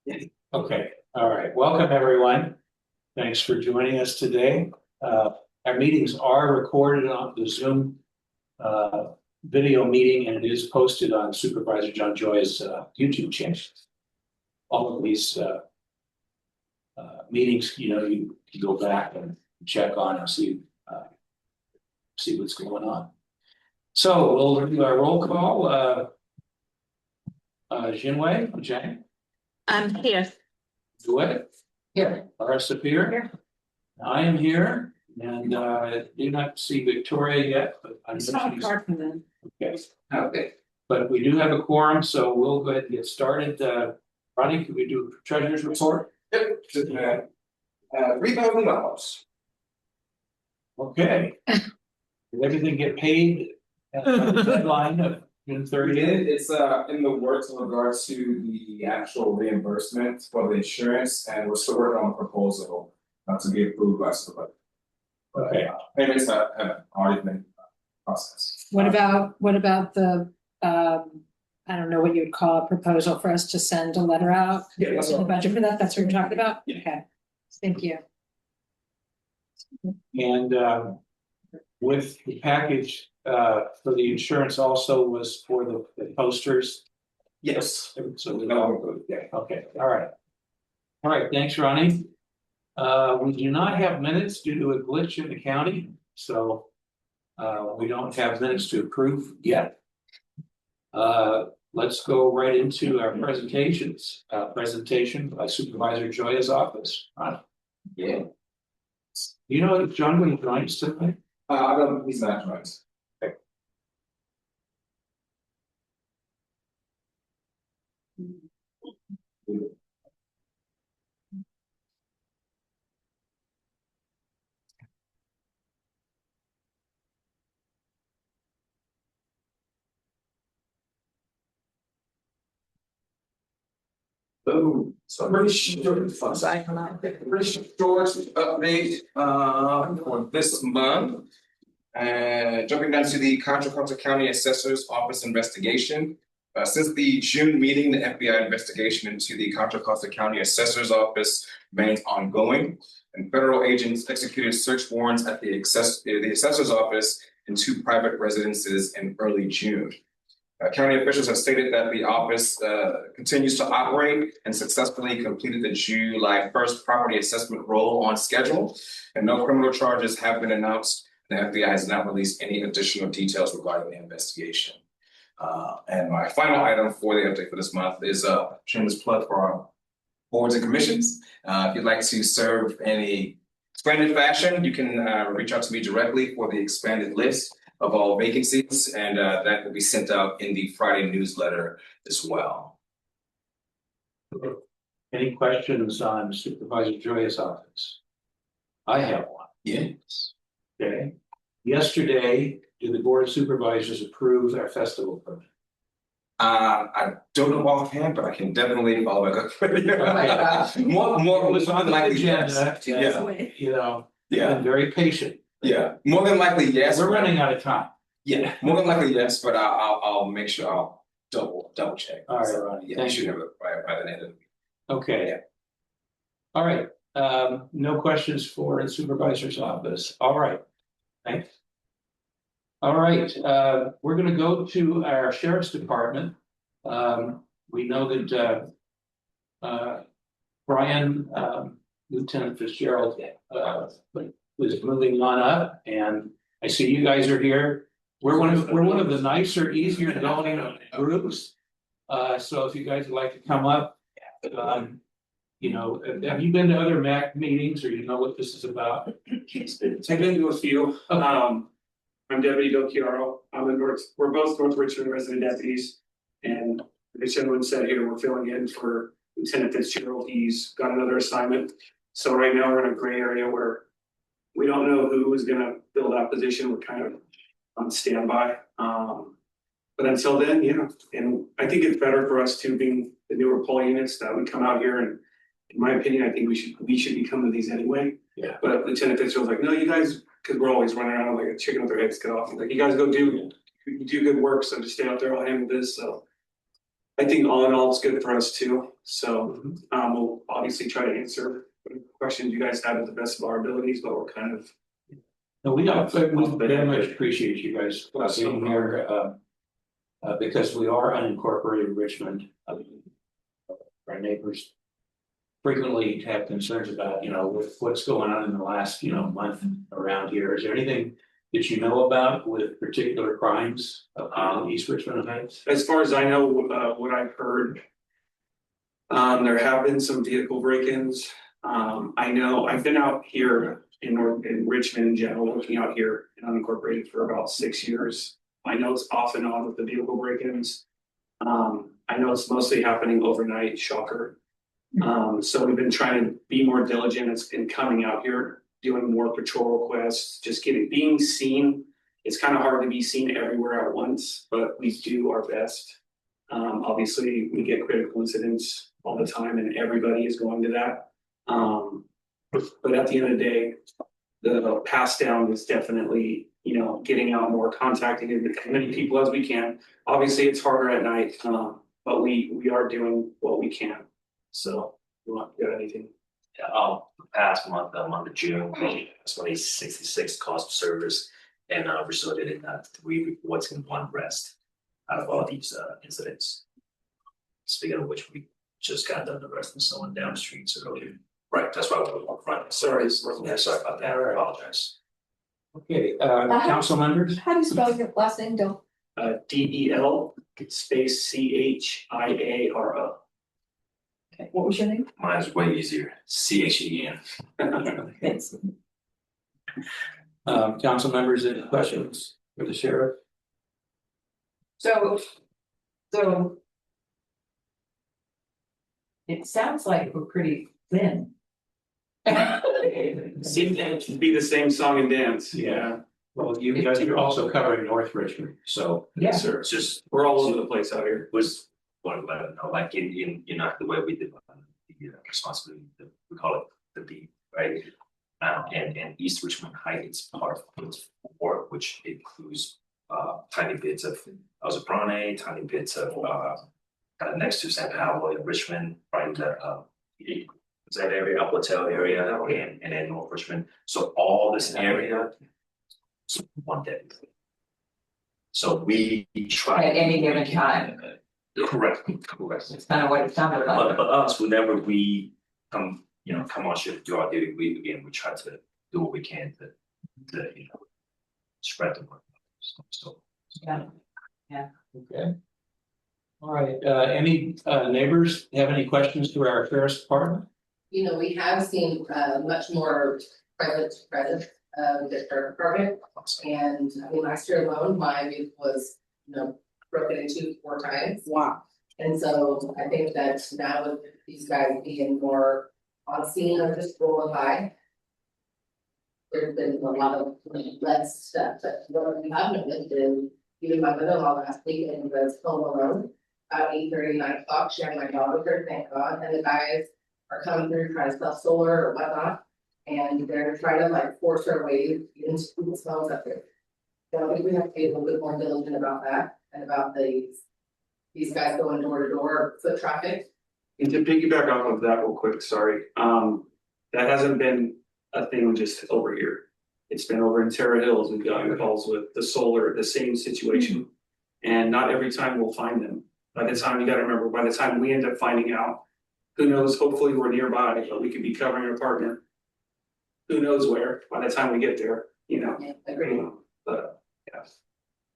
Okay, all right. Welcome, everyone. Thanks for joining us today. Our meetings are recorded on the Zoom video meeting, and it is posted on Supervisor John Joy's YouTube channel. All of these meetings, you can go back and check on and see what's going on. So we'll do our roll call. Zhang. I'm here. Duet. Here. Larissa here. Here. I am here, and I do not see Victoria yet, but I'm Not a card from them. okay. Okay. But we do have a quorum, so we'll go ahead and get started. Ronnie, can we do treasurer's report? Yep. $3,000. Okay. Did everything get paid at the deadline of June 30th? It's in the works in regards to the actual reimbursement for the insurance, and we're still working on the proposal to be approved by somebody. Okay. Payments have already been processed. What about the, I don't know what you would call a proposal for us to send a letter out? Yeah, that's The all. budget for that, that's what you're talking about? Yeah. Okay, thank you. And with the package for the insurance also was for the posters. Yes. So we No, yeah. okay, all right. All right, thanks, Ronnie. We do not have minutes due to a glitch in the county, so we don't have minutes to approve yet. Let's go right into our presentations. Presentation by Supervisor Joya's office. Yeah. You know if John will join us tonight? I don't, he's not right. Okay. Oh, so pretty short, pretty short update for this month. Jumping down to the Contra Costa County Assessor's Office investigation. Since the June meeting, the FBI investigation into the Contra Costa County Assessor's Office remains ongoing, and federal agents executed search warrants at the Assessor's Office in 2 private residences in early June. County officials have stated that the office continues to operate and successfully completed the July 1st property assessment roll on schedule, and no criminal charges have been announced. The FBI has not released any additional details regarding the investigation. And my final item for the update for this month is a shameless plug for our boards and commissions. If you'd like to serve in a expanded fashion, you can reach out to me directly for the expanded list of all vacancies, and that will be sent out in the Friday newsletter as well. Any questions on Supervisor Joya's office? I have one. Yes. Okay. Yesterday, did the Board of Supervisors approve our festival permit? I don't know offhand, but I can definitely follow back up. Okay. more It was on the likely, agenda. yes. Yeah. You know, Yeah. been very patient. Yeah. More than likely, yes. We're running out of time. Yeah. More than likely, yes. But I'll make sure I'll double check. All right. So, yeah. Thank You should you. have it by the end of the week. Okay. Yeah. All right. No questions for the supervisor's office. All right. Thanks. All right. We're going to go to our sheriff's department. We know that Brian, Lieutenant Fitzgerald, was moving on up, and I see you guys are here. We're one of the nicer, easier going groups. So if you guys would like to come up, have you been to other MAC meetings, or you know what this is about? I've been to a few. I'm Deputy Bill Chiaro. We're both North Richmond resident deputies. And the gentleman said here, we're filling in for Lieutenant Fitzgerald. He's got another assignment. So right now we're in a gray area where we don't know who is gonna fill that position. We're kind of on standby. But until then, yeah. And I think it's better for us to, being the newer poll units, that we come out here, and in my opinion, I think we should be coming to these anyway. Yeah. But Lieutenant Fitzgerald's like, no, you guys, because we're always running around like a chicken with our heads cut off. Like, you guys go do good work, so just stay out there, I'll handle this. So I think all in all, it's good for us too. So we'll obviously try to answer whatever questions you guys have to the best of our abilities, but we're kind of. No, we very much appreciate you guys being here, because we are unincorporated Richmond. Our neighbors frequently have concerns about, with what's going on in the last, month around here. Is there anything that you know about with particular crimes in East Richmond Heights? As far as I know, what I've heard, there have been some vehicle break-ins. I know I've been out here in Richmond in general, looking out here in unincorporated for about 6 years. I know it's off and on with the vehicle break-ins. I know it's mostly happening overnight, shocker. So we've been trying to be more diligent in coming out here, doing more patrol requests, just being seen. It's kind of hard to be seen everywhere at once, but we do our best. Obviously, we get critical incidents all the time, and everybody is going to that. But at the end of the day, the pass down is definitely, getting out more, contacting as many people as we can. Obviously, it's harder at night, but we are doing what we can. So, you got anything? Yeah, the past month, the month of June, we had 66 calls of service and resulted in 3 reports and 1 arrest out of all these incidents. Speaking of which, we just got done arresting someone down the street earlier. Right, that's why we were running. Sorry about that. I apologize. Okay, council members? How do you spell your last name, Bill? DEL space CHIARO. Okay, what was your name? Mine's way easier. CHEN. Thanks. Council members, any questions for the sheriff? So it sounds like we're pretty thin. Seems to be the same song and dance. Yeah. Well, you guys are also covering North Richmond, so. Yeah. Sir, it's just We're all over the place out here. was want to let them know, like in the way we divide the responsibility, we call it the B, right? And East Richmond Heights is part of Phase 4, which includes tiny bits of Alzabrane, tiny bits of kind of next to San Pablo in Richmond, right in that area, Up Hotel area, and then North Richmond. So all this area is one day. So we try At any given time. Correct. It's kind of what it sounded like. But us, whenever we come on shift, do our duty, we try to do what we can to spread the word. So Yeah. Okay. All right, any neighbors have any questions for our sheriff's department? We have seen much more presence with the sheriff department. And last year alone, my vehicle was, broken into 4 times. Wow. And so I think that now with these guys being more on scene or just rolling by, there's been a lot of less stuff. But what we have noticed is, even my mother-in-law last weekend was home alone, about 8:30, 9 o'clock. She had my dog with her, thank God. And the guys are coming through trying to sell solar or whatnot. And they're trying to force their way into the smells up there. So I think we have to be a little bit more diligent about that and about these guys going door to door, foot traffic. And to piggyback off of that real quick, sorry, that hasn't been a thing just over here. It's been over in Terra Hills. We've gotten calls with the solar, the same situation. And not every time we'll find them. By the time, you gotta remember, by the time we end up finding out, who knows, hopefully we're nearby, but we could be covering our partner. Who knows where, by the time we get there, Yeah, agreed. But, yeah.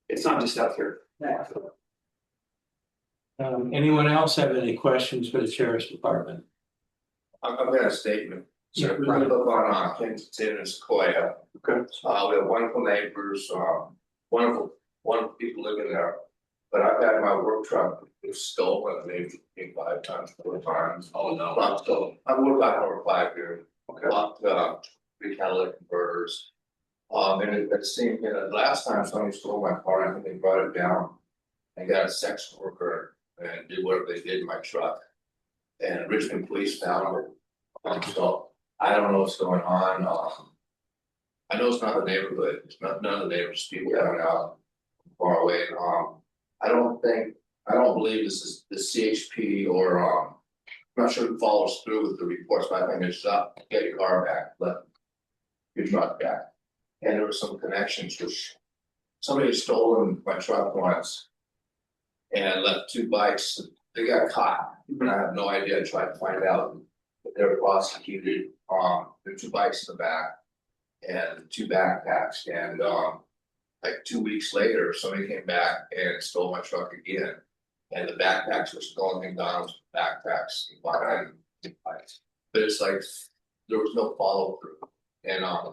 It's not just out here. Anyone else have any questions for the sheriff's department? I've got a statement. So Yeah. I live on Kensington and Sequoia. Okay. We have wonderful neighbors, wonderful people living there. But I've had my work truck stolen maybe 5 times, 4 times. oh no. Not stolen. I've worked out over 5 years. Okay. Locked 3 catalytic converters. And it seemed, last time somebody stole my car, I think they brought it down. And got a sex worker and did whatever they did in my truck. And Richmond police found it. So I don't know what's going on. I know it's not the neighborhood. It's not none of the neighbors. People coming out far away. I don't think I don't believe this is the CHP or, I'm not sure who follows through with the reports, but I think it's up, get your car back, let your truck back. And there were some connections which somebody had stolen my truck once and left 2 bikes. They got caught, and I have no idea. I tried to find out. But they were prosecuted. There were 2 bikes in the back and 2 backpacks. And like 2 weeks later, somebody came back and stole my truck again. And the backpacks were stolen. McDonald's backpacks behind the bikes. But it's like there was no follow through. And I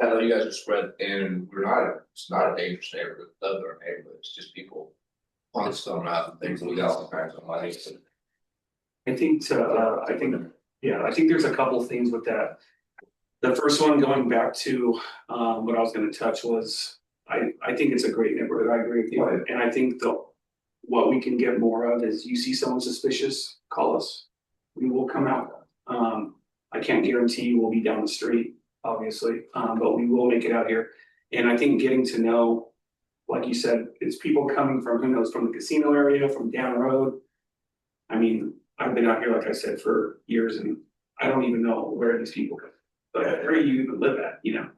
know you guys are spread thin. It's not a dangerous neighborhood. Love our neighborhood. It's just people on stuff out and things. We got all kinds of money. So I think there's a couple things with that. The first one, going back to what I was gonna touch was, I think it's a great neighborhood. I agree with you. And I think what we can get more of is you see someone suspicious, call us. We will come out. I can't guarantee you we'll be down the street, obviously, but we will make it out here. And I think getting to know, like you said, it's people coming from, who knows, from the casino area, from down the road. I mean, I've been out here, like I said, for years, and I don't even know where these people come, but where you even live at, you know.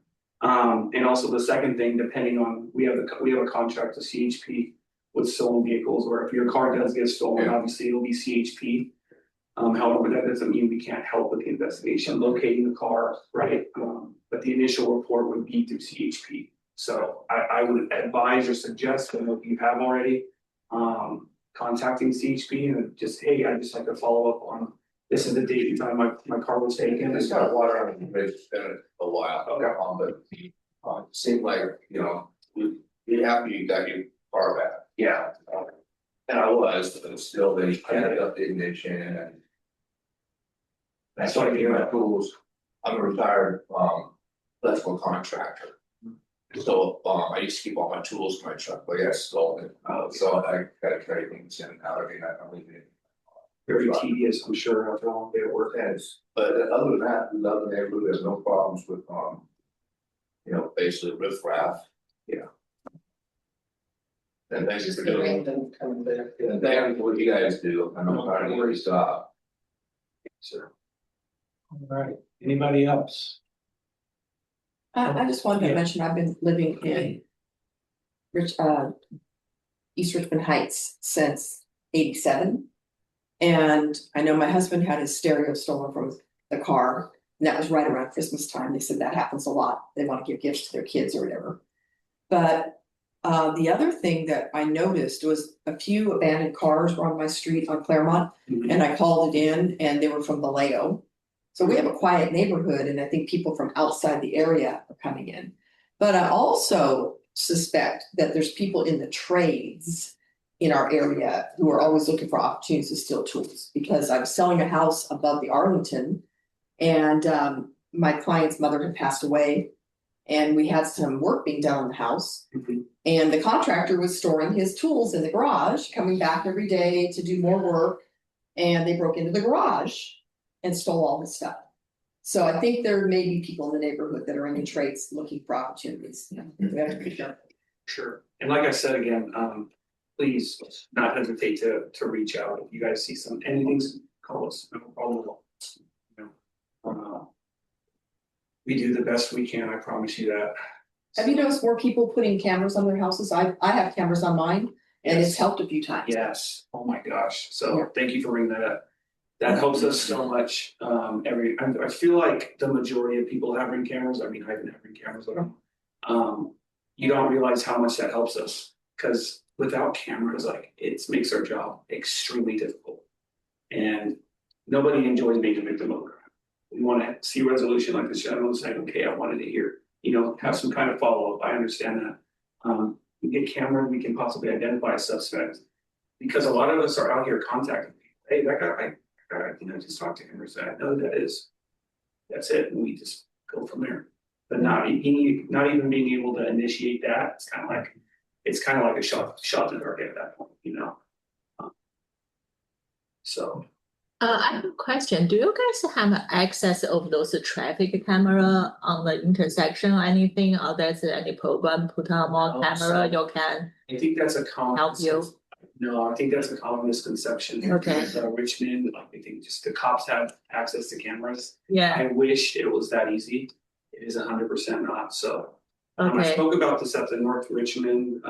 And also the second thing, depending on, we have a contract to CHP with stolen vehicles, where if your car does get stolen, obviously it'll be CHP. However, that doesn't mean we can't help with the investigation, locating the car, right? But the initial report would be through CHP. So I would advise or suggest, and if you have already, contacting CHP and just, hey, I just like to follow up on, this is the date and time my car was taken. it's got water on the bridge. It's been a while. Okay. But it seemed like, you know, you're happy you got your car back. Yeah. And I was, but still, they ended up ignition and. That's why I get my tools. I'm a retired electrical contractor. So I used to keep all my tools in my truck, but yeah, stolen it. So I gotta carry things in and out. I mean, I don't leave it. Very tedious, I'm sure, after a long day at work. Yes, but other than that, we love the neighborhood. There's no problems with you know, basically riffraff. Yeah. And thank you Just for the doing. random coming there. And thank you for what you guys do. I know how to stop. Sure. All right, anybody else? I just wanted Yeah. to mention, I've been living in East Richmond Heights since '87. And I know my husband had his stereo stolen from the car, and that was right around Christmas time. They said that happens a lot. They want to give gifts to their kids or whatever. But the other thing that I noticed was a few abandoned cars were on my street on Claremont, and I called it in, and they were from Vallejo. So we have a quiet neighborhood, and I think people from outside the area are coming in. But I also suspect that there's people in the trades in our area who are always looking for opportunities to steal tools. Because I was selling a house above the Arlington, and my client's mother had passed away, and we had some work being done on the house. And the contractor was storing his tools in the garage, coming back every day to do more work, and they broke into the garage and stole all his stuff. So I think there may be people in the neighborhood that are in the trades looking for opportunities. We have to be careful. Sure. And like I said again, please not hesitate to reach out. If you guys see anything, call us, no problem at all. You know, we do the best we can, I promise you that. Have you noticed more people putting cameras on their houses? I have cameras on mine, and it's helped a few times. Yes, oh my gosh, so thank you for bringing that up. That helps us so much. I feel like the majority of people have ring cameras. I mean, I even have ring cameras with them. You don't realize how much that helps us, because without cameras, like, it makes our job extremely difficult. And nobody enjoys being a victim of crime. We want to see resolution, like this gentleman was saying, okay, I wanted to hear, you know, have some kind of follow-up. I understand that. We get camera, we can possibly identify a suspect, because a lot of us are out here contacting people. Hey, that guy, I think I just talked to him or said, I know who that is. That's it, and we just go from there. But not even being able to initiate that, it's kind of like a shot in the dark at that point, you know. So. I have a question. Do you guys have access of those traffic camera on the intersection or anything? Or there's any program put on more camera you can? I think that's a common. Help you? No, I think that's a common misconception. Okay. With, Richmond, I think just the cops have access to cameras. Yeah, I wish it was that easy. It is 100% not, so. I okay, spoke about this at the North Richmond,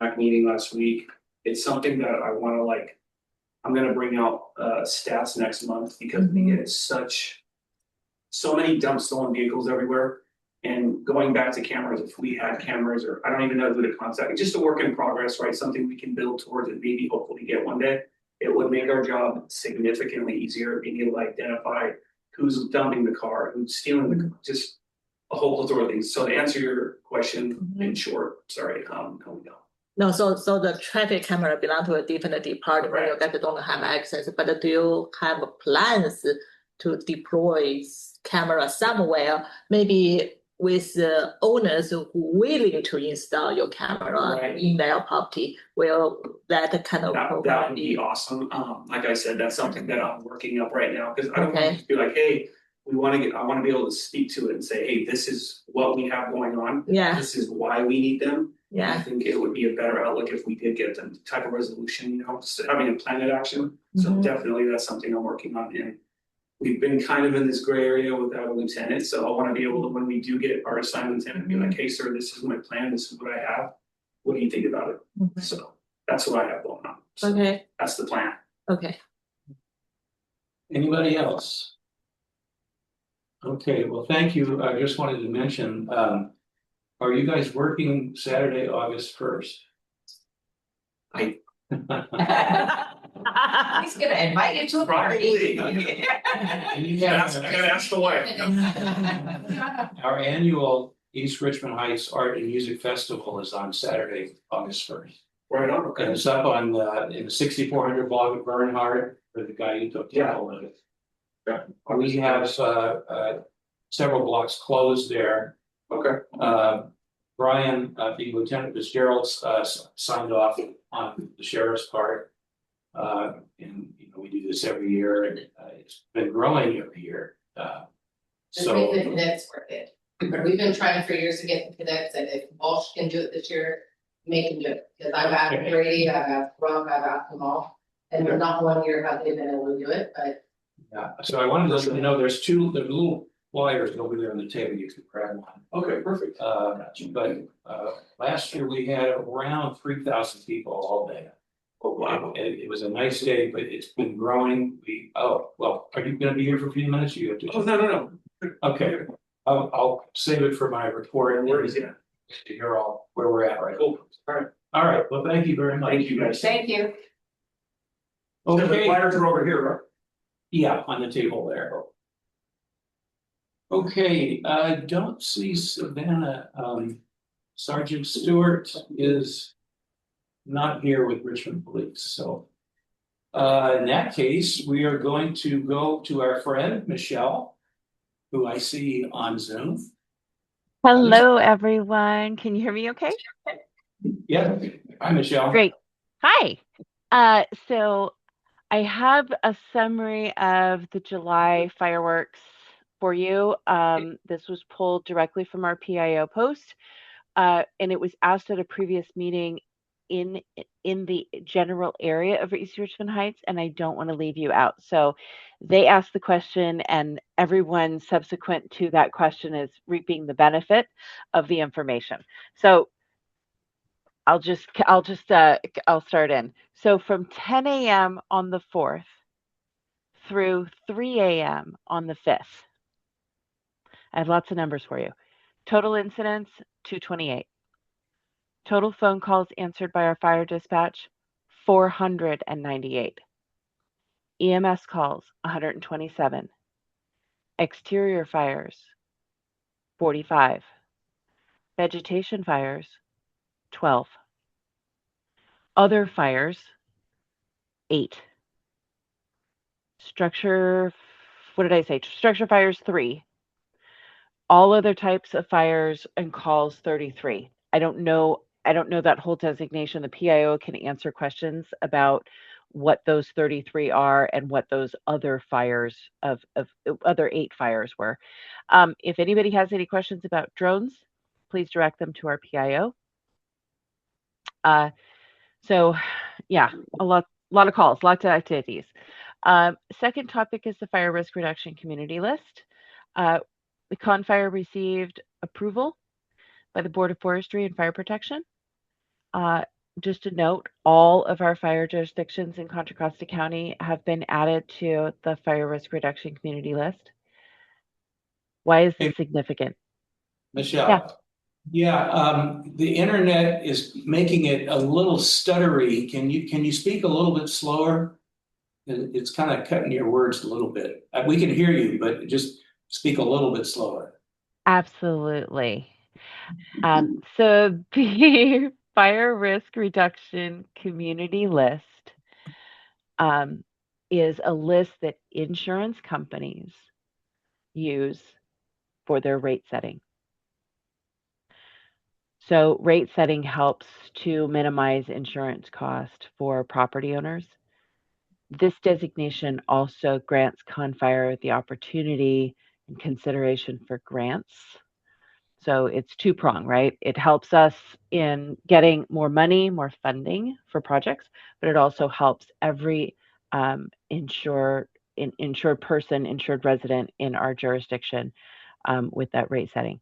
back meeting last week. It's something that I wanna like, I'm gonna bring out, stats next month because we Mhm. get so many dumb stolen vehicles everywhere. And going back to cameras, if we had cameras, or I don't even know who to contact, just a work in progress, right? Something we can build towards and maybe hopefully get one day. It would make our job significantly easier, being able to identify who's dumping the car, who's stealing the car, just a whole plethora of things. So to answer your question in short, sorry, no, we don't. no, so the traffic camera belong to a different department, you Correct. guys don't have access, but do you have plans to deploy camera somewhere, maybe with owners who willing to install your camera Right. in their property? Will that kind of That program would be awesome. Like I said, that's something that I'm working up right now, because I don't want Okay. to just be like, hey, I wanna be able to speak to it and say, hey, this is what we have going on. Yeah, This is why we need them. I yeah. think it would be a better outlook if we did get them type of resolution, just having a planned action. So Mhm. definitely that's something I'm working on, and we've been kind of in this gray area without a lieutenant, so I wanna be able to, when we do get our assigned lieutenant, be like, hey, sir, this is my plan, this is what I have. What do you think about it? Mhm. So that's what I have going on. So Okay, that's the plan. okay. Anybody else? Okay, well, thank you. I just wanted to mention, are you guys working Saturday, August 1st? I- He's gonna invite you to a party. I gotta ask the wife. Our annual East Richmond Heights Art and Music Festival is on Saturday, August 1st. Right on, And okay. it's up on in the 6400 block of Bernhard for the guy who took Yeah. title of it. Yeah. We have several blocks closed there. Okay. Brian, the Lieutenant Fitzgerald, signed off on the sheriff's part. And you know, we do this every year, and it's been growing every year. So So the cadets work it. We've been trying for years to get the cadets, and if Walsh can do it this year, make him do it. Because I've asked Brady, I've asked Rob, I've asked them all. And there's not one year have they been able to do it, but yeah, so I wanted to let you know there's little flyers over there on the table, you can grab one. Okay, perfect. But last year we had around 3,000 people all day. Oh, wow. It was a nice day, but it's been growing. Well, are you gonna be here for a few minutes? You have to. Oh, no. Okay, I'll save it for my report. Where is it? To hear where we're at, right? Cool, All right, well, thank you very much. Thank you, guys. Thank you. So the Okay, flyers are over here, right? yeah, on the table there. Okay, I don't see Savannah. Sergeant Stewart is not here with Richmond Police, so. In that case, we are going to go to our friend Michelle, who I see on Zoom. Hello, everyone. Can you hear me okay? Yeah, hi, Michelle. Great. Hi. So I have a summary of the July fireworks for you. This was pulled directly from our PIO post, and it was asked at a previous meeting in the general area of East Richmond Heights, and I don't want to leave you out. So they asked the question, and everyone subsequent to that question is reaping the benefit of the information. So I'll start in. So from 10 a.m. on the 4th through 3 a.m. on the 5th, I have lots of numbers for you. Total incidents 228. Total phone calls answered by our fire dispatch 498. EMS calls 127. Exterior fires 45. Vegetation fires 12. Other fires 8. Structure fires 3. All other types of fires and calls 33. I don't know that whole designation. The PIO can answer questions about what those 33 are and what those other fires of other 8 fires were. If anybody has any questions about drones, please direct them to our PIO. So, yeah, a lot of calls, lots of activities. Second topic is the fire risk reduction community list. The Confire received approval by the Board of Forestry and Fire Protection. Just a note, all of our fire jurisdictions in Contra Costa County have been added to the fire risk reduction community list. Why is this significant? Michelle. Yeah, the internet is making it a little stuttery. Can you speak a little bit slower? It's kind of cutting your words a little bit. We can hear you, but just speak a little bit slower. Absolutely. So the fire risk reduction community list is a list that insurance companies use for their rate setting. So rate setting helps to minimize insurance cost for property owners. This designation also grants Confire the opportunity and consideration for grants. So it's two-pronged, right? It helps us in getting more money, more funding for projects, but it also helps every insured person, insured resident in our jurisdiction with that rate setting.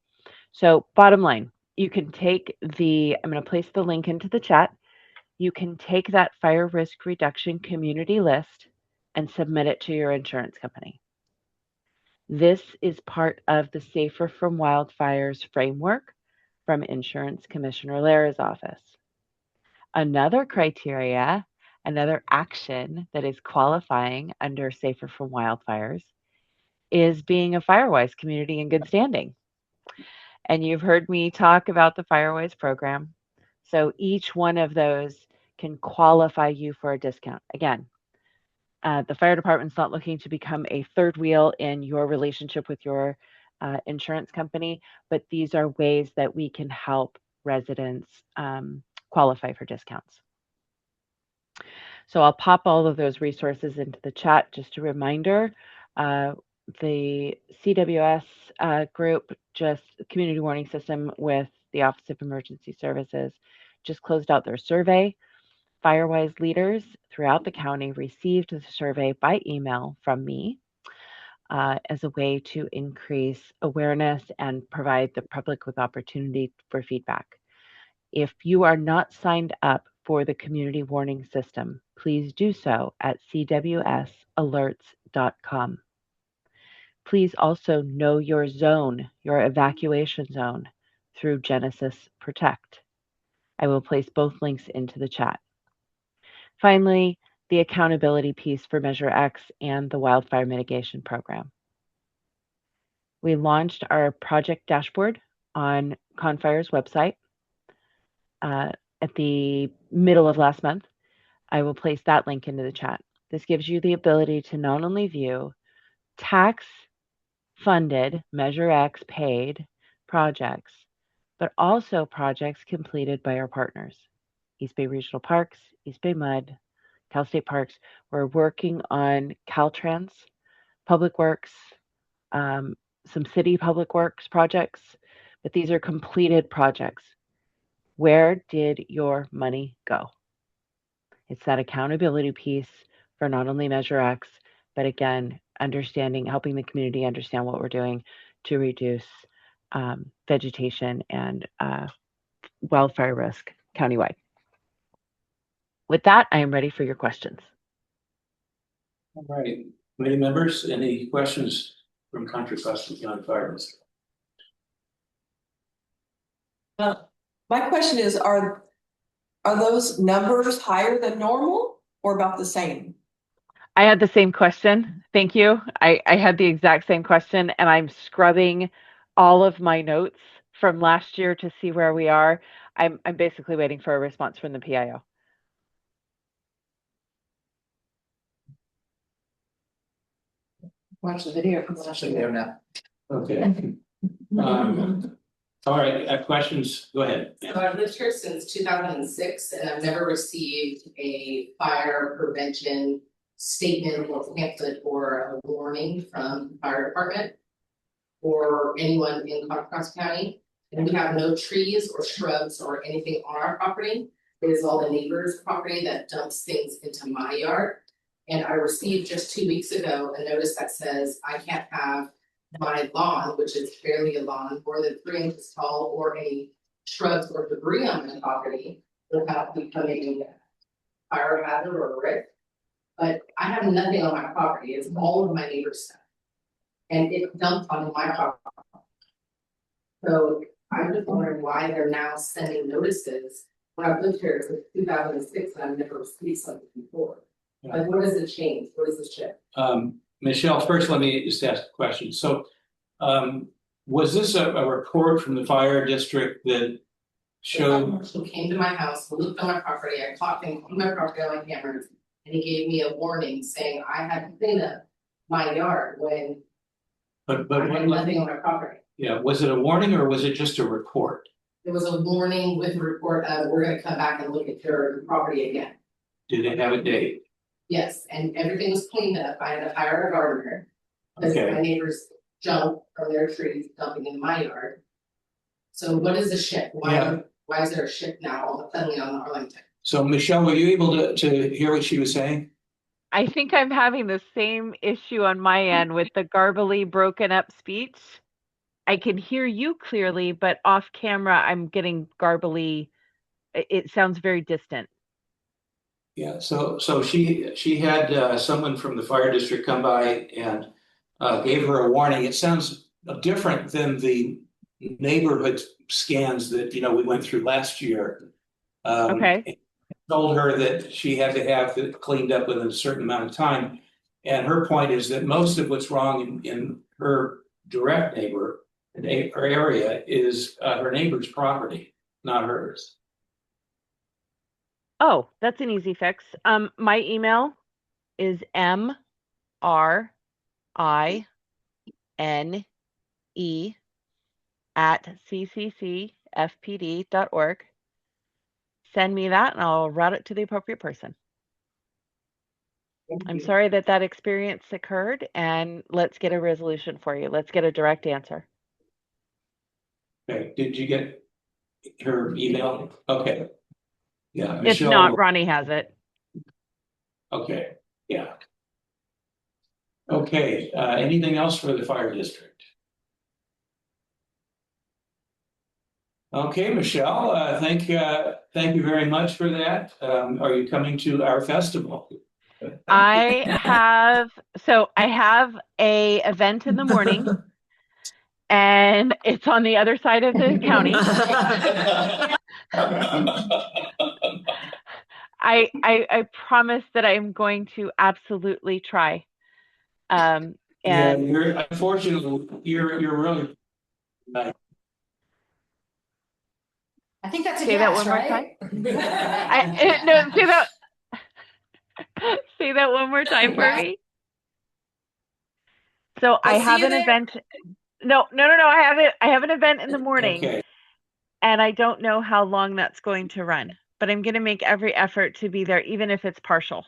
So bottom line, you can take I'm going to place the link into the chat. You can take that fire risk reduction community list and submit it to your insurance company. This is part of the Safer from Wildfires framework from Insurance Commissioner Lara's office. Another criteria, another action that is qualifying under Safer from Wildfires is being a Firewise community in good standing. And you've heard me talk about the Firewise program. So each one of those can qualify you for a discount. Again, the fire department's not looking to become a third wheel in your relationship with your insurance company, but these are ways that we can help residents qualify for discounts. So I'll pop all of those resources into the chat. Just a reminder, the CWS group, just community warning system with the Office of Emergency Services, just closed out their survey. Firewise leaders throughout the county received the survey by email from me as a way to increase awareness and provide the public with opportunity for feedback. If you are not signed up for the community warning system, please do so at cwsalerts.com. Please also know your zone, your evacuation zone, through Genesis Protect. I will place both links into the chat. Finally, the accountability piece for Measure X and the wildfire mitigation program. We launched our project dashboard on Confire's website at the middle of last month. I will place that link into the chat. This gives you the ability to not only view tax-funded, Measure X paid projects, but also projects completed by our partners. East Bay Regional Parks, East Bay Mud, Cal State Parks. We're working on Caltrans, Public Works, some city public works projects, but these are completed projects. Where did your money go? It's that accountability piece for not only Measure X, but again, helping the community understand what we're doing to reduce vegetation and wildfire risk countywide. With that, I am ready for your questions. All right, committee members, any questions from Contra Costa County Fire Risk? My question is, are those numbers higher than normal or about the same? I had the same question. Thank you. I had the exact same question, and I'm scrubbing all of my notes from last year to see where we are. I'm basically waiting for a response from the PIO. Watch the video from last year. Now. Okay. All right, questions, go ahead. So I've lived here since 2006 and I've never received a fire prevention statement or pamphlet or a warning from the fire department or anyone in Contra Costa County. And we have no trees or shrubs or anything on our property. is all the neighbors' property that dumps things into my yard. And I received just 2 weeks ago a notice that says I can't have my lawn, which is barely a lawn, more than 3 inches tall, or any shrubs or debris on my property without becoming a fire hazard or a risk. But I have nothing on my property, it's all of my neighbor's stuff. And it dumped on my property. So I'm just wondering why they're now sending notices when I've lived here since 2006 and I've never received something before. Like, what does it change? What is the shift? Michelle, first, let me just ask a question. So, was this a report from the fire district that showed? Who came to my house, looked on my property, I caught him on my property on my cameras, and he gave me a warning saying I had to clean up my yard when But I had nothing on my property. Yeah, was it a warning or was it just a report? It was a warning with a report of, we're gonna come back and look at your property again. Did it have a date? Yes, and everything was cleaned up. I had to hire a gardener. Because Okay. my neighbors jump from their trees dumping in my yard. So what is the shift? Yeah. Why is there a shift now suddenly on Arlington? So Michelle, were you able to hear what she was saying? I think I'm having the same issue on my end with the garbly, broken up speech. I can hear you clearly, but off camera, I'm getting garbly. It sounds very distant. Yeah, so she had someone from the fire district come by and gave her a warning. It sounds different than the neighborhood scans that we went through last year. Okay. Told her that she had to have it cleaned up within a certain amount of time. And her point is that most of what's wrong in her direct neighbor her area is her neighbor's property, not hers. Oh, that's an easy fix. My email is mrine@cccfpd.org. Send me that and I'll route it to the appropriate person. I'm sorry that experience occurred, and let's get a resolution for you. Let's get a direct answer. Okay, did you get her email? Okay. Yeah, If Michelle. not, Ronnie has it. Okay, yeah. Okay, anything else for the fire district? Okay, Michelle, thank you very much for that. Are you coming to our festival? I have a event in the morning and it's on the other side of the county. I promise that I'm going to absolutely try. And yeah, unfortunately you're really nice. I think that's a say yes, that one right? more time. No, say that one more time for me. So I have an event. No. I have an event in the morning. Okay. And I don't know how long that's going to run, but I'm going to make every effort to be there, even if it's partial.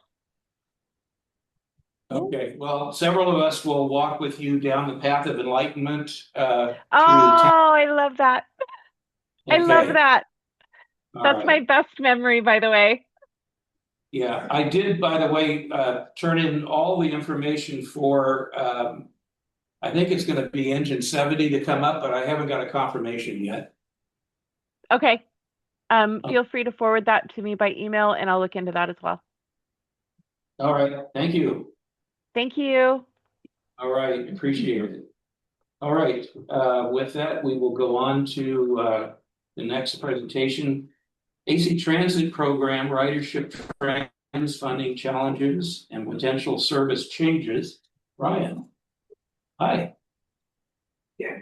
Okay, well, several of us will walk with you down the path of enlightenment. I love that. Okay. I love that. That's right. my best memory, by the way. Yeah, I did, by the way, turn in all the information for, I think it's going to be engine 70 to come up, but I haven't got a confirmation yet. Okay. Feel free to forward that to me by email and I'll look into that as well. All right, thank you. Thank you. All right, appreciate it. All right, with that, we will go on to the next presentation. AC Transit Program Ridership Trends, Funding Challenges, and Potential Service Changes. Ryan. Hi. Yeah.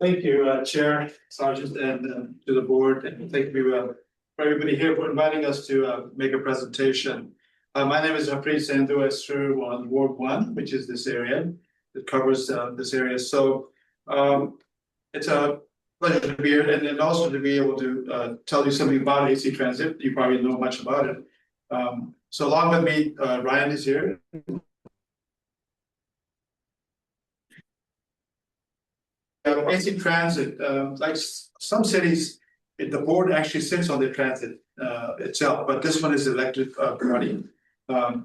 Thank you, Chair, Sergeant, and to the board, and thank you for everybody here for inviting us to make a presentation. My name is Harpreet Sandhu. I serve on Ward 1, which is this area. It covers this area. So it's a pleasure to be here and also to be able to tell you something about AC Transit. You probably know much about it. So along with me, Ryan is here. AC Transit, like some cities, the board actually sits on the transit itself, but this one is elected body.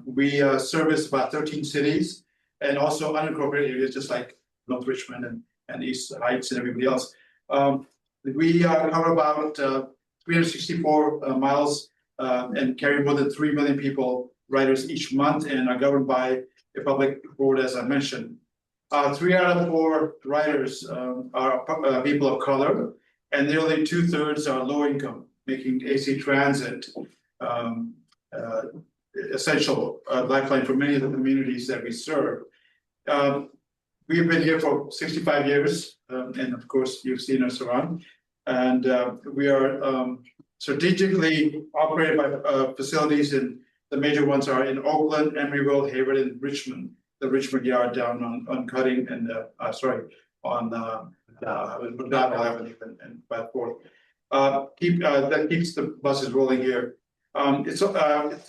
We service about 13 cities and also unincorporated areas, just like North Richmond and East Heights and everybody else. We cover about 364 miles and carry more than 3 million riders each month, and are governed by a public board, as I mentioned. 3 out of 4 riders are people of color, and nearly 2/3 are low income, making AC Transit essential lifeline for many of the communities that we serve. We've been here for 65 years, and of course, you've seen us around. And we are strategically operated by facilities, and the major ones are in Oakland, Emeryville, Hayward, and Richmond. The Richmond Yard down on Cutting and on McDonald Avenue and back forth. That keeps the buses rolling here. It's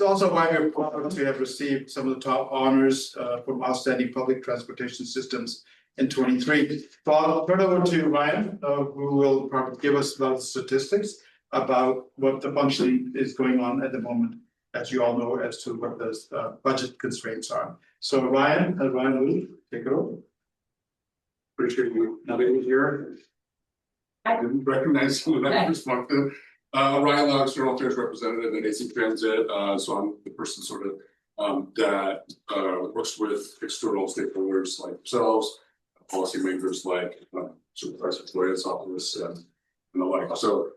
also why we're proud to have received some of the top honors from outstanding public transportation systems in 23. So I'll turn over to Ryan, who will probably give us the statistics about what the functioning is going on at the moment, as you all know, as to what those budget constraints are. So Ryan Lee, take it over. Appreciate you having me here. I didn't recognize you when I first walked in. Ryan Lau, External Affairs Representative at AC Transit. So I'm the person sort of that works with external stakeholders like yourselves, policymakers like Supervisor Flores, Office, and the like. So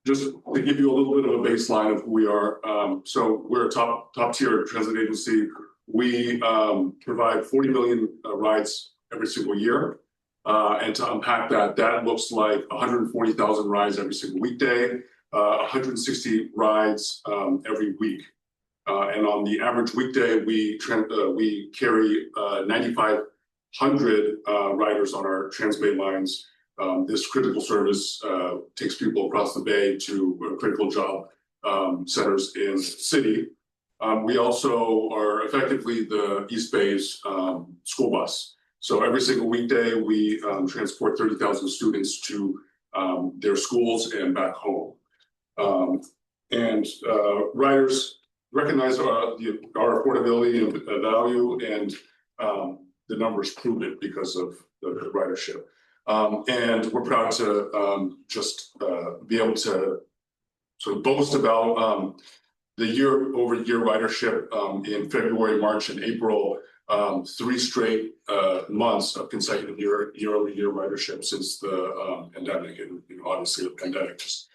just to give you a little bit of a baseline of who we are. So we're a top tier transit agency. We provide 40 million rides every single year. And to unpack that, that looks like 140,000 rides every single weekday, 160 rides every week. And on the average weekday, we carry 9,500 riders on our Transbay lines. This critical service takes people across the bay to critical job centers in the city. We also are effectively the East Bay's school bus. So every single weekday, we transport 30,000 students to their schools and back home. And riders recognize our affordability and value, and the numbers prove it because of the ridership. And we're proud to just be able to sort of boast about the year-over-year ridership in February, March, and April. 3 straight months of consecutive year-over-year ridership since the pandemic, and obviously the pandemic just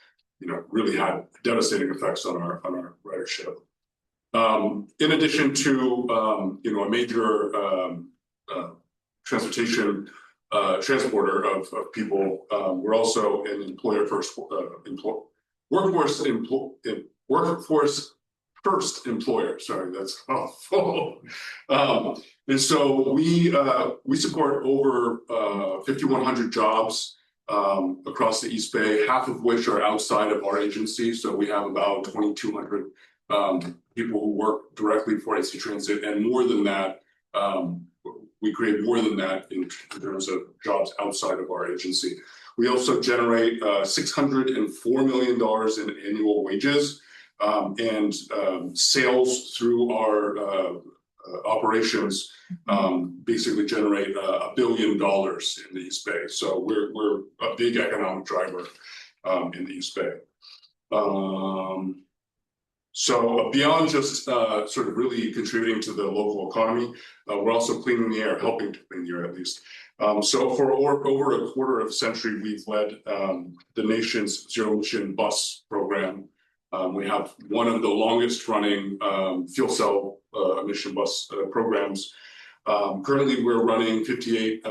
really had devastating effects on our ridership. In addition to a major transportation transporter of people, we're also an workforce first employer. Sorry, that's awful. And so we support over 5,100 jobs across the East Bay, half of which are outside of our agency. So we have about 2,200 people who work directly for AC Transit, and more than that, we create more than that in terms of jobs outside of our agency. We also generate $604 million in annual wages. And sales through our operations basically generate $1 billion in the East Bay. So we're a big economic driver in the East Bay. So beyond just sort of really contributing to the local economy, we're also cleaning the air, helping to clean the air at least. So for over a quarter of a century, we've led the nation's zero-emission bus program. We have one of the longest running fuel cell emission bus programs. Currently, we're running 58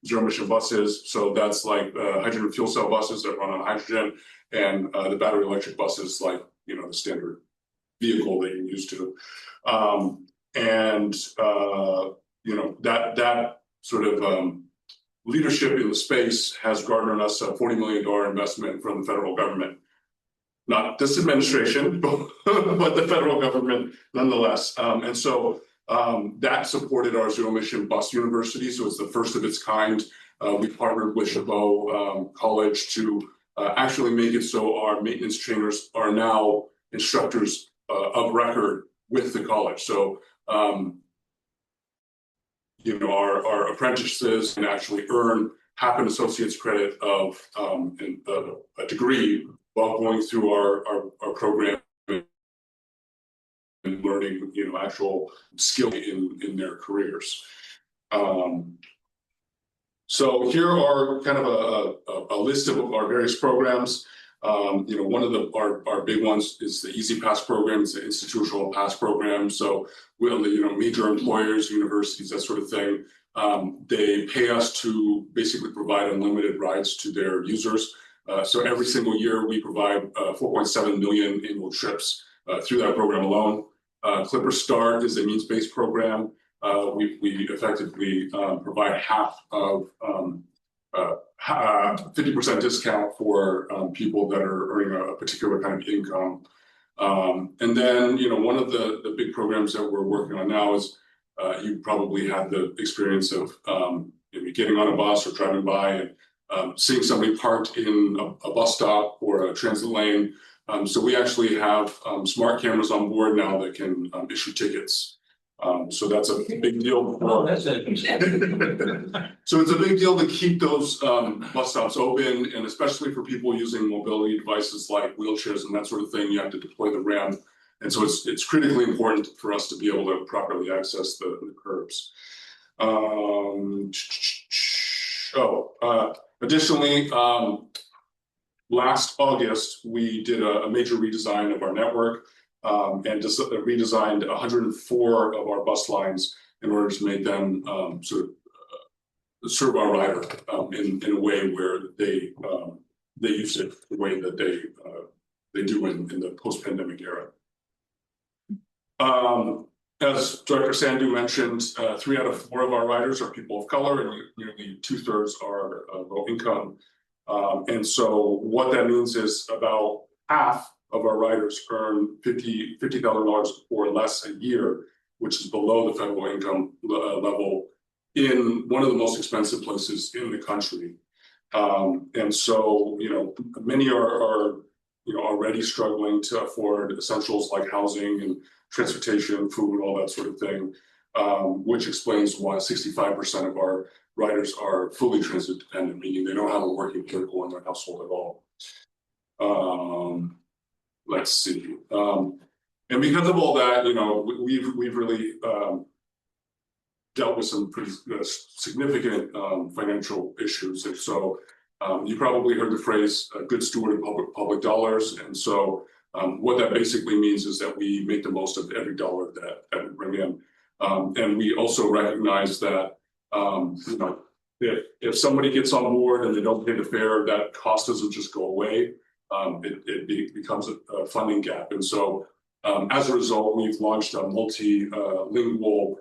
zero-emission buses. So that's like hydrogen fuel cell buses that run on hydrogen, and the battery electric buses, like the standard vehicle that you're used to. That sort of leadership in the space has garnered us a $40 million investment from the federal government. Not this administration, but the federal government nonetheless. And so That supported our zero emission bus university, so it's the first of its kind. We partnered with Chabot College to actually make it so our maintenance trainers are now instructors of record with the college. So our apprentices can actually earn half an associate's credit of a degree while going through our program and learning, actual skill in their careers. So here are kind of a list of our various programs. One of our big ones is the Easy Pass program. It's the institutional pass program. So major employers, universities, that sort of thing, they pay us to basically provide unlimited rides to their users. So every single year we provide 4.7 million annual trips through that program alone. Clipper Start is a means-based program. We effectively provide half of 50% discount for people that are earning a particular kind of income. And then, one of the big programs that we're working on now is you probably had the experience of maybe getting on a bus or driving by and seeing somebody parked in a bus stop or a transit lane. So we actually have smart cameras on board now that can issue tickets. So that's a big deal. Oh, that's interesting. So it's a big deal to keep those bus stops open, and especially for people using mobility devices like wheelchairs and that sort of thing, you have to deploy the ramp. And so it's critically important for us to be able to properly access the curbs. Additionally, last August, we did a major redesign of our network and just redesigned 104 of our bus lines in order to make them sort of serve our rider in a way where they use it the way that they do in the post-pandemic era. As Director Sandhu mentioned, 3 out of 4 of our riders are people of color, and nearly 2/3 are low income. And so what that means is about half of our riders earn $50,000 or less a year, which is below the federal income level in one of the most expensive places in the country. And so, many are already struggling to afford essentials like housing and transportation, food, all that sort of thing, which explains why 65% of our riders are fully transit dependent, meaning they don't have a working vehicle in their household at all. Let's see. And because of all that, we've really dealt with some pretty significant financial issues. And so you probably heard the phrase good steward of public dollars. And so what that basically means is that we make the most of every dollar that we bring in. And we also recognize that if somebody gets on board and they don't pay the fare, that cost doesn't just go away. It becomes a funding gap. And so as a result, we've launched a multilingual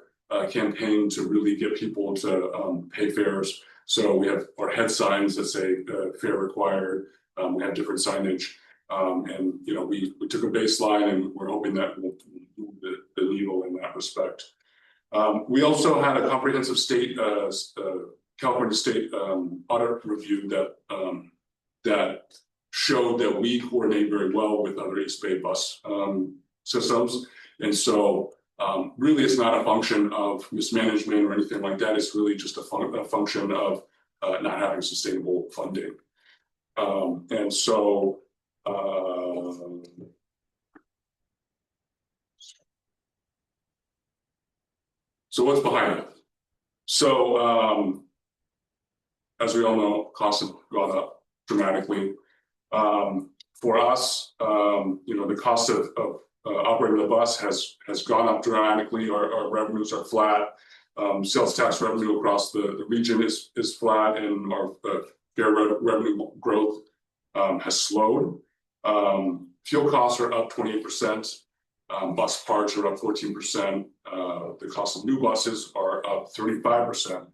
campaign to really get people to pay fares. So we have our head signs that say fare required. We have different signage. And we took a baseline, and we're hoping that will move the needle in that respect. We also had a comprehensive California state audit review that showed that we coordinate very well with other East Bay bus systems. And so really it's not a function of mismanagement or anything like that. It's really just a function of not having sustainable funding. And so what's behind it? So as we all know, costs have gone up dramatically. For us, the cost of operating the bus has gone up dramatically. Our revenues are flat. Sales tax revenue across the region is flat, and our fare revenue growth has slowed. Fuel costs are up 28%. Bus parts are up 14%. The cost of new buses are up 35%.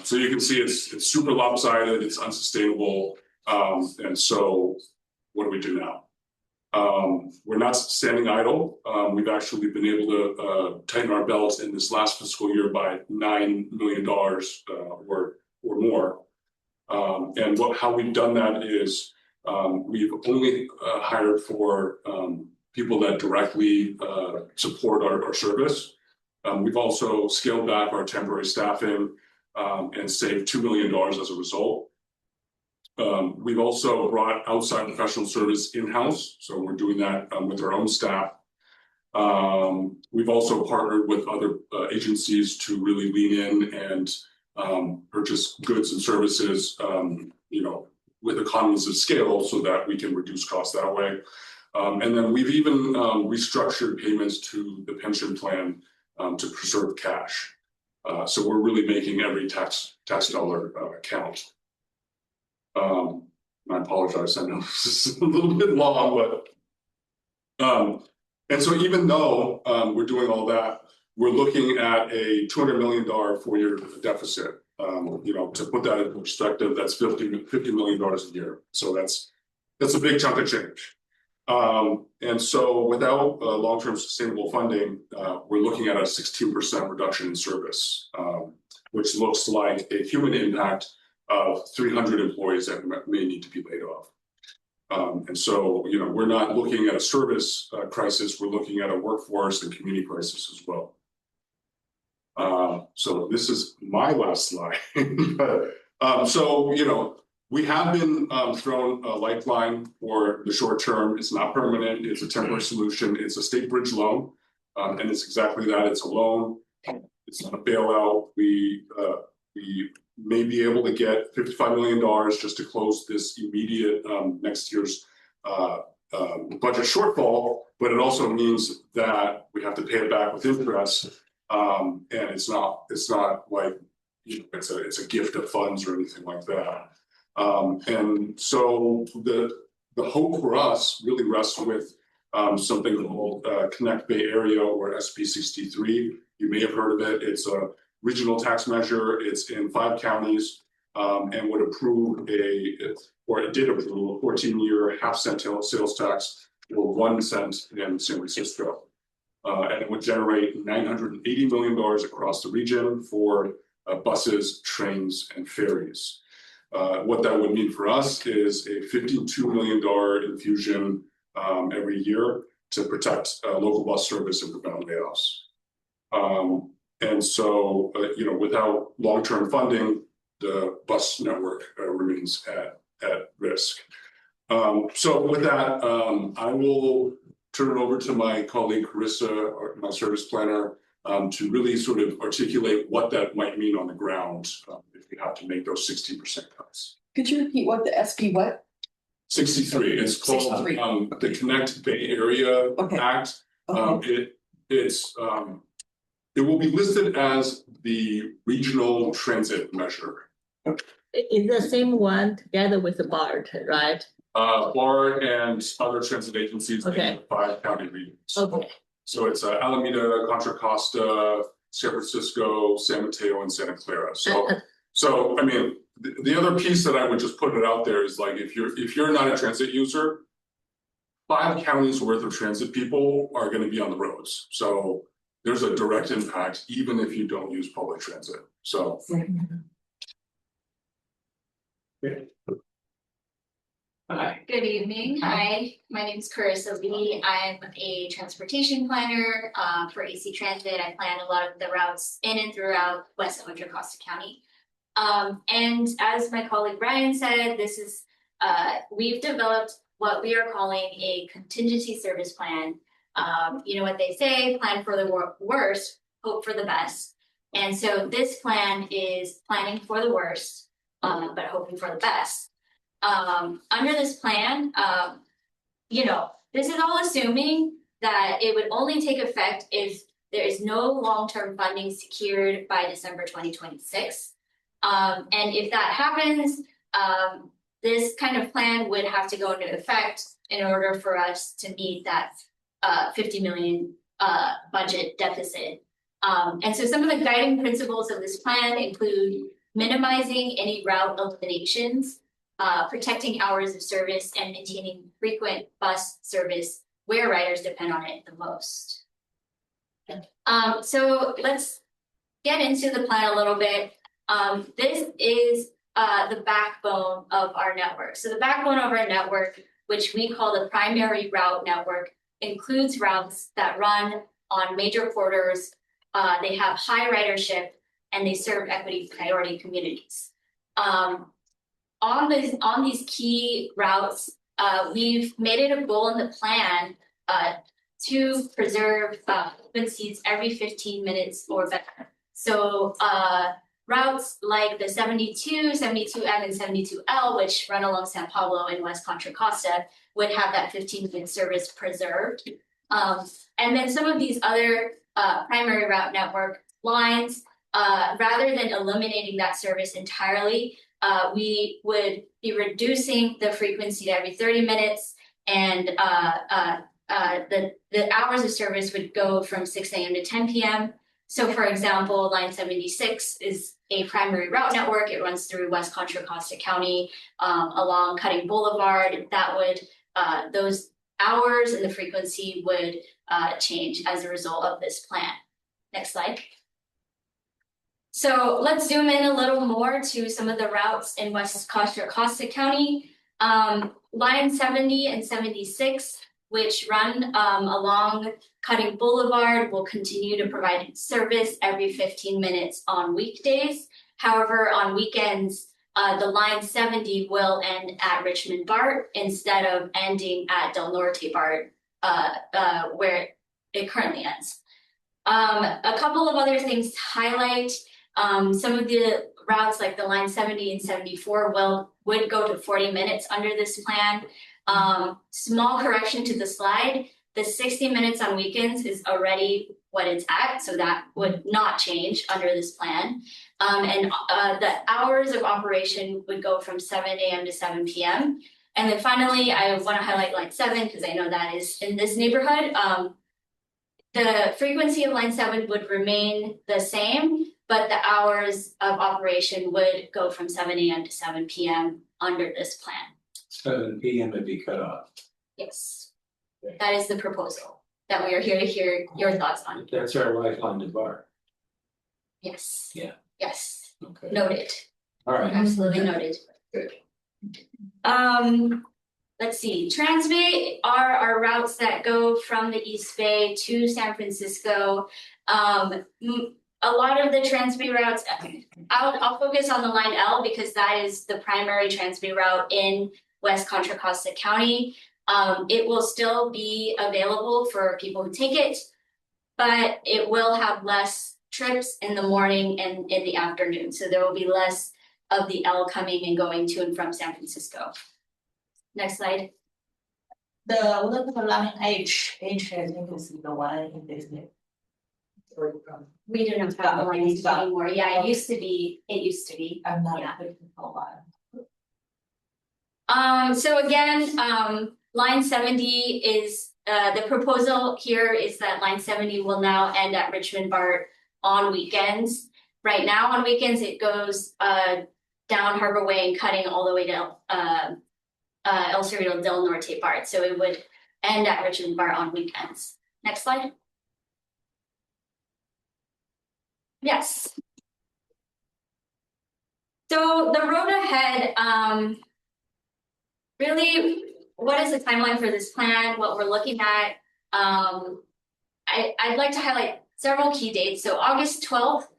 So you can see it's super lopsided. It's unsustainable. And so what do we do now? We're not standing idle. We've actually been able to tighten our belts in this last fiscal year by $9 million or more. And how we've done that is we've only hired for people that directly support our service. We've also scaled back our temporary staffing and saved $2 million as a result. We've also brought outside professional service in-house, so we're doing that with our own staff. We've also partnered with other agencies to really lean in and purchase goods and services, with economies of scale so that we can reduce costs that way. And then we've even restructured payments to the pension plan to preserve cash. So we're really making every tax dollar count. I apologize, I know this is a little bit long, but and so even though we're doing all that, we're looking at a $200 million 4-year deficit. To put that in perspective, that's $50 million a year. So that's a big chunk of change. And so without long-term sustainable funding, we're looking at a 16% reduction in service, which looks like a human impact of 300 employees that may need to be laid off. And so, we're not looking at a service crisis, we're looking at a workforce and community crisis as well. So this is my last slide. So, we have been thrown a lifeline for the short term. It's not permanent, it's a temporary solution, it's a state bridge loan. And it's exactly that, it's a loan, it's not a bailout. We may be able to get $55 million just to close this immediate next year's budget shortfall, but it also means that we have to pay it back with interest. And it's not like it's a gift of funds or anything like that. And so the hope for us really rests with something called Connect Bay Area, or SB 63. You may have heard of it. It's a regional tax measure. It's in 5 counties, and would approve it did approve a 14-year half-cent sales tax or 1 cent in San Francisco. And it would generate $980 million across the region for buses, trains, and ferries. What that would mean for us is a $52 million infusion every year to protect local bus service and prevent layoffs. And so, without long-term funding, the bus network remains at risk. So with that, I will turn it over to my colleague Carissa, my service planner, to really sort of articulate what that might mean on the ground if we have to make those 60% cuts. Could you repeat what the SP what? 63. It's called 63. The Connect Bay Area Act. Okay. It will be listed as the regional transit measure. It's the same one together with the BART, right? BART and other transit agencies in the 5 county regions. Okay. So it's Alameda, Contra Costa, San Francisco, San Mateo, and Santa Clara. So I mean, the other piece that I would just put it out there is like if you're not a transit user, 5 counties worth of transit people are going to be on the roads. So there's a direct impact even if you don't use public transit. So. Hi. Good evening. Hi, my name is Carissa Lee. I'm a transportation planner for AC Transit. I plan a lot of the routes in and throughout West Contra Costa County. And as my colleague Brian said, this is we've developed what we are calling a contingency service plan. You know what they say, plan for the worst, hope for the best. And so this plan is planning for the worst, but hoping for the best. Under this plan, this is all assuming that it would only take effect if there is no long-term funding secured by December 2026. And if that happens, this kind of plan would have to go into effect in order for us to meet that 50 million budget deficit. And so some of the guiding principles of this plan include minimizing any route eliminations, protecting hours of service and maintaining frequent bus service where riders depend on it the most. So let's get into the plan a little bit. This is the backbone of our network. So the backbone of our network, which we call the primary route network, includes routes that run on major corridors. They have high ridership and they serve equity priority communities. On these key routes, we've made it a goal in the plan to preserve frequencies every 15 minutes or better. So routes like the 72, 72M, and 72L, which run along San Pablo and West Contra Costa, would have that 15-minute service preserved. And then some of these other primary route network lines, rather than eliminating that service entirely, we would be reducing the frequency to every 30 minutes, and the hours of service would go from 6 a.m. to 10 p.m. So for example, line 76 is a primary route network. It runs through West Contra Costa County along Cutting Boulevard. That would, those hours and the frequency would change as a result of this plan. Next slide. So let's zoom in a little more to some of the routes in West Contra Costa County. Line 70 and 76, which run along Cutting Boulevard, will continue to provide service every 15 minutes on weekdays. However, on weekends, the line 70 will end at Richmond BART instead of ending at Del Norte BART, where it currently ends. A couple of other things to highlight. Some of the routes like the line 70 and 74 would go to 40 minutes under this plan. Small correction to the slide, the 60 minutes on weekends is already what it's at, so that would not change under this plan. And the hours of operation would go from 7 a.m. to 7 p.m. And then finally, I want to highlight line 7 because I know that is in this neighborhood. The frequency of line 7 would remain the same, but the hours of operation would go from 7 a.m. to 7 p.m. under this plan. 7 p.m. would be cut off. Yes, Okay. that is the proposal that we are here to hear your thoughts on. That's our lifeline to BART. Yes. Yeah. Yes, Okay. noted, All right. absolutely noted. Good. Let's see, Transbay are our routes that go from the East Bay to San Francisco. A lot of the Transbay routes, I'll focus on the line L because that is the primary Transbay route in West Contra Costa County. It will still be available for people who take it, but it will have less trips in the morning and in the afternoon. So there will be less of the L coming and going to and from San Francisco. Next slide. The line H, I think is the one in this. We do not have the lines anymore. Yeah, it used to be. I'm not Yeah. looking for one. So again, line 70 is, the proposal here is that line 70 will now end at Richmond BART on weekends. Right now on weekends, it goes down Harbor Way and Cutting all the way to El Cerrito Del Norte BART. So it would end at Richmond BART on weekends. Next slide. Yes. So the road ahead, really, what is the timeline for this plan? What we're looking at? I'd like to highlight several key dates. So August 12th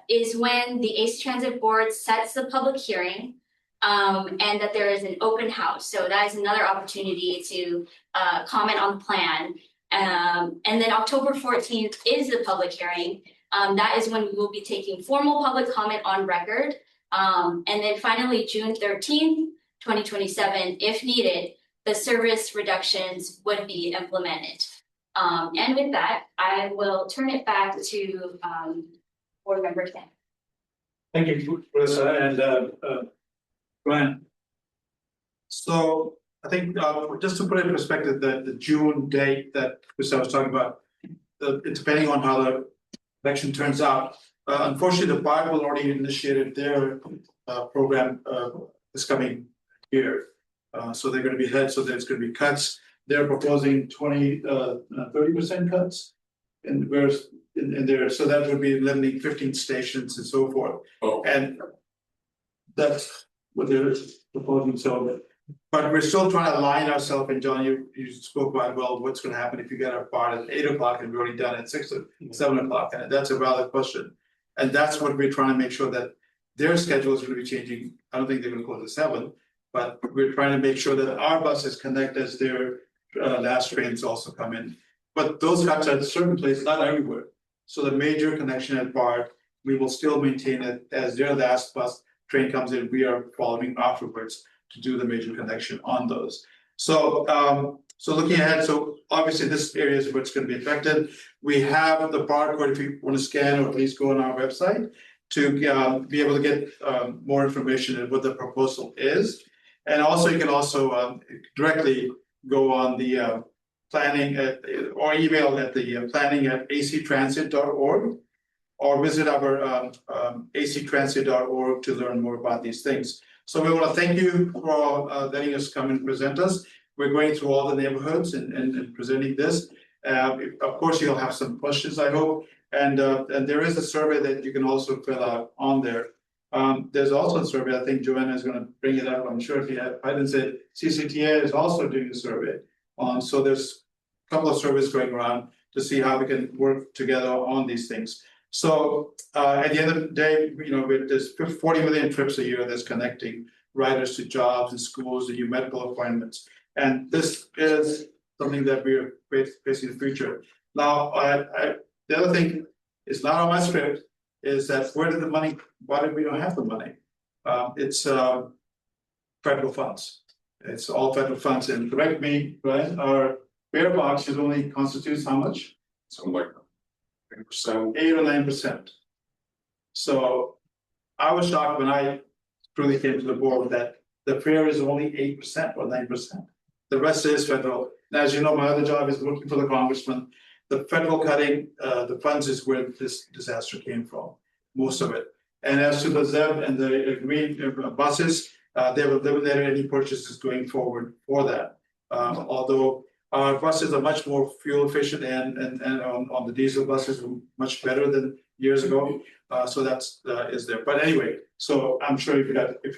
is when the AC Transit Board sets the public hearing, and that there is an open house. So that is another opportunity to comment on the plan. And then October 14th is the public hearing. That is when we will be taking formal public comment on record. And then finally, June 13th, 2027, if needed, the service reductions would be implemented. And with that, I will turn it back to Board Member Ken. Thank you, Melissa and Glenn. So I think just to put it in perspective, the June date that Melissa was talking about, depending on how the election turns out, unfortunately, the BART will already initiated their program this coming year. So they're gonna be ahead, so there's gonna be cuts. They're proposing 30% cuts. And where's in there, so that would be limiting 15 stations and so forth. Oh. And that's what they're proposing, so. But we're still trying to align ourselves, and John, you spoke about, well, what's gonna happen if you get our part at 8 o'clock and we're already done at 6 or 7 o'clock, and that's a valid question. And that's what we're trying to make sure that their schedule is gonna be changing. I don't think they're gonna close at 7, but we're trying to make sure that our buses connect as their last trains also come in. But those cuts at certain places, not everywhere. So the major connection at BART, we will still maintain it as their last bus train comes in, we are following afterwards to do the major connection on those. So so looking ahead, so obviously this area is what's going to be affected. We have the barcode if you want to scan or at least go on our website to be able to get more information on what the proposal is. And also you can also directly go on the planning or email at the planning@actransit.org or visit our actransit.org to learn more about these things. So we want to thank you for letting us come and present us. We're going through all the neighborhoods and presenting this. Of course, you'll have some questions, I hope. And there is a survey that you can also fill out on there. There's also a survey, I think Joanna is going to bring it up. I'm sure if you have, I didn't say CCTA is also doing a survey on. So there's a couple of surveys going around to see how we can work together on these things. So at the end of the day, you know, there's 40 million trips a year that's connecting riders to jobs and schools and new medical appointments. And this is something that we're facing in the future. Now, the other thing is not on my script is that where did the money, why did we don't have the money? It's federal funds. It's all federal funds, and correct me, right? Our fare box is only constitutes how much? Something like 8%. 8 or 9%. So I was shocked when I truly came to the board that the fare is only 8% or 9%. The rest is federal. And as you know, my other job is working for the congressman. The federal cutting, the funds is where this disaster came from, most of it. And as to the ZEB and the green buses, they have eliminated any purchases going forward for that. Although our buses are much more fuel efficient and on the diesel buses much better than years ago. So that's is there. But anyway, so I'm sure if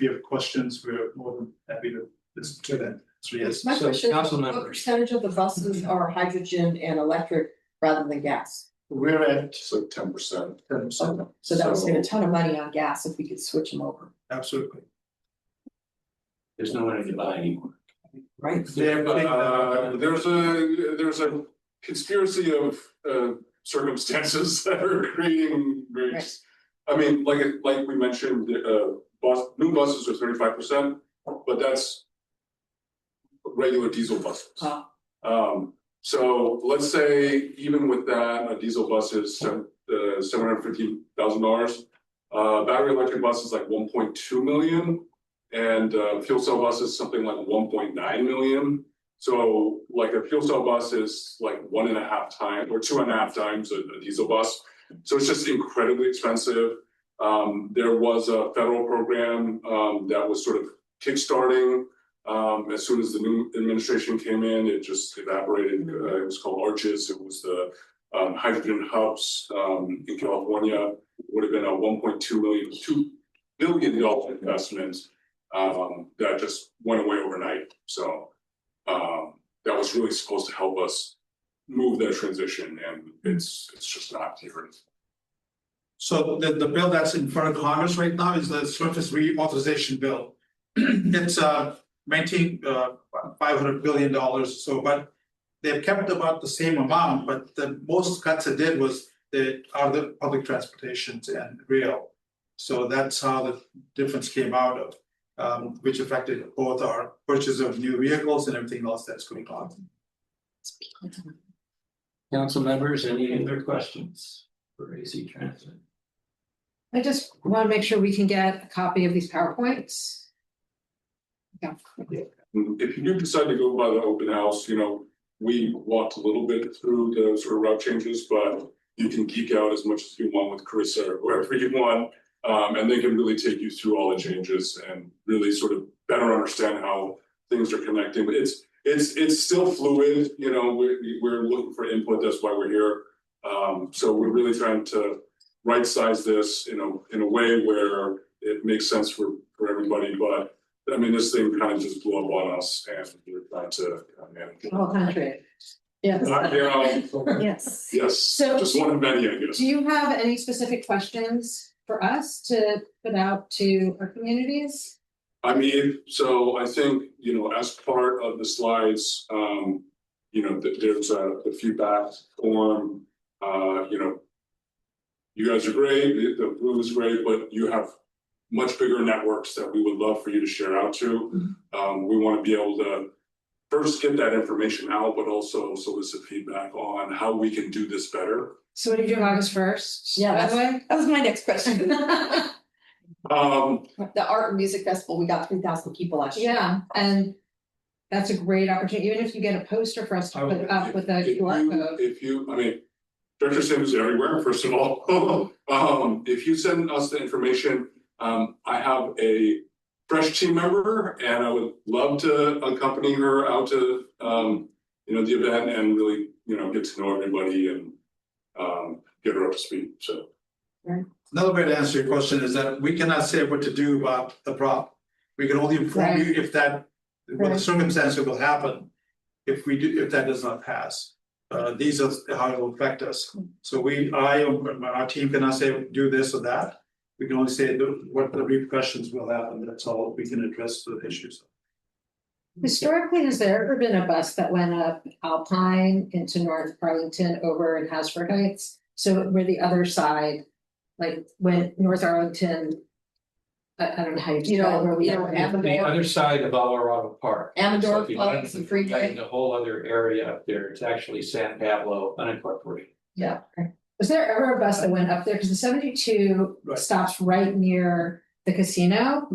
you have questions, we're more than happy to listen to them. So yes. My question, what Councilmember, percentage of the buses are hydrogen and electric rather than gas? We're at It's like 10%. 10%. So that would save a ton of money on gas if we could switch them over, Absolutely. there's no money to buy anymore. right? They're putting, There's a conspiracy of circumstances that are creating rates. I mean, like we mentioned, new buses are 35%, but that's regular diesel buses. So let's say even with that, a diesel bus is $750,000. Battery electric bus is like 1.2 million. And fuel cell bus is something like 1.9 million. So like a fuel cell bus is like 1.5 times or 2.5 times a diesel bus. So it's just incredibly expensive. There was a federal program that was sort of kickstarting. As soon as the new administration came in, it just evaporated. It was called ARCHES. It was the hydrogen hubs in California. It would have been a $2 billion investment. That just went away overnight. So that was really supposed to help us move that transition, and it's just not here. so the bill that's in front of Congress right now is the surface reauthorization bill. It's $500 billion or so, but they've kept about the same amount, but the most cuts it did was the public transportations and rail. So that's how the difference came out of. Which affected both our purchase of new vehicles and everything else that's going on. Council members, any other questions for AC Transit? I just want to make sure we can get a copy of these PowerPoints. Yeah. If you do decide to go by the open house, you know, we walked a little bit through the sort of route changes, but you can geek out as much as you want with Carissa or whoever you want. And they can really take you through all the changes and really sort of better understand how things are connecting. But it's still fluid, you know, we're looking for input, that's why we're here. So we're really trying to right size this, you know, in a way where it makes sense for everybody, but I mean, this thing kind of just blew up on us and we're trying to manage it. The whole country. Yes. Yes. Yes, So just one of many, I guess. Do you have any specific questions for us to put out to our communities? I mean, so I think, you know, as part of the slides, you know, there's the feedback form, you know, you guys are great, the room is great, but you have much bigger networks that we would love for you to share out to. We want to be able to first get that information out, but also solicit feedback on how we can do this better. So what are you doing August 1st? Yeah, by the way? that was my next question. Yeah, The art and music festival, we got 3,000 people last year. and that's a great opportunity, even if you get a poster for us to put up with a QR code. If you, I mean, Director Sim is everywhere, first of all. If you send us the information, I have a fresh team member and I would love to accompany her out to, you know, the event and really, you know, get to know everybody and get her up to speed, so. Another way to answer your question is that we cannot say what to do about the prop. We can only inform you if that, what the circumstances will happen if that does not pass. These are how it will affect us. So our team cannot say do this or that. We can only say what the repercussions will happen. That's all we can address the issues. Historically, has there ever been a bus that went up Alpine into North Arlington over in Hasford Heights? So we're the other side, like when North Arlington, I don't know how you describe where we are. The other side of Alvarado Park. Amador, So if you wanted Flux, to and Freeway. find the whole other area up there, it's actually San Pablo unincorporated. Yeah. Was there ever a bus that went up there? Because the 72 stops right near the casino.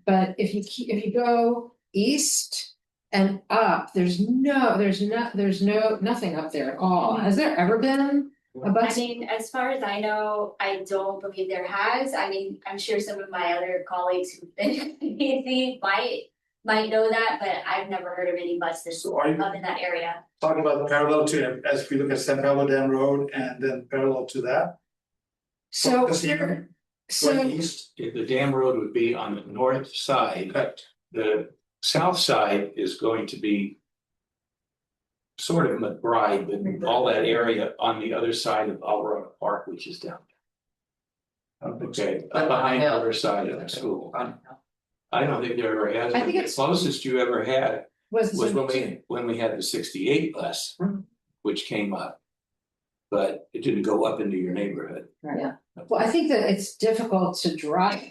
But if you go east and up, there's nothing up there at all. Has there ever been a I bus? mean, as far as I know, I don't believe there has. I mean, I'm sure some of my other colleagues who've been in PAC might know that, but I've never heard of any buses So are you up in that area. talking about parallel to, as we look at San Pablo Dam Road and then parallel to that? So Casino, so going east? If the dam road would be on the north side, Correct. the south side is going to be sort of McBride, but all that area on the other side of Alvarado Park, which is down. Okay, up behind the other side of the school. I don't think there ever has I been. think The it's- closest you ever had was was when we had the 68 bus, which came up. But it didn't go up into your neighborhood. Well, I think that it's difficult to drive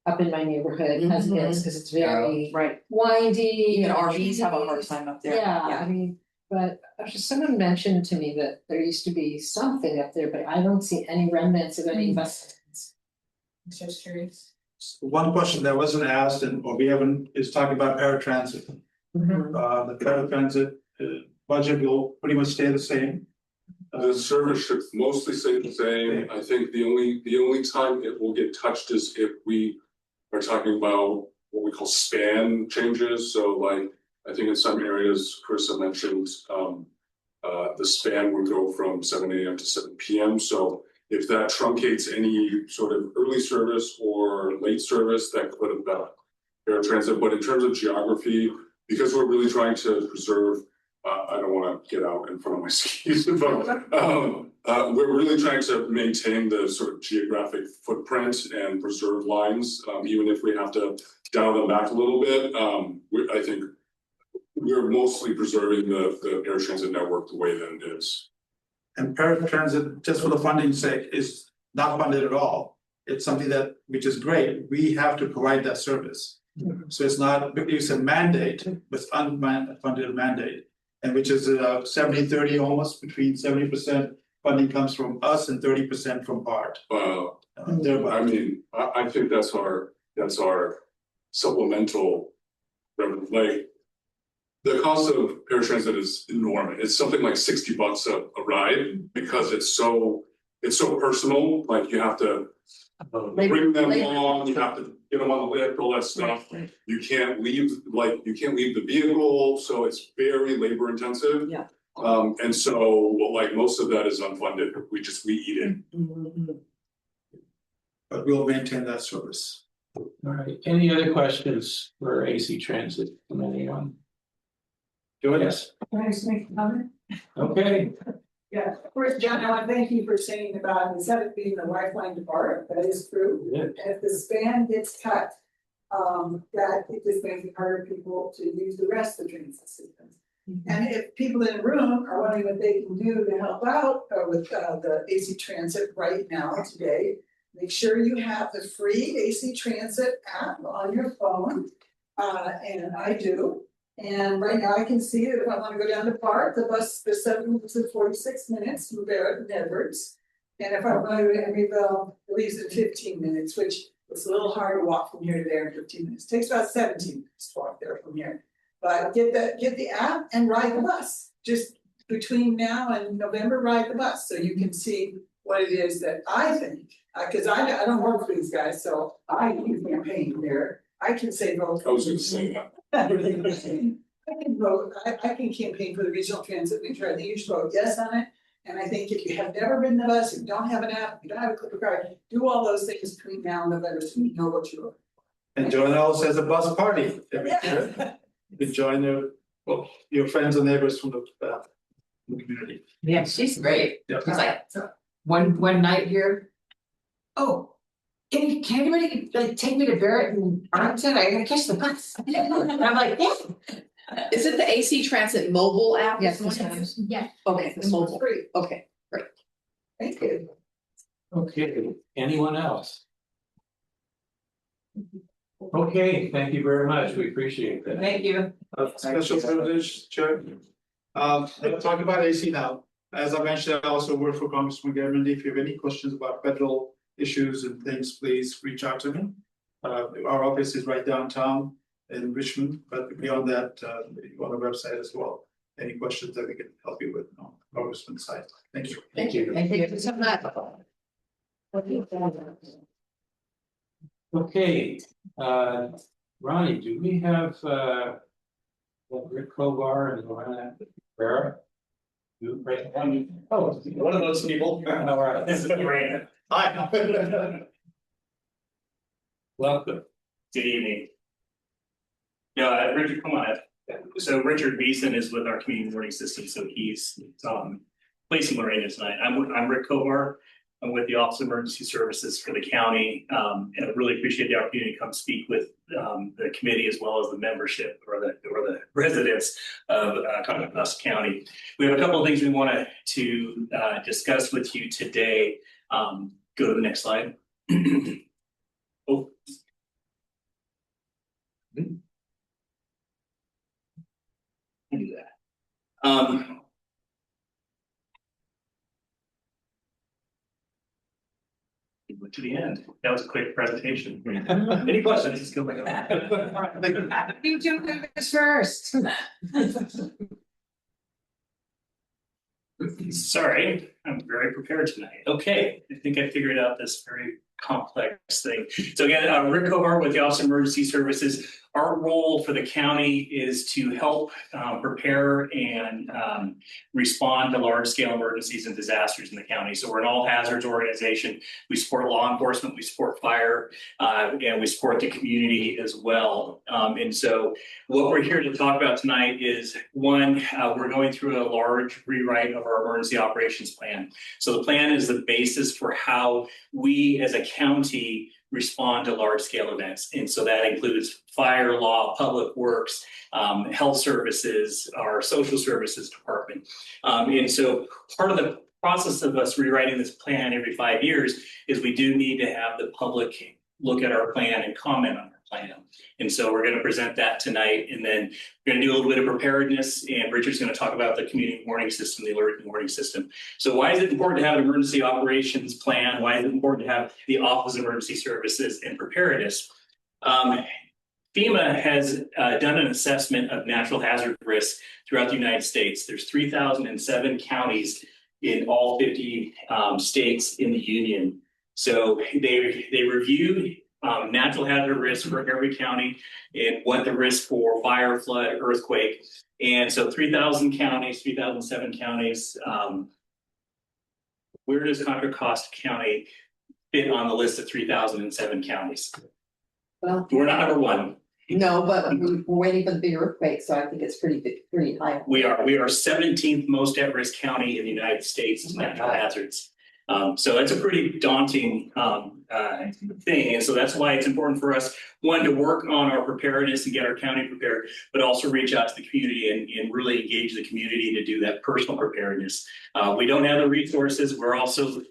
up in my neighborhood as it is, because it's very Right. windy. Even and RVs have a hard trees. time up there. Yeah, I mean, but someone mentioned to me that there used to be something up there, but I don't see any remnants of any buses. I'm just curious. One question that wasn't asked or we haven't, is talking about paratransit. The paratransit budget will pretty much stay the same. The service should mostly stay the same. I think the only time it will get touched is if we are talking about what we call span changes. So like, I think in some areas, Carissa mentioned, the span would go from 7 a.m. to 7 p.m. So if that truncates any sort of early service or late service, that could affect paratransit. But in terms of geography, because we're really trying to preserve, I don't want to get out in front of my skis, but we're really trying to maintain the sort of geographic footprint and preserve lines, even if we have to dial them back a little bit. I think we're mostly preserving the air transit network the way that it is. And paratransit, just for the funding's sake, is not funded at all. It's something that, which is great, we have to provide that service. So it's a mandate, but it's unfunded mandate. And which is 70-30 almost, between 70% funding comes from us and 30% from BART. I mean, I think that's our supplemental revenue. Like, the cost of paratransit is enormous. It's something like $60 a ride because it's so personal. Like you have to bring them on, you have to get them on the lift, all that stuff. Right. You can't leave the vehicle, so it's very labor intensive. Yeah. And so, like, most of that is unfunded, we eat it. But we'll maintain that service. All right, any other questions for AC Transit from anyone? Joyce? Can I just make a comment? Okay, Yeah, first, John, I want to thank you for saying about instead of being the lifeline department, that is true. yeah, And if the span gets cut, that it just makes it harder for people to use the rest of the transit systems. And if people in the room are wondering what they can do to help out with the AC Transit right now, today, make sure you have the free AC Transit app on your phone. And I do. And right now I can see that if I want to go down to Park, the bus, there's 7 minutes and 46 minutes from Barrett and Edwards. And if I want to go to Emeryville, it leaves in 15 minutes, which it's a little hard to walk from here to there in 15 minutes. Takes about 17 minutes to walk there from here. But get the app and ride the bus. Just between now and November, ride the bus so you can see what it is that I think. Because I don't work for these guys, so I can campaign there. I can say vote. I was gonna say that. I can vote, I can campaign for the regional transit meter, I think you should vote yes on it. And I think if you have never ridden the bus, you don't have an app, you don't have a clicker card, do all those things between now and November, so you know what you're. And join us as a bus party every year. You join your friends and neighbors from the community. Yeah, she's great. Yeah. It's like, one night here. Oh, can anybody like take me to Barrett and Arlington? I gotta catch the bus. And I'm like, yeah. Is it the AC Transit mobile app? Yes, Is this one? is. Yeah. Okay, the mobile, Free, okay. thank you. okay, anyone else? Okay, thank you very much, we appreciate that. Thank you. Special privilege, Chair. I'll talk about AC now. As I mentioned, I also work for Congressman Garamendi. If you have any questions about federal issues and things, please reach out to me. Our office is right downtown in Richmond, but beyond that, on the website as well. Any questions that we can help you with on Congressman's side. Thank you. Thank you. Thank you so much. Okay, Ronnie, do we have Rick Kovar and Lorena Rivera? You right? Oh, One of those people. all right. This is Brandon. Hi. Welcome. Good evening. Yeah, Richard, come on. So Richard Beeson is with our community warning system, so he's placing Lorena tonight. I'm Rick Kovar. I'm with the Office of Emergency Services for the county, and I really appreciate the opportunity to come speak with the committee as well as the membership or the residents of Contra Costa County. We have a couple of things we want to discuss with you today. Go to the next slide. Oh. Do that. Went to the end. That was a quick presentation. Any questions? Let's go back. You do this first. Sorry, I'm very prepared tonight. Okay, I think I figured out this very complex thing. So again, Rick Kovar with the Office of Emergency Services. Our role for the county is to help prepare and respond to large scale emergencies and disasters in the county. So we're an all hazards organization. We support law enforcement, we support fire, and we support the community as well. And so what we're here to talk about tonight is one, we're going through a large rewrite of our emergency operations plan. So the plan is the basis for how we as a county respond to large scale events. And so that includes fire, law, public works, health services, our social services department. And so part of the process of us rewriting this plan every 5 years is we do need to have the public look at our plan and comment on our plan. And so we're going to present that tonight, and then we're going to do a little bit of preparedness, and Richard's going to talk about the community warning system, the alert warning system. So why is it important to have an emergency operations plan? Why is it important to have the Office of Emergency Services and preparedness? FEMA has done an assessment of natural hazard risk throughout the United States. There's 3,007 counties in all 50 states in the union. So they reviewed natural hazard risk for every county and what the risk for fire, flood, earthquake. And so 3,000 counties, 3,007 counties. Where does Contra Costa County fit on the list of 3,007 counties? Well, We're not number one. no, but we're waiting for the big earthquake, so I think it's pretty high. We are 17th most at-risk county in the United States to natural hazards. So that's a pretty daunting thing. And so that's why it's important for us, one, to work on our preparedness and get our county prepared, but also reach out to the community and really engage the community to do that personal preparedness. We don't have the resources. We're also,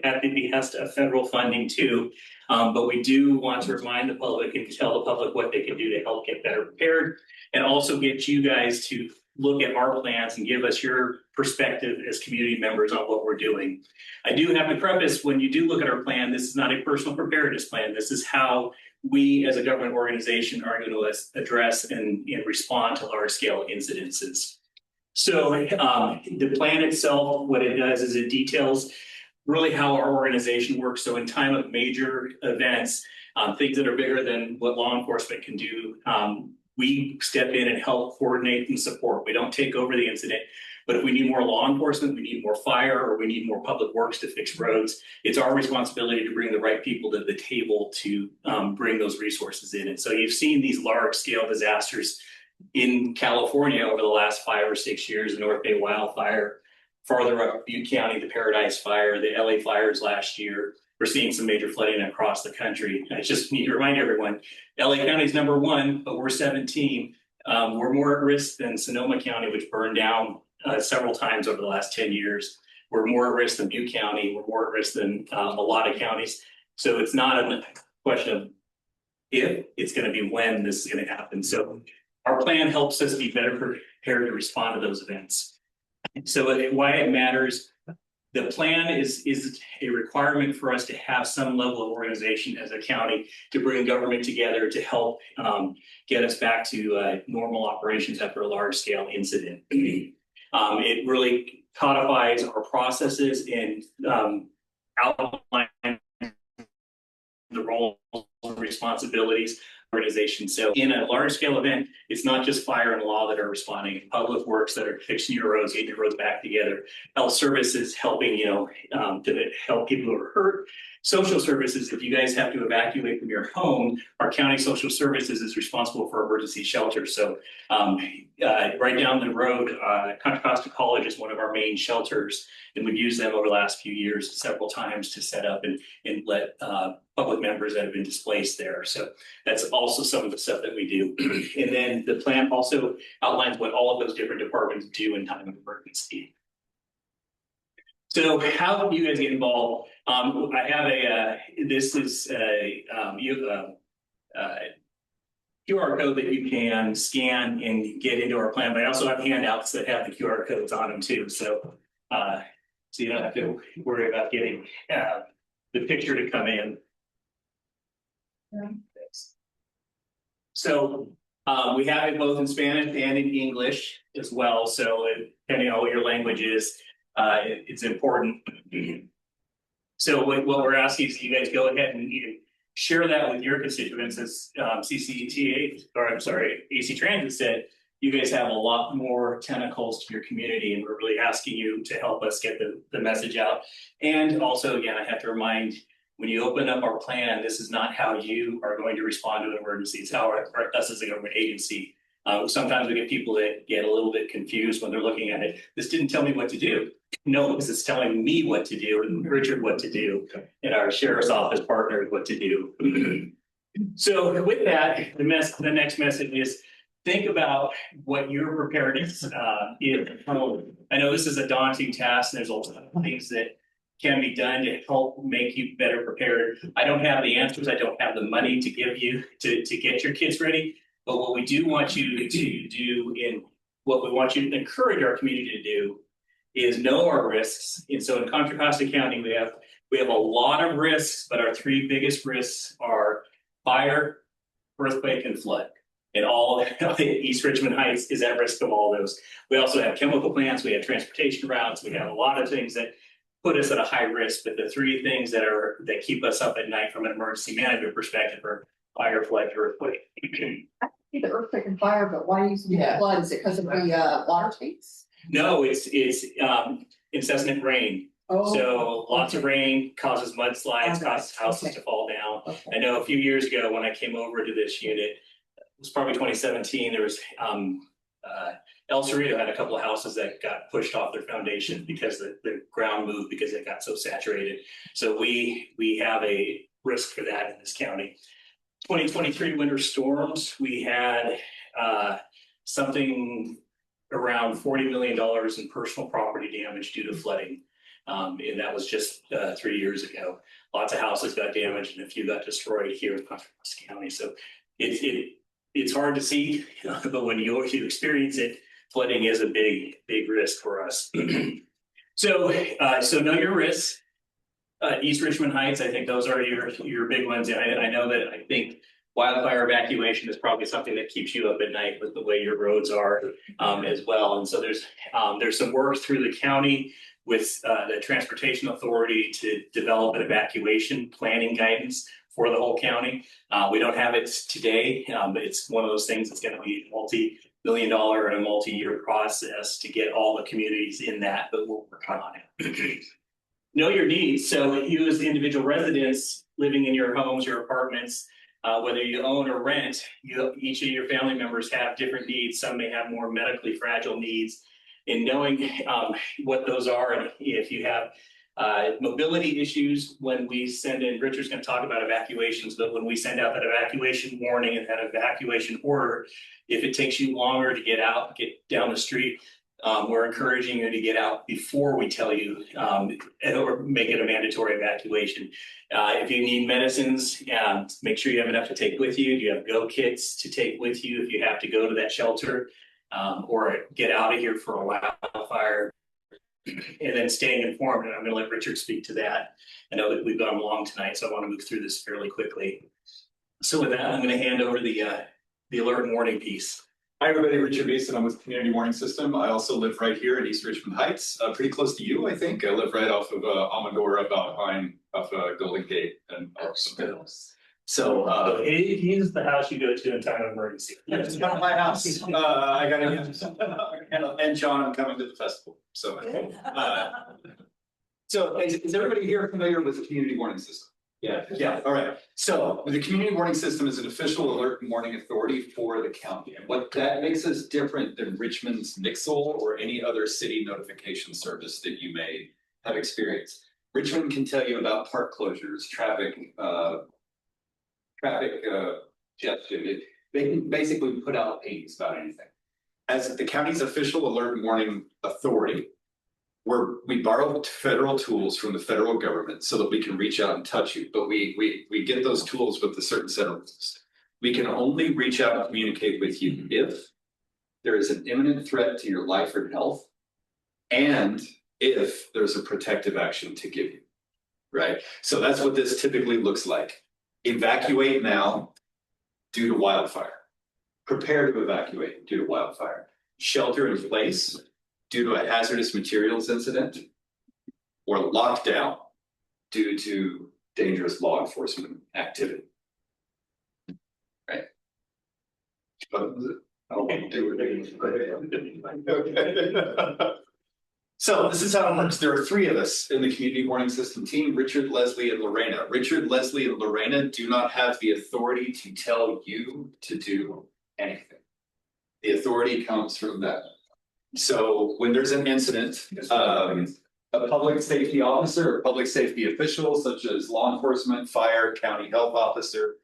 at the behest of federal funding too. But we do want to remind the public and tell the public what they can do to help get better prepared, and also get you guys to look at our plans and give us your perspective as community members on what we're doing. I do have to preface, when you do look at our plan, this is not a personal preparedness plan. This is how we as a government organization are going to address and respond to large scale incidences. So the plan itself, what it does is it details really how our organization works. So in time of major events, things that are bigger than what law enforcement can do, we step in and help coordinate and support. We don't take over the incident, but if we need more law enforcement, we need more fire, or we need more public works to fix roads, it's our responsibility to bring the right people to the table to bring those resources in. And so you've seen these large scale disasters in California over the last 5 or 6 years, the North Bay wildfire, farther up Butte County, the Paradise Fire, the LA fires last year. We're seeing some major flooding across the country. I just need to remind everyone, LA County is number 1, but we're 17. We're more at risk than Sonoma County, which burned down several times over the last 10 years. We're more at risk than Butte County. We're more at risk than a lot of counties. So it's not a question of if, it's going to be when this is going to happen. So our plan helps us be better prepared to respond to those events. So why it matters, the plan is a requirement for us to have some level of organization as a county to bring government together to help get us back to normal operations after a large scale incident. It really codifies our processes and outlines the roles and responsibilities organization. So in a large scale event, it's not just fire and law that are responding, public works that are fixing your roads, getting your roads back together, health services helping, to help people who are hurt, social services. If you guys have to evacuate from your home, our county social services is responsible for emergency shelter. So right down the road, Contra Costa College is one of our main shelters, and we've used them over the last few years several times to set up and let public members that have been displaced there. So that's also some of the stuff that we do. And then the plan also outlines what all of those different departments do in time of emergency. So how do you guys get involved? I have this is a QR code that you can scan and get into our plan, but I also have handouts that have the QR codes on them too. So you don't have to worry about getting the picture to come in. So we have it both in Spanish and in English as well. So depending on what your language is, it's important. So what we're asking is you guys go ahead and you can share that with your constituents. As AC Transit said, you guys have a lot more tentacles to your community, and we're really asking you to help us get the message out. And also, again, I have to remind, when you open up our plan, this is not how you are going to respond to an emergency. It's how us as a government agency. Sometimes we get people that get a little bit confused when they're looking at it. This didn't tell me what to do. No, because it's telling me what to do and Richard what to do, and our sheriff's office partners what to do. So with that, the next message is think about what your preparedness is. I know this is a daunting task. There's a lot of things that can be done to help make you better prepared. I don't have the answers. I don't have the money to give you to get your kids ready. But what we do want you to do, and what we want you to encourage our community to do, is know our risks. And so in Contra Costa County, we have a lot of risks, but our 3 biggest risks are fire, earthquake, and flood. And all East Richmond Heights is at risk of all those. We also have chemical plants, we have transportation routes, we have a lot of things that put us at a high risk, but the three things that keep us up at night from an emergency management perspective are fire, flood, earthquake. The earthquake and fire, but why use flood? Is it because of the water tanks? No, it's incessant rain. Oh, So lots of rain causes mudslides, Okay. causes houses Okay. to fall down. okay. I know a few years ago when I came over to this unit, it was probably 2017, there was El Cerrito had a couple of houses that got pushed off their foundation because the ground moved because it got so saturated. So we have a risk for that in this county. 2023 winter storms, we had something around $40 million in personal property damage due to flooding. And that was just 3 years ago. Lots of houses got damaged and a few got destroyed here in Contra Costa County. So it's hard to see, but when you experience it, flooding is a big risk for us. So know your risks. East Richmond Heights, I think those are your big ones. I know that I think wildfire evacuation is probably something that keeps you up at night with the way your roads are as well. And so there's some work through the county with the Transportation Authority to develop an evacuation planning guidance for the whole county. We don't have it today, but it's one of those things that's going to be multi-million-dollar and a multi-year process to get all the communities in that, but we're working on it. Know your needs. So you as the individual residents living in your homes, your apartments, whether you own or rent, each of your family members have different needs. Some may have more medically fragile needs. And knowing what those are, and if you have mobility issues, when we send in, Richard's going to talk about evacuations, but when we send out that evacuation warning and that evacuation order, if it takes you longer to get out, get down the street, we're encouraging you to get out before we tell you or make it a mandatory evacuation. If you need medicines, make sure you have enough to take with you. Do you have go kits to take with you if you have to go to that shelter or get out of here for a wildfire? And then staying informed, and I'm going to let Richard speak to that. I know that we've gone long tonight, so I want to move through this fairly quickly. So with that, I'm going to hand over the alert and warning piece. Hi, everybody. Richard Mason. I'm with Community Warning System. I also live right here in East Richmond Heights, pretty close to you, I think. I live right off of Amadora, about behind off Golden Gate and some hills. So he's the house you go to in time of emergency. It's not my house. I got to and John, I'm coming to the festival. So, is everybody here familiar with the Community Warning System? Yeah, all right. So the Community Warning System is an official alert and warning authority for the county. And what that makes us different than Richmond's Nixle or any other city notification service that you may have experienced. Richmond can tell you about park closures, traffic congestion. They can basically put out pays about anything. As the county's official alert and warning authority, we borrow federal tools from the federal government so that we can reach out and touch you, but we get those tools with a certain set of rules. We can only reach out and communicate with you if there is an imminent threat to your life or health, and if there's a protective action to give you, right? So that's what this typically looks like. Evacuate now due to wildfire. Prepare to evacuate due to wildfire. Shelter in place due to a hazardous materials incident, or lockdown due to dangerous law enforcement activity. Right? So this is how it works. There are three of us in the Community Warning System team: Richard, Leslie, and Lorena. Richard, Leslie, and Lorena do not have the authority to tell you to do anything. The authority comes from them. So when there's an incident, a public safety officer or public safety official, such as law enforcement, fire, county health officer,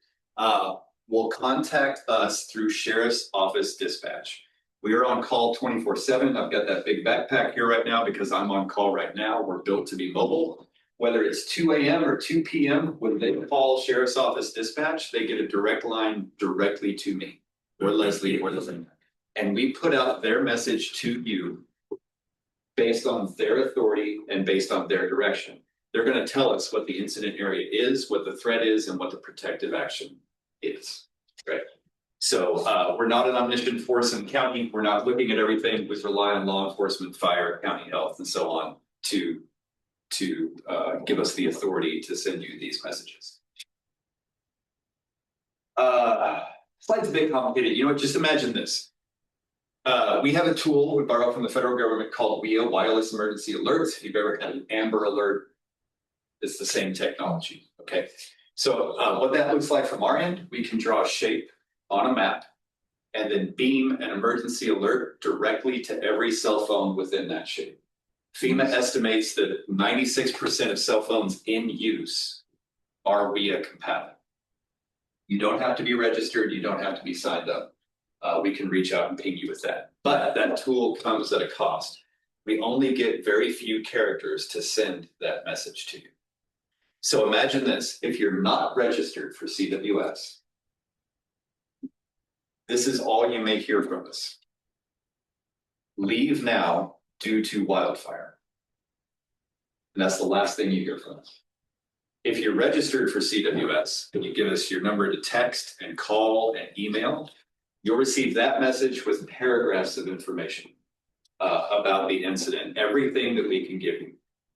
will contact us through Sheriff's Office dispatch. We are on call 24/7. I've got that big backpack here right now because I'm on call right now. We're built to be mobile. Whether it's 2 a.m. or 2 p.m., when they call Sheriff's Office dispatch, they get a direct line directly to me or Leslie or Lorena. And we put out their message to you based on their authority and based on their direction. They're going to tell us what the incident area is, what the threat is, and what the protective action is, right? So we're not an omniscient force in the county. We're not looking at everything. We rely on law enforcement, fire, county health, and so on to to give us the authority to send you these messages. Slide's a bit complicated. You know what? Just imagine this. We have a tool we borrowed from the federal government called WEA, Wireless Emergency Alerts. If you've ever had an Amber Alert, it's the same technology. Okay. So what that looks like from our end, we can draw a shape on a map and then beam an emergency alert directly to every cell phone within that shape. FEMA estimates that 96% of cell phones in use are WEA compatible. You don't have to be registered. You don't have to be signed up. We can reach out and ping you with that. But that tool comes at a cost. We only get very few characters to send that message to you. So imagine this, if you're not registered for CWS, this is all you may hear from us. Leave now due to wildfire. And that's the last thing you hear from us. If you're registered for CWS and you give us your number to text and call and email, you'll receive that message with paragraphs of information about the incident, everything that we can give you.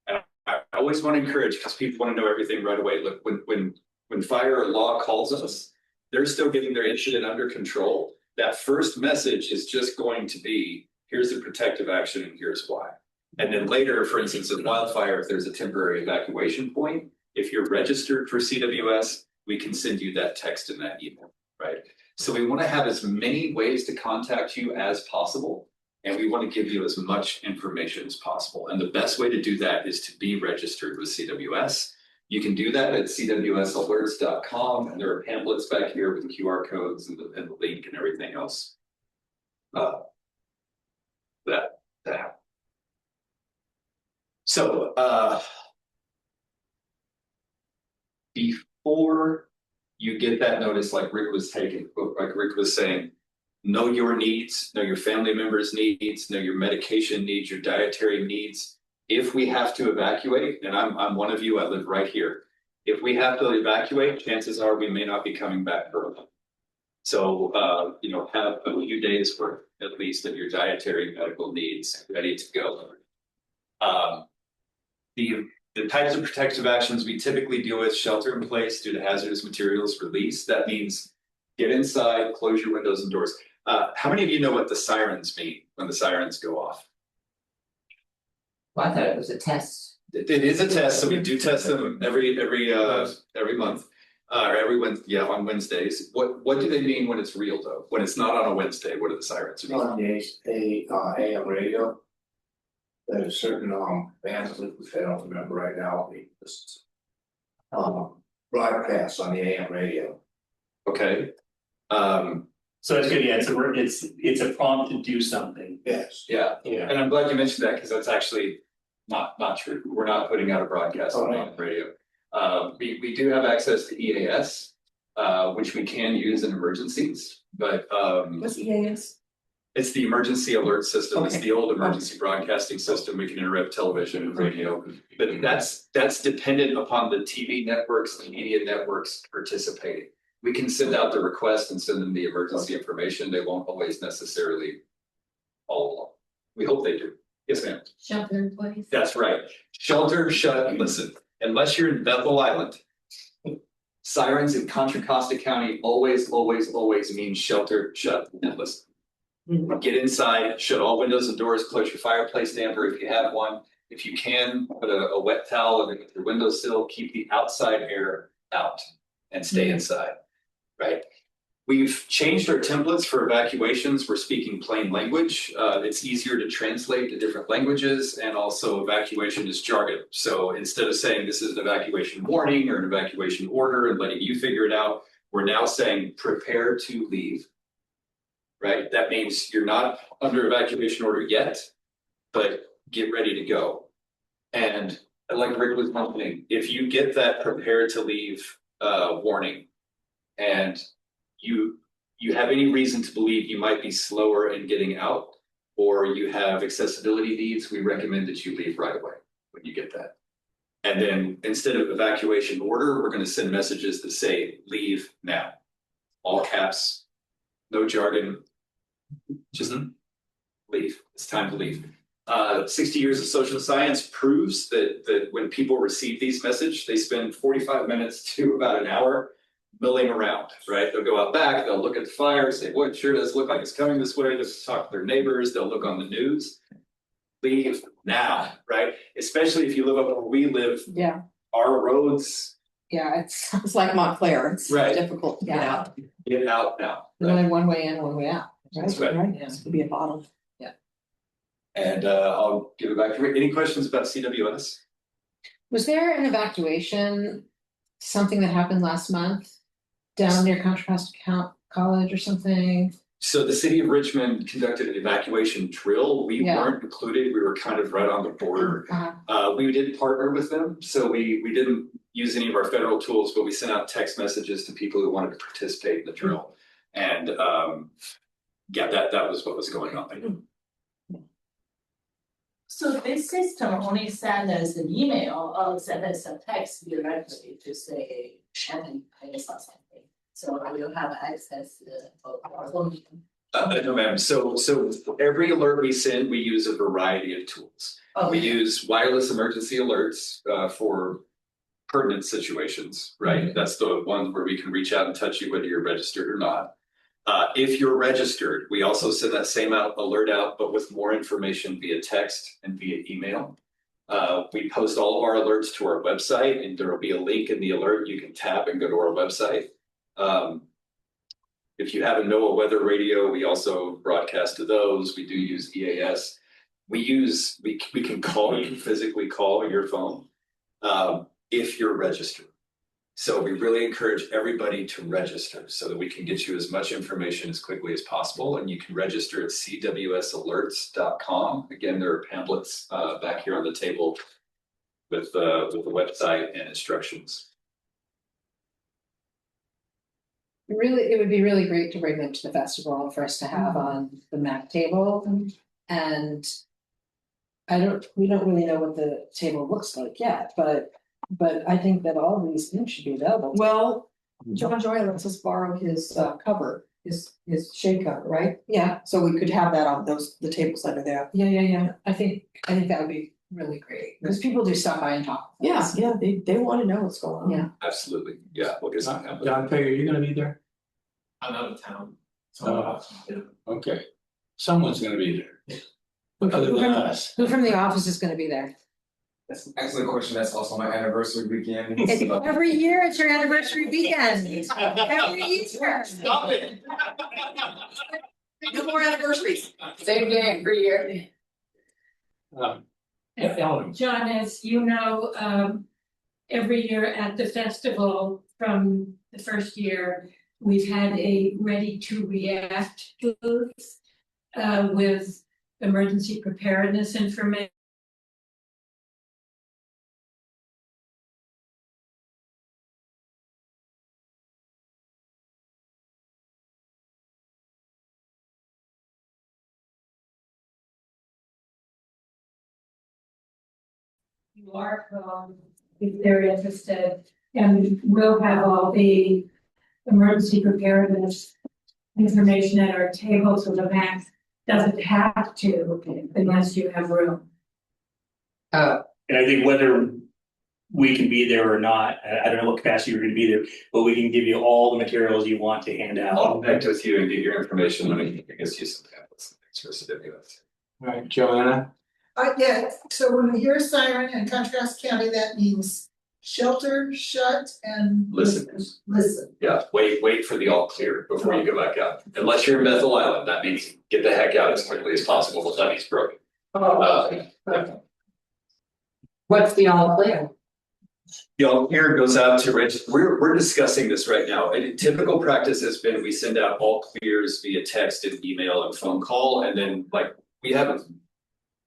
And I always want to encourage, because people want to know everything right away. Look, when fire or law calls us, they're still getting their incident under control. That first message is just going to be, here's the protective action and here's why. And then later, for instance, in wildfire, if there's a temporary evacuation point, if you're registered for CWS, we can send you that text and that email, right? So we want to have as many ways to contact you as possible, and we want to give you as much information as possible. And the best way to do that is to be registered with CWS. You can do that at cwsalerts.com, and there are pamphlets back here with QR codes and the link and everything else. So before you get that notice, like Rick was saying, know your needs, know your family members' needs, know your medication needs, your dietary needs. If we have to evacuate, and I'm one of you, I live right here. If we have to evacuate, chances are we may not be coming back early. So, have a few days worth at least of your dietary medical needs ready to go. The types of protective actions we typically deal with: shelter in place due to hazardous materials release. That means get inside, close your windows and doors. How many of you know what the sirens mean when the sirens go off? Well, I thought it was a test. It is a test, so we do test them every month, or on Wednesdays. What do they mean when it's real though? When it's not on a Wednesday, what do the sirens mean? On the AM radio, there's certain bands, which I don't remember right now, broadcasts on the AM radio. Okay. So it's good, yeah, it's a prompt to do something. Yes. Yeah, and I'm glad you mentioned that, because that's actually not true. We're not putting out a broadcast on AM radio. We do have access to EAS, which we can use in emergencies, but What's EAS? it's the emergency alert system. It's Okay. the old emergency broadcasting system. We can interrupt television and radio, but that's dependent upon the TV networks and media networks participating. We can send out the request and send them the emergency information. They won't always necessarily follow along. We hope they do. Yes, ma'am. Shelter in place. That's right. Shelter, shut, and listen. Unless you're in Bethel Island, sirens in Contra Costa County always mean shelter, shut, and listen. Get inside, shut all windows and doors, close your fireplace damper if you have one. If you can, put a wet towel underneath your windowsill, keep the outside air out and stay inside, right? We've changed our templates for evacuations. We're speaking plain language. It's easier to translate to different languages, and also evacuation is jargon. So instead of saying this is an evacuation warning or an evacuation order and letting you figure it out, we're now saying prepare to leave, right? That means you're not under evacuation order yet, but get ready to go. And like Rick was mentioning, if you get that prepare to leave warning, and you have any reason to believe you might be slower in getting out, or you have accessibility needs, we recommend that you leave right away when you get that. And then instead of evacuation order, we're going to send messages that say leave now. All caps, no jargon, just leave. It's time to leave. 60 years of social science proves that when people receive these messages, they spend 45 minutes to about an hour milling around, right? They'll go out back, they'll look at the fire, say, boy, it sure does look like it's coming this way. They'll talk to their neighbors, they'll look on the news. Leave now, right? Especially if you live up where we live, Yeah, our roads, Yeah, it's like Montclair, it's Right. difficult to get out. get out now. there's only one way in, one way out. That's right. Yeah, it's gonna be a bottom. And I'll give it back to Rick. Any questions about CWS? Was there an evacuation, something that happened last month down near Contra Costa College or something? So the city of Richmond conducted an evacuation drill. We Yeah. weren't included. We were kind of right on the border. We did partner with them, so we didn't use any of our federal tools, but we sent out text messages to people who wanted to participate in the drill. And yeah, that was what was going on. So this system only send us an email or send us a text directly to say Shannon pays or something. So I will have access for our phone. No, ma'am. So every alert we send, we use a variety of tools. We use wireless emergency alerts for pertinent situations, right? That's the one where we can reach out and touch you whether you're registered or not. If you're registered, we also send that same alert out, but with more information via text and via email. We post all of our alerts to our website, and there will be a link in the alert. You can tap and go to our website. If you have a NOAA weather radio, we also broadcast to those. We do use EAS. We can call you, physically call your phone if you're registered. So we really encourage everybody to register so that we can get you as much information as quickly as possible. And you can register at cwsalerts.com. Again, there are pamphlets back here on the table with the website and instructions. It would be really great to bring them to the festival for us to have on the map table. And we don't really know what the table looks like yet, but I think that all of these things should be available. Well, John Joy lets us borrow his cover, his shade cover, right? Yeah, So we could have that on the tables that are there. yeah. I think that would be really great, because people do stop by and talk. with Yeah, us. yeah, they wanna know what's going on. Yeah. Absolutely. Yeah. We'll get some pamphlets. John Peggy, are you gonna be there? I'm out of town. Okay, someone's gonna be there. Other than us. Who from the office is gonna be there? That's an excellent question. That's also my anniversary weekend. Every year it's your anniversary weekend. Every year. Stop it. No more anniversaries. Same day every year. Ellen, John, as you know, every year at the festival from the first year, we've had a ready to react booth with emergency preparedness information. You are, if they're interested, and we'll have all the emergency preparedness information at our table, so the MAC doesn't have to unless you have room. And I think whether we can be there or not, I don't know what capacity you're gonna be there, but we can give you all the materials you want to hand out. I'll connect with you and get your information when I guess you some pamphlets and things for CWS. all right, Joanna, Yeah, so when we hear a siren in Contrast County, that means shelter, shut, and Listen. Listen. Yeah, wait for the all clear before you go back out. Unless you're in Bethel Island, that means get the heck out as quickly as possible before levee's broken. What's the all clear? The all clear goes out to we're discussing this right now. And typical practice has been we send out all clears via text and email and phone call, and then like we have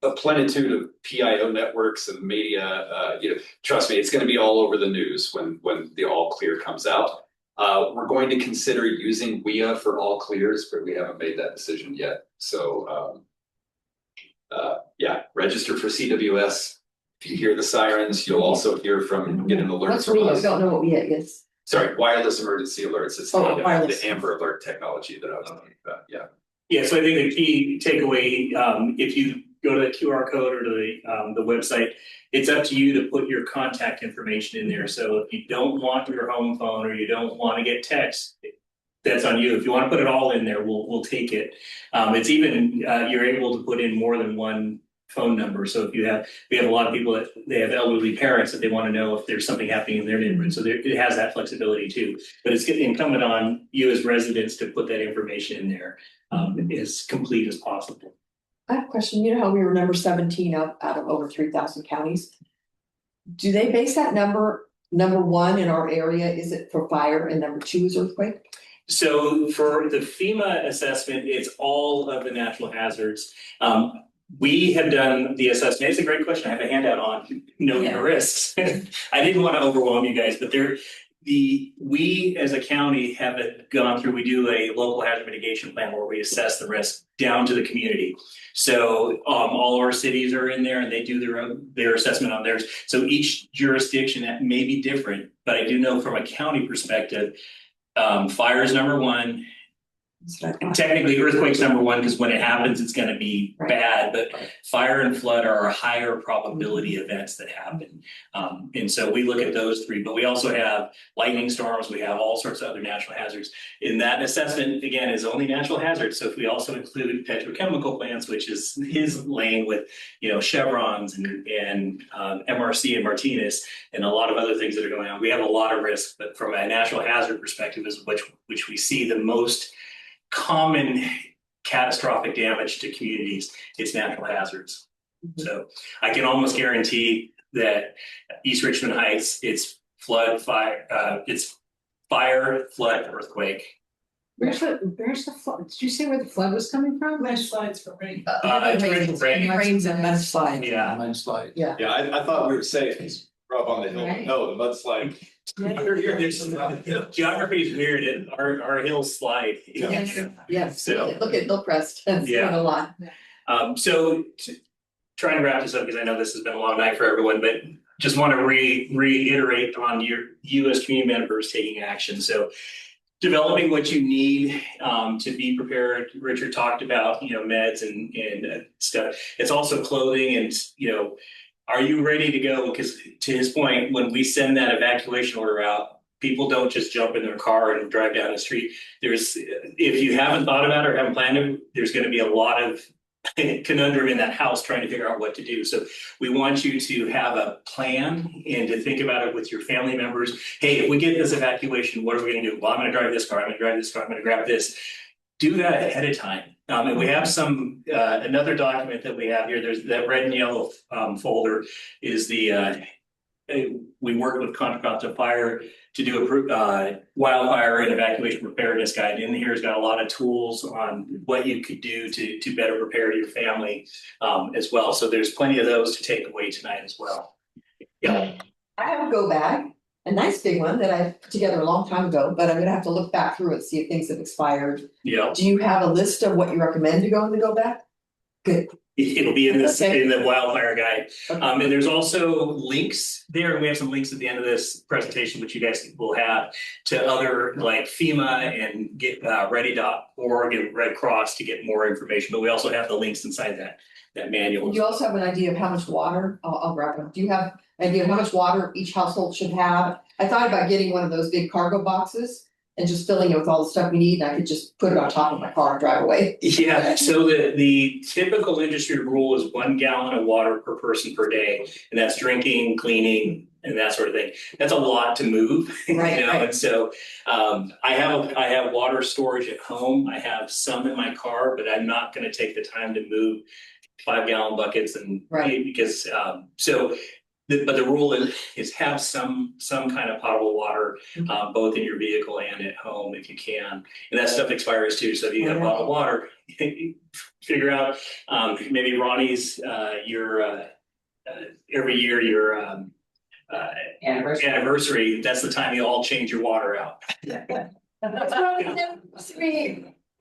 a plenitude of PIO networks and media, trust me, it's gonna be all over the news when the all clear comes out. We're going to consider using WIA for all clears, but we haven't made that decision yet. So, yeah, register for CWS. If you hear the sirens, you'll also hear get an alert What's from we, I us. don't know what we is. Sorry, wireless emergency alerts. It's wireless. the Amber Alert technology that I was talking about, yeah. Yeah, so I think the key takeaway, if you go to the QR code or to the website, it's up to you to put your contact information in there. So if you don't want your home phone or you don't want to get text, that's on you. If you want to put it all in there, we'll take it. It's even, you're able to put in more than one phone number. So if we have a lot of people that they have elderly parents that they want to know if there's something happening in their neighborhood. So it has that flexibility too. But it's incumbent on you as residents to put that information in there as complete as possible. I have a question. You know how we were number 17 out of over 3,000 counties? Do they base that number 1 in our area? Is it for fire and number 2 is earthquake? So for the FEMA assessment, it's all of the natural hazards. We have done the assessment. It's a great question. I have a handout on knowing the risks. I didn't want to overwhelm you guys, but we as a county have gone through, we do a local hazard mitigation plan where we assess the risk down to the community. So all of our cities are in there and they do their assessment on theirs. So each jurisdiction that may be different, but I do know from a county perspective, fire is number 1. Technically, earthquake's number 1 because when it happens, it's going to be bad. But fire and flood are higher probability events that happen, and so we look at those 3. But we also have lightning storms. We have all sorts of other natural hazards. In that assessment, again, is only natural hazards. So if we also include petrochemical plants, which is his lane with Chevrons and MRC and Martinez and a lot of other things that are going on, we have a lot of risk. But from a natural hazard perspective, is which we see the most common catastrophic damage to communities, it's natural hazards. So I can almost guarantee that East Richmond Heights, it's it's fire, flood, earthquake. Where's the flood? Did you say where the flood was coming from? Mudslides for rain. Rains and mudslide. Yeah. Mudslide. Yeah. Yeah, I thought we were safe, because we're up on the hill. Right. No, the mudslide. Geography is weird, and our hills slide. Yes. So Look at Hillcrest. That's doing a lot. So to try and wrap this up, because I know this has been a long night for everyone, but just want to reiterate on you as community members taking action. So developing what you need to be prepared. Richard talked about meds and stuff. It's also clothing and are you ready to go? Because to his point, when we send that evacuation order out, people don't just jump in their car and drive down the street. If you haven't thought about it or haven't planned it, there's going to be a lot of conundrum in that house trying to figure out what to do. So we want you to have a plan and to think about it with your family members. Hey, if we get this evacuation, what are we going to do? Well, I'm going to drive this car. I'm going to drive this car. I'm going to grab this. Do that ahead of time. And we have another document that we have here. There's that red and yellow folder is we worked with Contra Costa Fire to do a wildfire and evacuation preparedness guide. In here's got a lot of tools on what you could do to better prepare your family as well. So there's plenty of those to take away tonight as well. Yeah. I have a go bag, a nice big one that I put together a long time ago, but I'm gonna have to look back through it, see if things have expired. Yeah. Do you have a list of what you recommend to go in the go bag? Good. It'll be in this in the wildfire guide. And there's also links there, and we have some links at the end of this presentation, which you guys will have to other like FEMA and get ready.org and Red Cross to get more information. But we also have the links inside that manual. Do you also have an idea of how much water? I'll grab them. Do you have an idea of how much water each household should have? I thought about getting one of those big cargo boxes and just filling it with all the stuff we need, and I could just put it on top of my car and drive away. Yeah, so the typical industry rule is 1 gallon of water per person per day, and that's drinking, cleaning, and that sort of thing. That's a lot to move, Right, right. And so I have water storage at home. I have some in my car, but I'm not going to take the time to move 5 gallon buckets and because but the rule is have some kind of potable water, both in your vehicle and at home if you can. And that stuff expires too. So if you have bottled water, figure out maybe Ronnie's every year your anniversary. That's the time you all change your water out. We're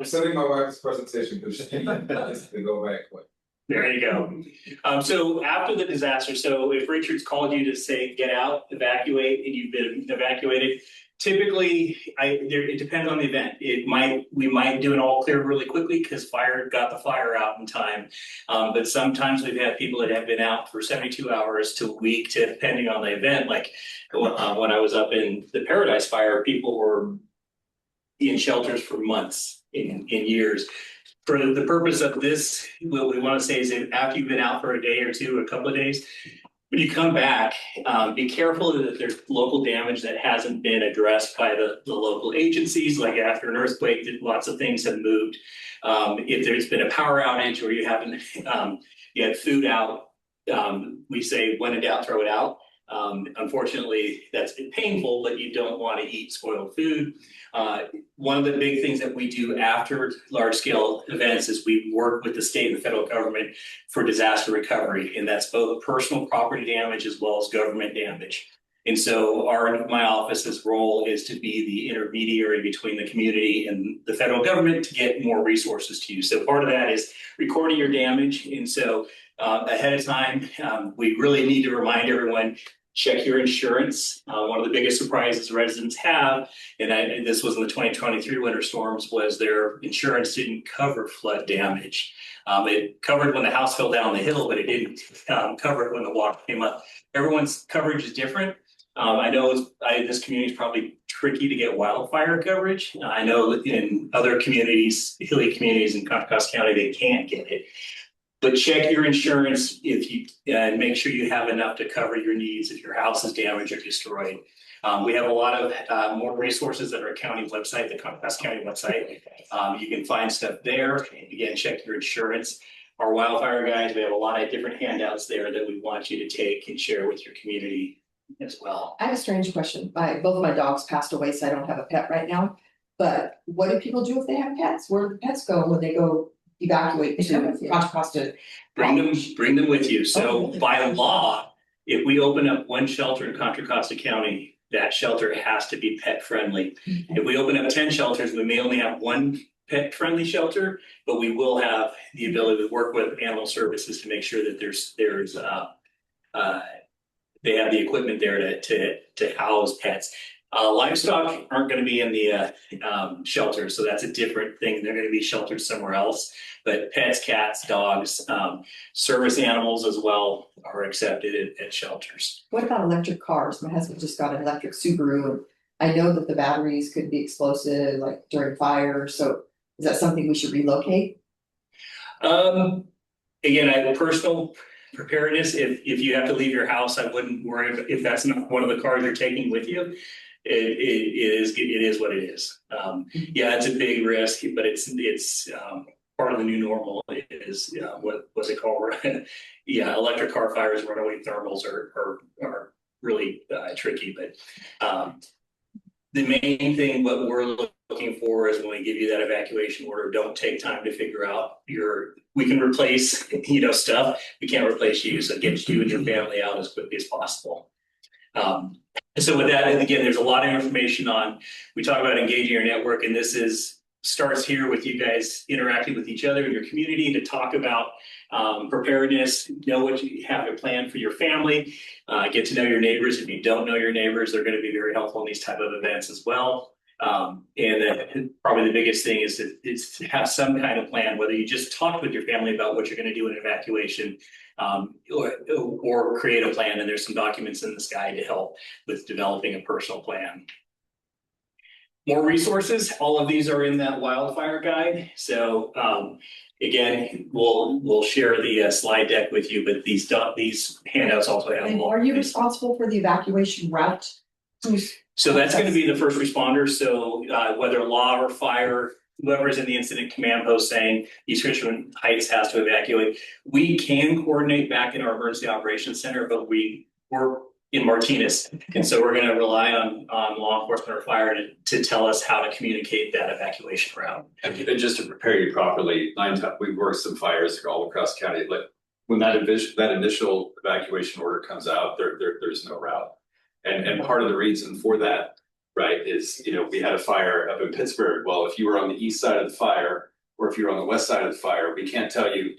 sending my wife's presentation because she needs to go back quick. There you go. So after the disaster, so if Richard's called you to say, get out, evacuate, and you've been evacuated, Typically, it depends on the event. We might do an all clear really quickly because got the fire out in time. But sometimes we've had people that have been out for 72 hours to a week, depending on the event. Like when I was up in the Paradise Fire, people were in shelters for months, in years. For the purpose of this, what we want to say is that after you've been out for a day or two, a couple of days, when you come back, be careful that there's local damage that hasn't been addressed by the local agencies. Like after an earthquake, lots of things have moved. If there's been a power outage or you haven't, you had food out, we say when in doubt, throw it out. Unfortunately, that's painful, but you don't want to eat spoiled food. One of the big things that we do after large scale events is we work with the state and the federal government for disaster recovery. And that's both personal property damage as well as government damage. And so my office's role is to be the intermediary between the community and the federal government to get more resources to you. So part of that is recording your damage. And so ahead of time, we really need to remind everyone, check your insurance. One of the biggest surprises residents have, and this was in the 2023 winter storms, was their insurance didn't cover flood damage. It covered when the house fell down the hill, but it didn't cover it when the water came up. Everyone's coverage is different. I know this community is probably tricky to get wildfire coverage. I know that in other communities, hilly communities in Contra Costa County, they can't get it. But check your insurance and make sure you have enough to cover your needs if your house is damaged or destroyed. We have a lot of more resources at our county website, the Contra Costa County website. You can find stuff there. Again, check your insurance. Our wildfire guys, we have a lot of different handouts there that we want you to take and share with your community as well. I have a strange question. Both of my dogs passed away, so I don't have a pet right now. But what do people do if they have pets? Where do the pets go when they go evacuate to Contra Costa? Bring them with you. So by law, if we open up one shelter in Contra Costa County, that shelter has to be pet friendly. If we open up 10 shelters, we may only have one pet friendly shelter, but we will have the ability to work with animal services to make sure that they have the equipment there to house pets. Livestock aren't going to be in the shelter, so that's a different thing. They're going to be sheltered somewhere else. But pets, cats, dogs, service animals as well are accepted at shelters. What about electric cars? My husband just got an electric Subaru, and I know that the batteries could be explosive, like during fire. So is that something we should relocate? Again, I have personal preparedness. If you have to leave your house, I wouldn't worry if that's not one of the cars you're taking with you. It is what it is. Yeah, it's a big risk, but it's part of the new normal. Is what's it called? Yeah, electric car fires, runaway thermals are really tricky. But the main thing what we're looking for is when we give you that evacuation order, don't take time to figure out we can replace stuff. We can't replace you, so get you and your family out as quickly as possible. So with that, and again, there's a lot of information we talk about engaging your network, and this starts here with you guys interacting with each other in your community to talk about preparedness, know what you have to plan for your family, get to know your neighbors. If you don't know your neighbors, they're going to be very helpful in these type of events as well. And then probably the biggest thing is to have some kind of plan, whether you just talk with your family about what you're going to do in an evacuation, or create a plan. And there's some documents in this guide to help with developing a personal plan. More resources, all of these are in that wildfire guide. So again, we'll share the slide deck with you, but these handouts also have. And are you responsible for the evacuation route? So that's going to be the first responders. So whether law or fire, whoever is in the incident command post saying East Richmond Heights has to evacuate, we can coordinate back in our emergency operations center, but we're in Martinez. And so we're going to rely on law enforcement or fire to tell us how to communicate that evacuation route. And just to prepare you properly, we've worked some fires all across the county. Like when that initial evacuation order comes out, there's no route. And part of the reason for that, right, is, we had a fire up in Pittsburgh. Well, if you were on the east side of the fire, or if you're on the west side of the fire, we can't tell you,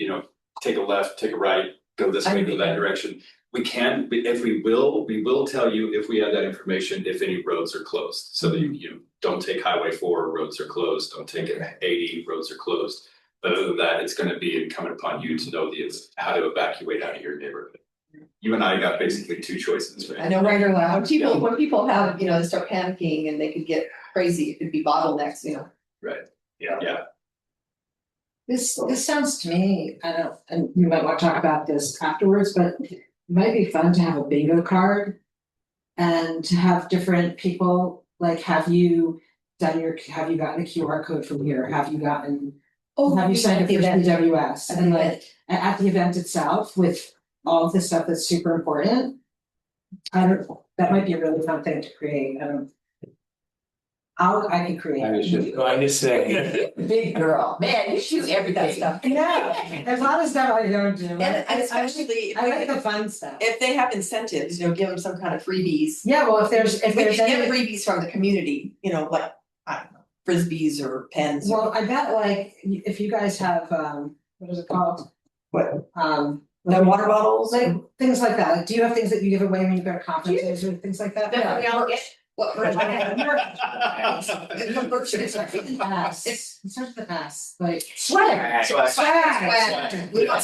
take a left, take a right, go this way, go that direction. we will tell you if we have that information, if any roads are closed, so that you don't take Highway 4, roads are closed, don't take it 80, roads are closed. But other than that, it's gonna be incumbent upon you to know how to evacuate out of your neighborhood. You and I got basically two choices, right? I know, right or loud, when people have, they start panicking and they could get crazy, it could be bottlenecks, Right, yeah. This sounds to me, I don't, and we might want to talk about this afterwards, but it might be fun to have a bingo card. And to have different people, like, have you gotten a QR code from here? Have you signed up for PWS? And like, at the event itself with all of the stuff that's super important. That might be a really fun thing to create. I can create. I was just going to say. Big girl, man, you shoot everything. Stuff. Yeah, there's a lot of stuff I don't do. And especially, I like the fun stuff. If they have incentives, give them some kind of freebies. Yeah, well, if there's get freebies from the community, like, I don't know, frisbees or pens. Well, I bet like if you guys have, what is it called? What? The water bottles, like things like that. Like, do you have things that you give away when you go to conferences or things like that? Yeah, we all get. What version? It starts with the pass, like swag. We want swag. We have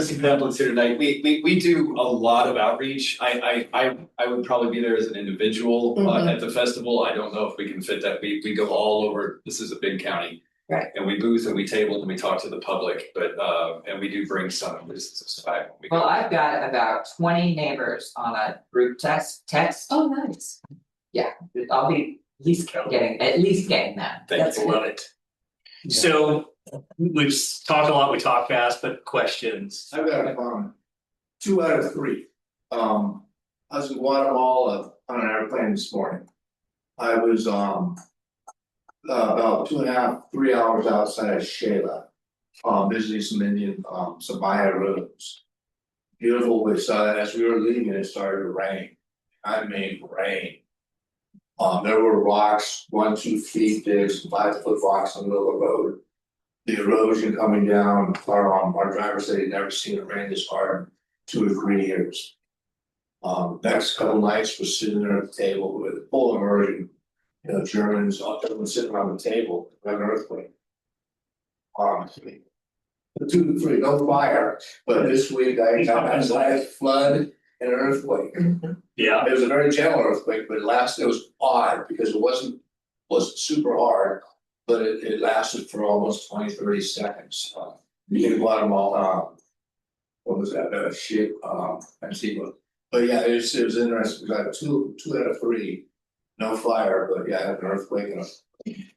some pamphlets here tonight. We do a lot of outreach. I would probably be there as an individual at the festival. I don't know if we can fit that. We go all over. This is a big county. Right. And we booth and we table and we talk to the public, but and we do bring some business of swag. Well, I've got about 20 neighbors on a group text. Oh, nice. Yeah, I'll be at least getting that. Thank you, love it. So we've talked a lot, we talk fast, but questions. I've got 2 out of 3. I was in Guatemala on an airplane this morning. I was about 2.5, 3 hours outside of Shela, visiting some Indian, some Maya rooms. Beautiful, we saw that as we were leaving, it started to rain. I mean, rain. There were rocks, 1-2 feet big, some 5-foot rocks in the middle of the road. The erosion coming down, our driver said he'd never seen it rain this hard in 2 or 3 years. Next couple nights, we're sitting there at the table with full immersion. Germans, everyone sitting around the table, like an earthquake. 2 to 3, no fire, but this week I got a flood and an earthquake. Yeah. It was a very gentle earthquake, but it was odd because it wasn't super hard, but it lasted for almost 20-30 seconds. In Guatemala, what was that? Antigua. But yeah, it was interesting. We got 2 out of 3. No fire, but yeah, an earthquake and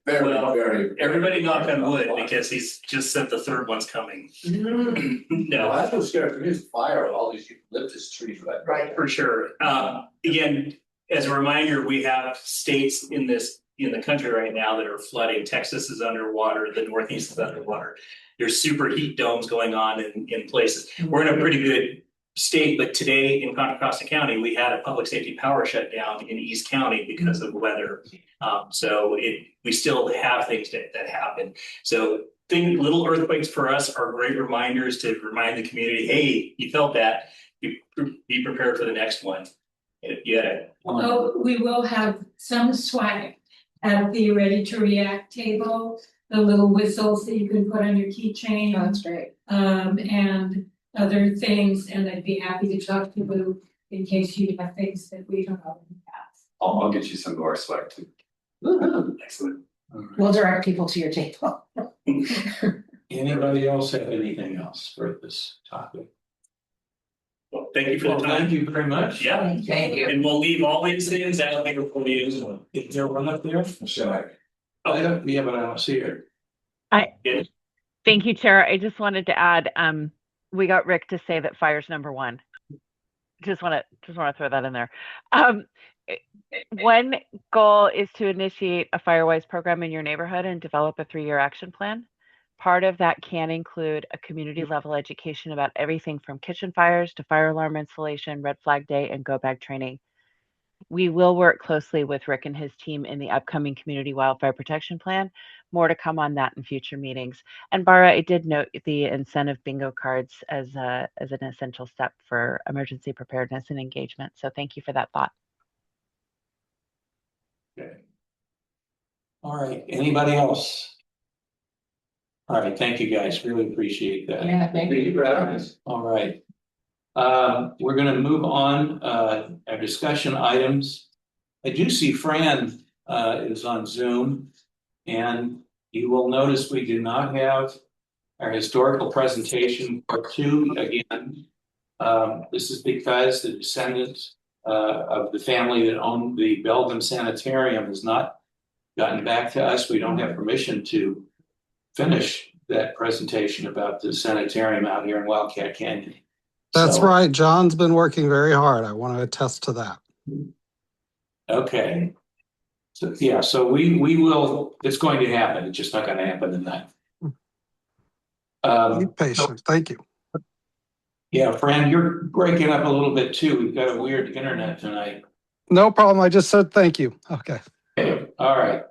very. Everybody knock on wood because he's just said the 3rd one's coming. No, that's what's scary for me is fire. All these eucalyptus trees, right, for sure. Again, as a reminder, we have states in the country right now that are flooding. Texas is underwater. The Northeast is underwater. There's super heat domes going on in places. We're in a pretty good state, but today in Contra Costa County, we had a public safety power shutdown in East County because of weather. We still have things that happen. So little earthquakes for us are great reminders to remind the community, hey, you felt that, be prepared for the next one. We will have some swag at the ready to react table, the little whistles that you can put on your keychain. Oh, that's great. And other things, and I'd be happy to talk to you in case you have things that we don't know in the past. I'll get you some of our swag too. Excellent. We'll direct people to your table. Anybody else have anything else for this topic? Well, thank you for the time. Thank you very much. Yeah. Thank you. And we'll leave all these things out there for you. Is there one up there? Shall I don't, yeah, but I don't see her. Thank you, Chair. I just wanted to add, we got Rick to say that fire's number 1. Just want to throw that in there. One goal is to initiate a FireWise program in your neighborhood and develop a 3-year action plan. Part of that can include a community level education about everything from kitchen fires to fire alarm installation, red flag day, and go bag training. We will work closely with Rick and his team in the upcoming Community Wildfire Protection Plan. More to come on that in future meetings. And Bara, I did note the incentive bingo cards as an essential step for emergency preparedness and engagement. So thank you for that thought. Okay. All right, anybody else? All right, thank you guys, really appreciate that. Yeah, thank you for having us. All right. We're gonna move on, our discussion items. I do see Fran is on Zoom, and you will notice we do not have our historical presentation part 2 again. This is because the descendants of the family that owned the Belgium Sanitarium has not gotten back to us. We don't have permission to finish that presentation about the sanitarium out here in Wildcat Canyon. That's right. John's been working very hard. I want to attest to that. Okay. So yeah, so we will, it's going to happen. It's just not going to happen tonight. Be patient. Thank you. Yeah, Fran, you're breaking up a little bit too. We've got a weird internet tonight. No problem. I just said thank you. Okay. Okay. All right.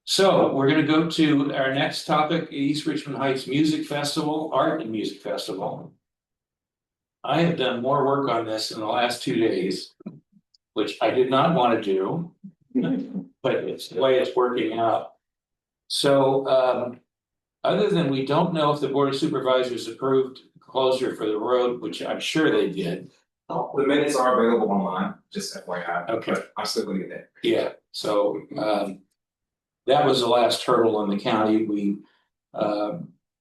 So we're going to go to our next topic, East Richmond Heights Music Festival, Art and Music Festival. I have done more work on this in the last 2 days, which I did not want to do, but it's the way it's working out. So other than we don't know if the Board of Supervisors approved closure for the road, which I'm sure they did. Oh, the minutes are available online, just FYI. Okay. But I'm still gonna get that. Yeah, so that was the last hurdle in the county. We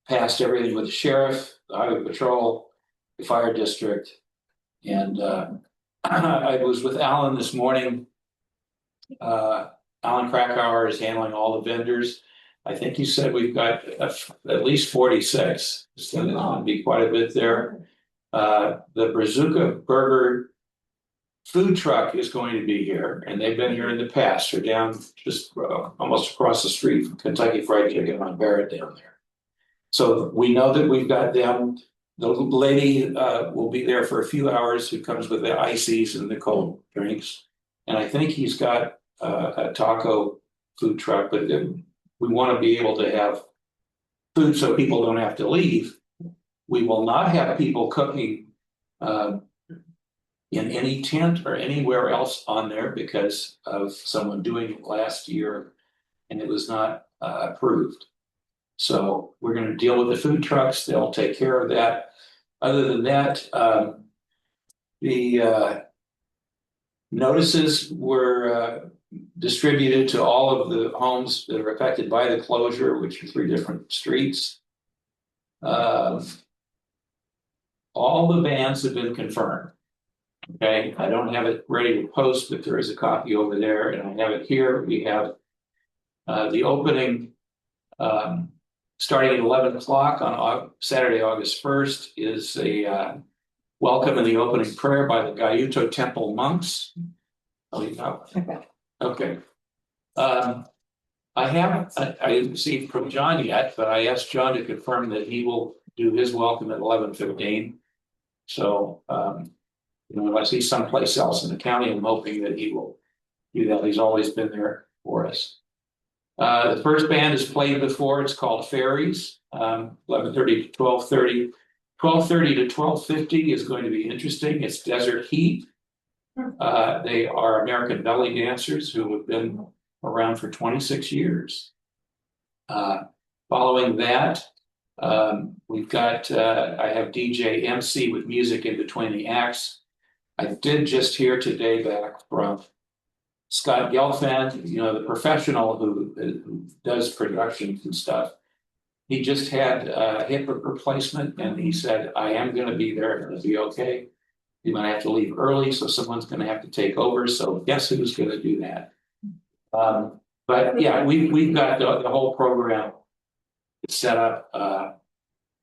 passed everything with the sheriff, the highway patrol, the fire district. And I was with Alan this morning. Alan Krakauer is handling all the vendors. I think you said we've got at least 46. So there's going to be quite a bit there. The Brazuca Burger food truck is going to be here, and they've been here in the past. They're down just almost across the street from Kentucky Fried Chicken on Barrett down there. So we know that we've got them. The lady will be there for a few hours who comes with the ices and the cold drinks. And I think he's got a taco food truck, but we want to be able to have food so people don't have to leave. We will not have people cooking in any tent or anywhere else on there because of someone doing it last year and it was not approved. So we're going to deal with the food trucks. They'll take care of that. Other than that, the notices were distributed to all of the homes that are affected by the closure, which are 3 different streets. All the bands have been confirmed. Okay, I don't have it ready to post, but there is a copy over there, and I have it here. We have the opening starting at 11 o'clock on Saturday, August 1st, is a welcome and the opening prayer by the Gayuto Temple monks. Okay. I haven't received from John yet, but I asked John to confirm that he will do his welcome at 11:15. So, unless he's someplace else in the county, I'm hoping that he will do that. He's always been there for us. The first band has played before. It's called Fairies, 11:30 to 12:30. 12:30 to 12:50 is going to be interesting. It's Desert Heat. They are American belly dancers who have been around for 26 years. Following that, we've got, I have DJ MC with music in between the acts. I did just hear today back from Scott Gelfand, the professional who does productions and stuff. He just had a hip replacement and he said, I am going to be there. It'll be okay. You might have to leave early, so someone's going to have to take over. So guess who's going to do that? But yeah, we've got the whole program set up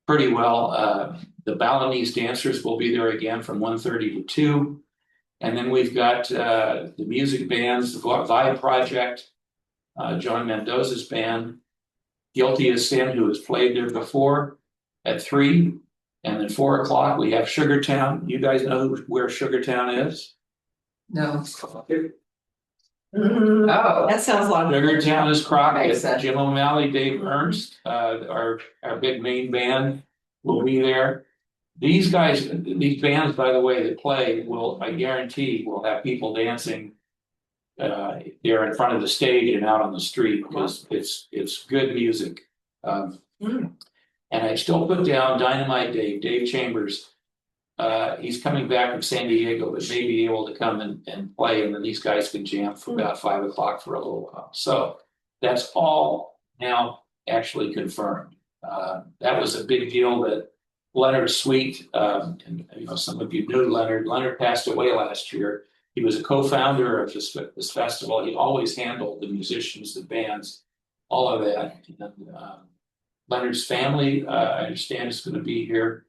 pretty well. The Balinese dancers will be there again from 1:30 to 2. And then we've got the music bands, the Vibe Project, John Mendoza's band, Guilty as Sin, who has played there before, at 3. And then 4 o'clock, we have Sugartown. You guys know where Sugartown is? No. Oh, that sounds like. Sugar Town is Crockett, Makes sense. Jim O'Malley, Dave Ernst, our big main band will be there. These guys, these bands, by the way, that play will, I guarantee, will have people dancing. There in front of the stage and out on the street because it's good music. And I still put down Dynamite Dave Chambers. He's coming back from San Diego, but may be able to come and play, and then these guys can jam for about 5 o'clock for a little while. So that's all now actually confirmed. That was a big deal that Leonard Sweet, and you know, some of you knew Leonard. Leonard passed away last year. He was a co-founder of this festival. He always handled the musicians, the bands, all of that. And, Leonard's family, I understand, is going to be here.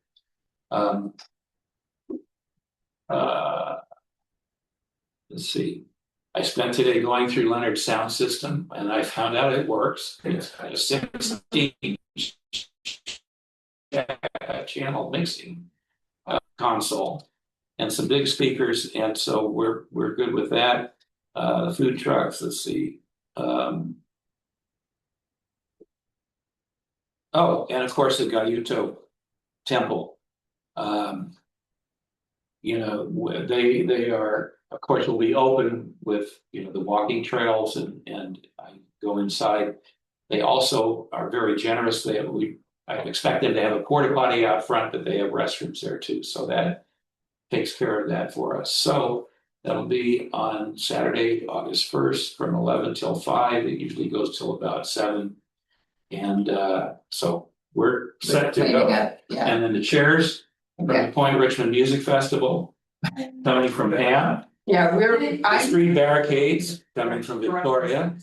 Let's see. I spent today going through Leonard's sound system, and I found out it works. It's a 16 channel mixing console and some big speakers, and so we're good with that. The food trucks. Let's see. Oh, and of course the Gayuto Temple. You know, they are, of course, will be open with, you know, the walking trails and I go inside. They also are very generous. I expect them to have a porta potty out front, but they have restrooms there too. So that takes care of that for us. So that'll be on Saturday, August 1st from 11 till 5. It usually goes till about 7. And so we're set to go. And then the chairs from the Point Richmond Music Festival coming from Pam. Yeah, The street barricades coming from Victoria.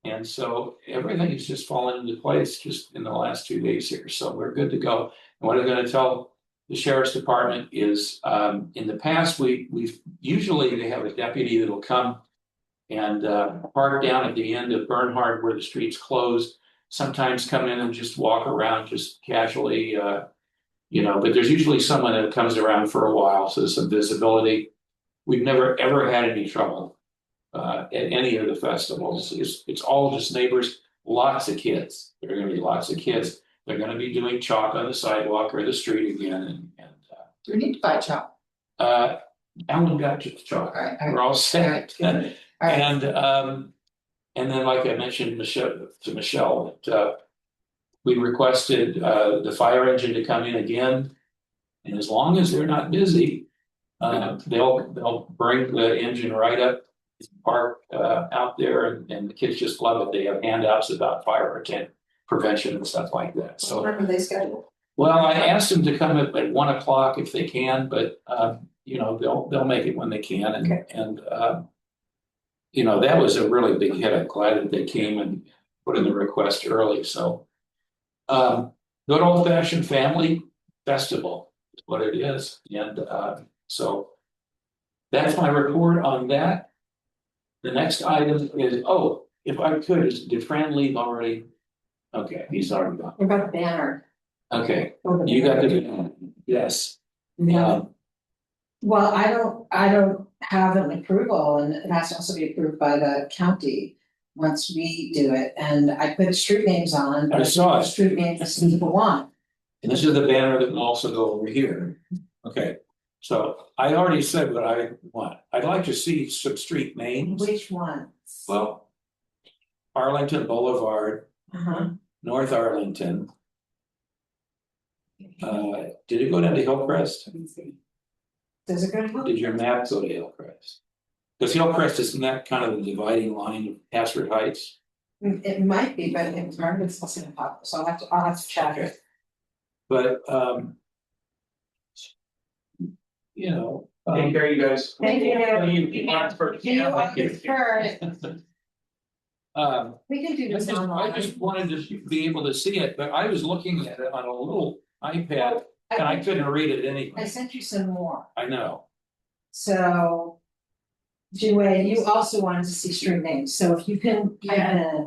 And so everything is just falling into place just in the last 2 days here. So we're good to go. And what I'm going to tell the sheriff's department is in the past, we've usually they have a deputy that'll come and park down at the end of Bernhard where the street's closed. Sometimes come in and just walk around just casually, you know, but there's usually someone that comes around for a while, so there's some visibility. We've never ever had any trouble at any of the festivals. It's all just neighbors, lots of kids. There are going to be lots of kids. They're going to be doing chalk on the sidewalk or the street again. And do we need to buy chalk? Alan got chalk. We're all set. And then, like I mentioned to Michelle, that we requested the fire engine to come in again, and as long as they're not busy, they'll bring the engine right up, park out there, and the kids just love it. They have handouts about fire prevention and stuff like that. So when are they scheduled? Well, I asked them to come at 1 o'clock if they can, but you know, they'll make it when they can, and you know, that was a really big hit. I'm glad that they came and put in the request early. So, good old fashioned family festival is what it is. And so that's my report on that. The next item is, oh, if I could, did Fran leave already? Okay, he's already gone. What about the banner? Okay, you got the banner. Yes. Well, I don't have an approval, and it has to also be approved by the county once we do it, and I put street names on. I saw it. Street names people want. And this is the banner that will also go over here. Okay, so I already said what I want. I'd like to see some street names. Which ones? Well, Arlington Boulevard, North Arlington. Did it go down to Hillcrest? Does it go to Hillcrest? Did your map go to Hillcrest? Because Hillcrest is not kind of the dividing line of Hassford Heights. It might be, but it's hard, it's less than possible, so I'll have to check it. But you know. Take care, you guys. Thank you. We can do this online. I just wanted to be able to see it, but I was looking at it on a little iPad and I couldn't read it anyway. I sent you some more. I know. So, Jue, you also wanted to see street names, so if you can,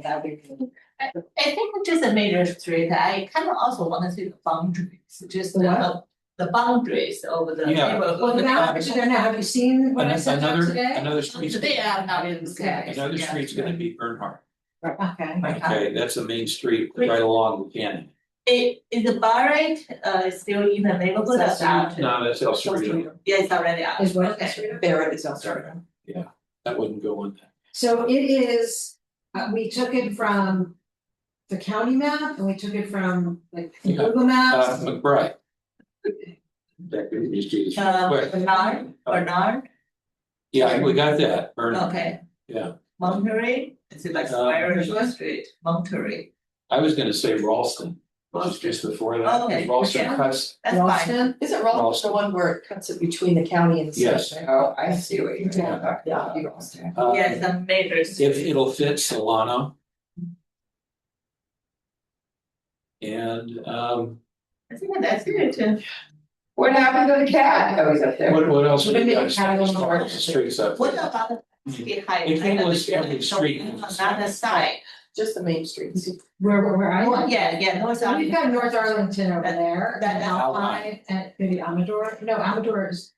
that'd be good. I think just a major street, I kind of also want to see the boundaries, just the the boundaries of the Yeah. Well, the neighborhood. boundaries are there now. Have you seen what I sent out today? Another street. Today I'm not in the. Another street's gonna be Bernhardt. Okay. Okay, that's a main street right along the canyon. Is the Barrett still in the neighborhood or not? No, that's El Cerrito. Yeah, it's already out. Is what? Okay. Barrett is elsewhere. Yeah, that wouldn't go on that. So it is, we took it from the county map and we took it from like Yeah. Google Maps. McBride. That could be street. Quick. Bernard, Yeah, we got that, Bernard. okay, Yeah, Monterey, is it like Irish Street, Monterey? I was gonna say Ralston, which is just before that. Okay, Ralston yeah. cuts. That's fine. Ralston? Isn't Raleigh the one where it cuts it between the county and the state? Yes. Oh, I see what you're talking Yeah. about. Yeah, you lost it. Yes, the major. If it'll fit Solano. And I think that's good. What happened to the cat? Oh, he's up there. what else? What do you mean, got? Carroll and North? Streets up. What about the street height? It came with every street. On the other side. Just the main streets. Where I live. Yeah, North So we've got North Arlington over That- there, that- and Alpine, and maybe Amador, no, Amador is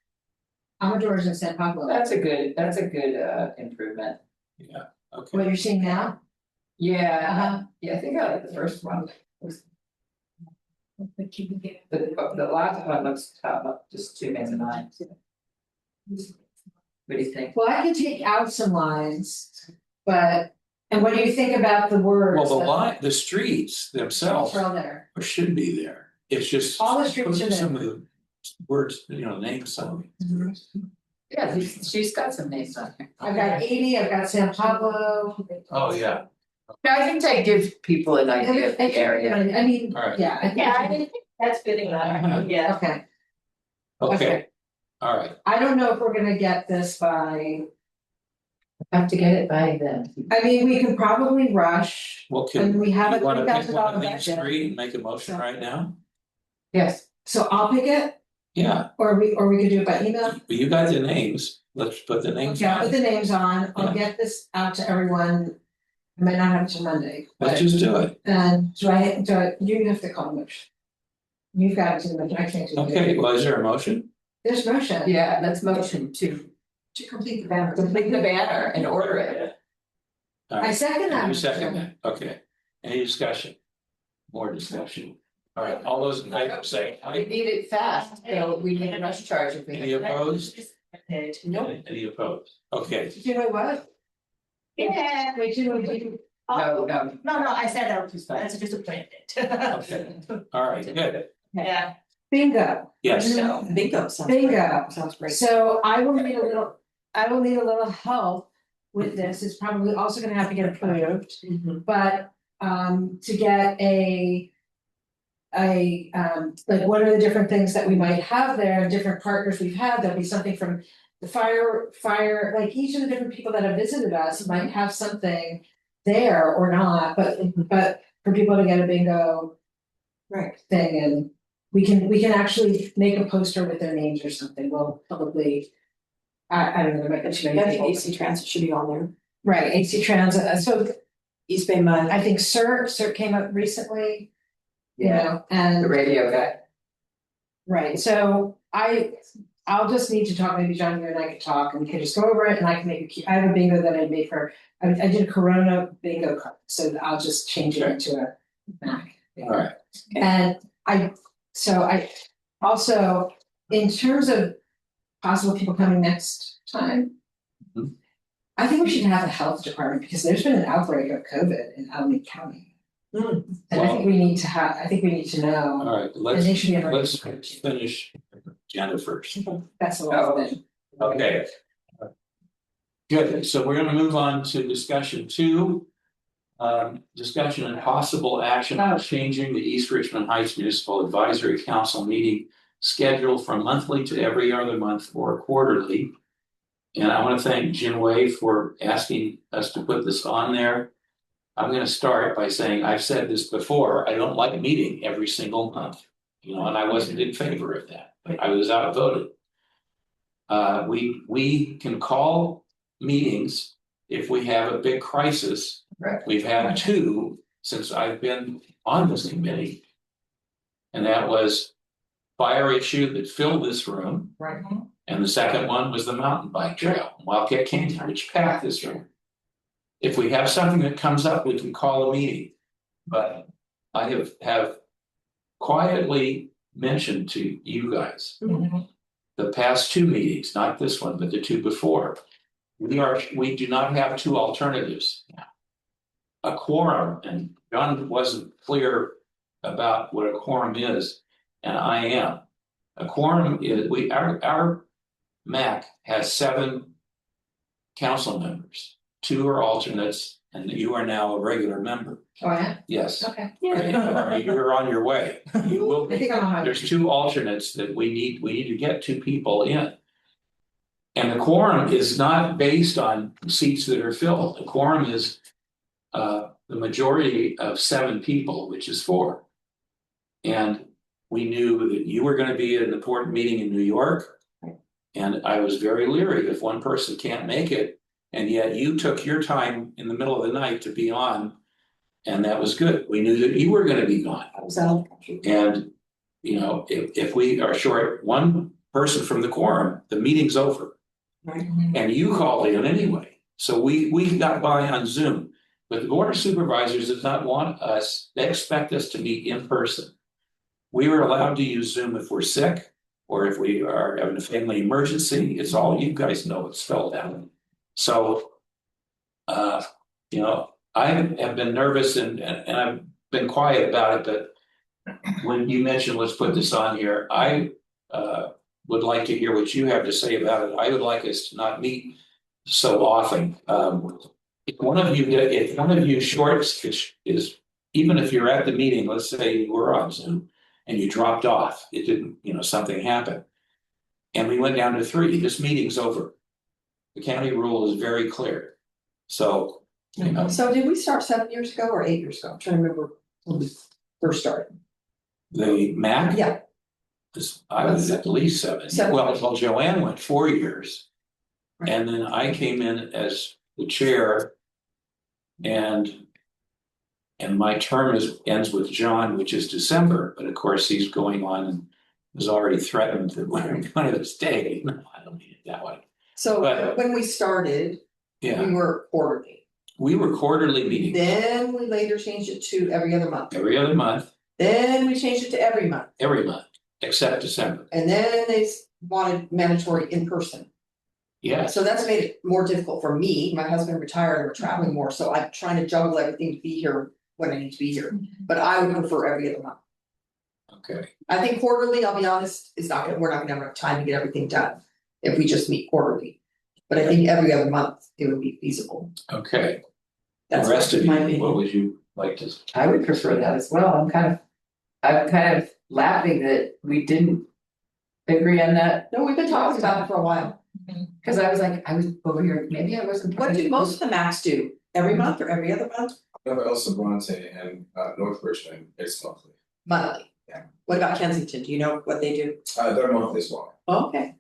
in San Pablo. That's a good improvement. Yeah, okay. What you're seeing now? Yeah, I think I like the first one. The last one looks just too many lines. What do you think? Well, I can take out some lines, but, and what do you think about the words? Well, the that- line, the streets themselves They're all there. should be there. It's just. All the streets are there. Some of the words, names on it. Yeah, she's got some names on here. I've got 80, I've got San Pablo. Oh, yeah. I think they give people an idea of the area. I mean, All right. yeah, I think. Yeah, I think that's good enough, yeah. Okay, Okay, all right. I don't know if we're gonna get this by, Have to get it by then. I mean, we can probably rush. Well, And we have a you wanna pick $3,000 one main budget. street and make a motion right now? Yes. So I'll pick it, Yeah, or we could do it by email. but you got the names. Let's put the names Okay, I'll put on. the names on, I'll Yeah. get this out to everyone. I might not have it till Monday, Let's but, just do it. and you have to call the motion. You've got to do the motion, I can't do it. Okay, well, is there a motion? There's motion. Yeah, let's motion to complete the banner. complete the banner and order it. All I right, second that. you second motion. that, okay. Any discussion? More discussion. All right, all those in favor say We aye. need it fast, so we need a rush charge if we. Any opposed? Nope. Any opposed? Okay, You know what? Yeah. Wait, you know, you, No, No, I said that was that's just a print it. okay, all right, good. Yeah. bingo. Yes, Bingo sounds. Bingo. great. Sounds great. So I will need a little help with this, it's probably also gonna have to get approved, but to get like what are the different things that we might have there, different partners we've had, there'll be something from the fire, like each of the different people that have visited us might have something there or not, but for people to get a bingo Right. thing, and we can actually make a poster with their names or something, we'll probably. I don't know, there might be too many I think people. AC Transit should be on there. Right, AC Transit, so East Bay Mud. I think CERT came up recently. You Yeah. know, and. the radio guy. Right, so I'll just need to talk, maybe John, you and I could talk, and we can just go over it, and I can I have a bingo that I made for, I did a Corona bingo card, so I'll just change it into a Mac. all right. And I also, in terms of possible people coming next time. Mhm. I think we should have a health department, because there's been an outbreak of COVID in Alameda County. And I think we need to know. All right, And they should be on our- let's finish Jenna first. That's the last thing. Okay. Good, so we're gonna move on to discussion 2. Discussion and possible action on changing the East Richmond Heights Municipal Advisory Council meeting schedule from monthly to every other month or quarterly. And I want to thank Jin Wei for asking us to put this on there. I'm gonna start by saying, I've said this before, I don't like meeting every single month. And I wasn't in favor of that, I was outvoted. We can call meetings if we have a big crisis. Right. We've had 2 since I've been on this committee. And that was fire issue that filled this room. Right. And the second one was the mountain bike trail, Wildcat Canyon, which packed this room. If we have something that comes up, we can call a meeting. But I have quietly mentioned to you guys, the past two meetings, not this one, but the two before, we do not have two alternatives. A quorum, and John wasn't clear about what a quorum is, and I am. A quorum is our MAC has 7 council members. 2 are alternates, and you are now a regular member. Oh, yeah? Yes. Okay. You're on your way. You will I think I'm on my way. There's 2 alternates that we need to get 2 people in. And the quorum is not based on seats that are filled. The quorum is the majority of 7 people, which is 4. And we knew that you were going to be at an important meeting in New York. And I was very leery if one person can't make it. And yet you took your time in the middle of the night to be on. And that was good. We knew that you were going to be gone. I was out of the country. And, you know, if we are short one person from the quorum, the meeting's over. Right. And you called in anyway. So we got by on Zoom. But the Board of Supervisors does not want us, they expect us to meet in person. We were allowed to use Zoom if we're sick or if we are having a family emergency. It's all, you guys know it's spelled out. So, you know, I have been nervous and I've been quiet about it, but when you mentioned, let's put this on here, I would like to hear what you have to say about it. I would like us to not meet so often. If one of you shorts is, even if you're at the meeting, let's say you were on Zoom and you dropped off, it didn't, you know, something happened. And we went down to 3, this meeting's over. The county rule is very clear. So, you know. So did we start 7 years ago or 8 years ago? I'm trying to remember when we first started. The MAC? Yeah. I was at least 7. Well, Joanne went 4 years. Right. And then I came in as the chair. And my term ends with John, which is December, but of course he's going on and has already threatened that we're going to stay. No, I don't mean it that way. So when we started, we were quarterly. We were quarterly meetings. Then we later changed it to every other month. Every other month. Then we changed it to every month. Every month, except December. And then they wanted mandatory in person. Yeah. So that's made it more difficult for me. My husband retired and we're traveling more, so I'm trying to juggle everything to be here when I need to be here. But I would prefer every other month. Okay. I think quarterly, I'll be honest, we're not gonna have enough time to get everything done if we just meet quarterly. But I think every other month it would be feasible. Okay. That's the rest of you, opinion. what would you like to? I would prefer that as well. I'm kind of laughing that we didn't agree on that. No, we've been talking about it for a while. Cause I was over here, maybe I wasn't. What do most of the MACs do? Every month or every other month? El Sobrante and North Richmond, it's monthly. Monthly. Yeah. What about Kensington? Do you know what they do? They're monthly as well. Okay.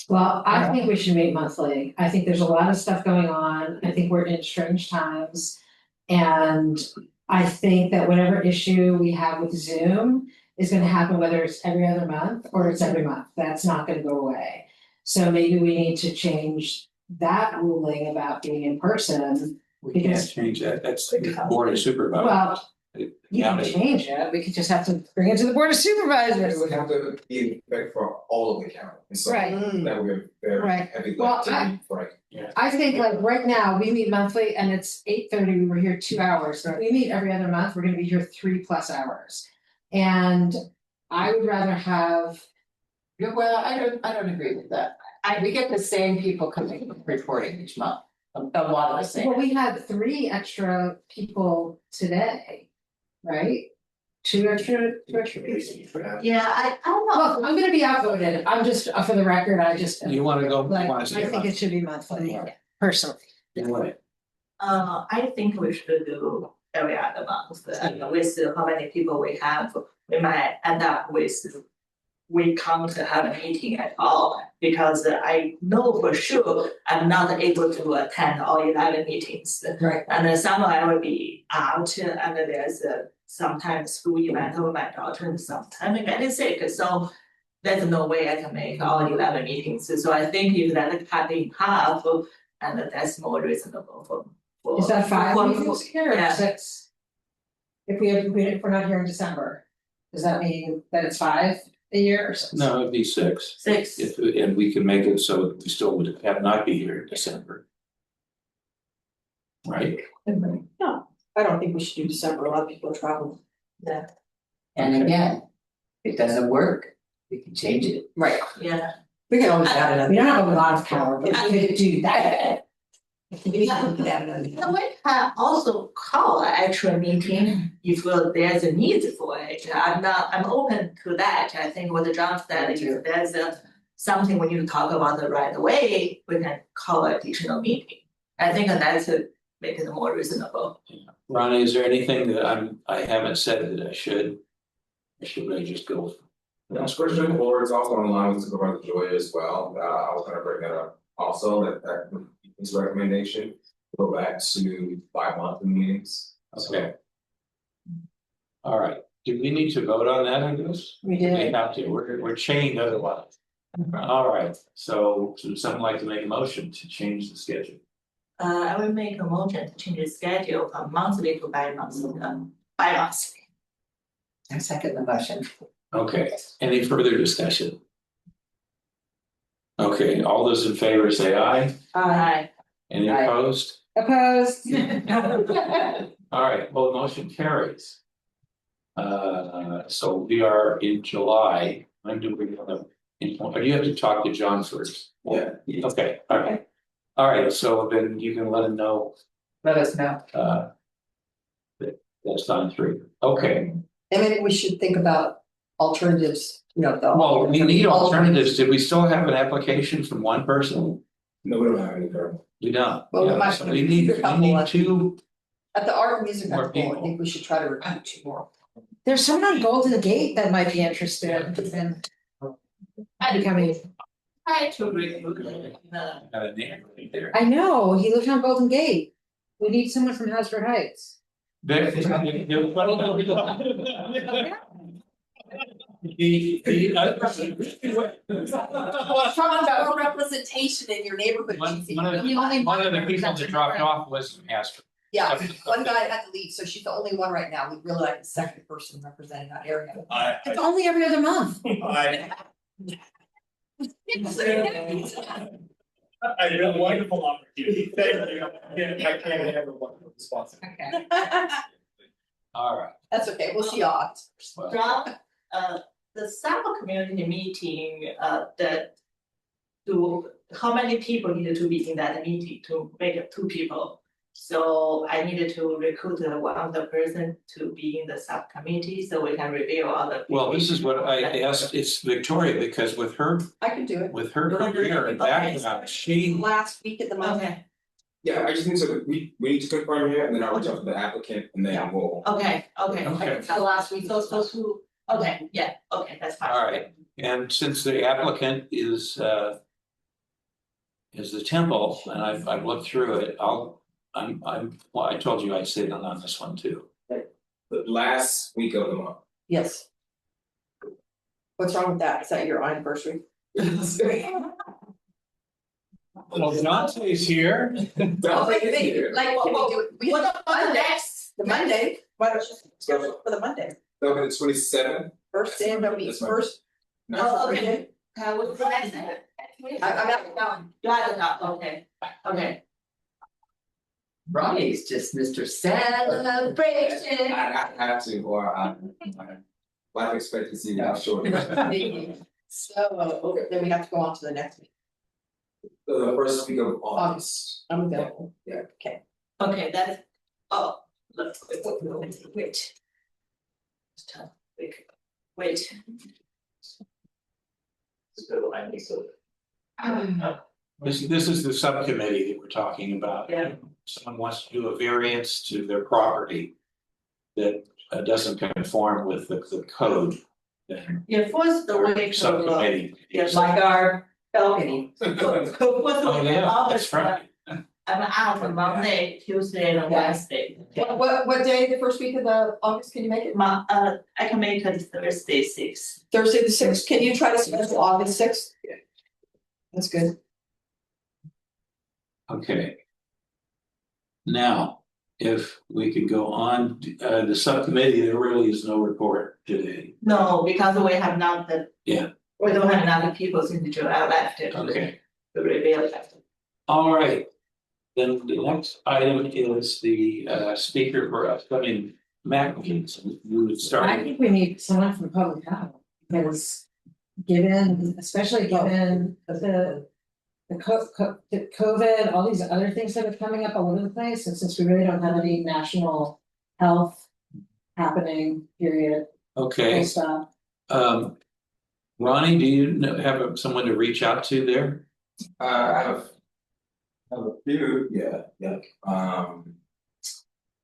Well, I think we should meet monthly. I think there's a lot of stuff going on. I think we're in strange times. And I think that whatever issue we have with Zoom is gonna happen, whether it's every other month or it's every month. That's not gonna go away. So maybe we need to change that ruling about being in person. We can't change that. That's the Board of Supervisors. Well, you can change it. We could just have to bring it to the Board of Supervisors. It would have to be in effect for all of the county. And so Right. that would be very Right. heavy Well, lifting, right? I think like right now, we meet monthly and it's 8:30, we were here 2 hours. So we meet every other month, we're gonna be here 3+ hours. And I would rather have. Well, I don't agree with that. We get the same people coming reporting each month, a lot of the same. Well, we had 3 extra people today, right? 2 extra people. Yeah, I don't know. Look, I'm gonna be outvoted. I'm just, for the record, You wanna go? Like, wanna I stay think on? it should be monthly, personally. What? I think we should do every other month, and with how many people we have, we might end up with. We can't have a meeting at all, because I know for sure I'm not able to attend all 11 meetings. Right. And then somehow I will be out, and there's sometimes school event or my daughter sometimes getting sick, so. There's no way I can make all 11 meetings, so I think if that cut in half, and that's more reasonable for. Is that 5 for- meetings here or yeah. 6? If we're not here in December, does that mean that it's 5 a year or 6? No, it'd be 6. 6. And we can make it so we still would have not be here in December. Right? No, I don't think we should do December, a lot of people are traveling. Yeah. And again, if it doesn't work, we can change it. Right. Yeah. We can always add another. We don't have a lot of power, but we could do that. The way I also call an actual meeting if there's a need for it. I'm open to that. I think what John said, if there's something we need to talk about right away, we can call an additional meeting. I think that's make it more reasonable. Ronnie, is there anything that I haven't said that I should? Or should I just go? That's question, or it's also in line with Supervisor Joy as well. I was gonna bring that up also, that his recommendation, go back to bi-monthly meetings. Okay. All right, do we need to vote on that, I guess? We did. We have to, we're chained otherwise. All right, so would someone like to make a motion to change the schedule? I will make a motion to change the schedule from monthly to bi-monthly. Bi-monthly. I second the motion. Okay, any further discussion? Okay, all those in favor say aye. Aye. Any Aye. opposed? Opposed? All right, well, motion carries. So we are in July. When do we want to, or do you have to talk to John first? Yeah. Okay, all right. All right, so then you can let him know, Let us know. that's gone through. Okay, And maybe we should think about alternatives, well, we need alternatives. Did we still have an application from one person? No, we don't have any current. We don't. Well, we Yeah, might- so we need two. At the art and music More festival, I people. think we should try to recruit 2 more. There's someone on Golden Gate that might be interested in becoming. Try to recruit A name right there. I know, he lives on Golden Gate. We need someone from Hasbro Heights. Talking about more representation in your neighborhood. One Chief. of the people that dropped off was from Astor. Yeah, one guy had to leave, so she's the only one right now. We'd really like a second person representing that area. It's only every other month. I did a wonderful opportunity. Thank you. I can't have a wonderful response. Okay. All right. That's okay, we'll see odds. Well, John, the summer community meeting, how many people needed to be in that meeting to make it 2 people? So I needed to recruit one of the person to be in the subcommittee, so we can review all the. Well, this is what I asked, it's Victoria, because with her I can do it. career and background, she. Last week at the month. Okay, Yeah, I just need to, we need to confirm here, and then I'll reach out to the applicant, and then we'll. okay. Okay. So last week, so 2, okay, yeah, okay, that's fine. All right, and since the applicant is the temple, and I've looked through it, well, I told you I'd sit on this one too. The last week of the month. Yes. What's wrong with that? Is that your anniversary? Well, Dante's here. Oh, like what we do, What about the next? the Monday, why don't you schedule for the Monday? November the 27th. First day of the week, That's fine. first. Oh, okay. What's the next? I'm out of town. You are not, okay, okay. Ronnie's just Mr. Celebration. I have to, or my life expectancy now short. So, then we have to go on to the next week. The first week of August. I'm available. Yeah. Okay. Okay, that's, oh, let's wait. Wait. This is the subcommittee that we're talking about. Yeah. Someone wants to do a variance to their property that doesn't conform with the code. Then Yeah, first the week of, subcommittee. yes, Like our balcony. first Oh, week of yeah, August, that's right. I'm out on Monday, Tuesday, and Wednesday. What day, the first week of the August, can you make it? I can make it Thursday 6. Thursday the sixth, can you try to schedule August 6th? That's good. Okay. Now, if we could go on, the subcommittee, there really is no report today. No, because we have not the. Yeah. We don't have enough people since July left it. Okay. The reveal left. All right. Then the next item is the speaker for upcoming MAC meetings. We would I start. think we need someone from public health, because especially given the COVID, all these other things that are coming up all over the place, and since we really don't have any national health happening, period. Okay. Full stop. Ronnie, do you have someone to reach out to there? I have a few, yeah.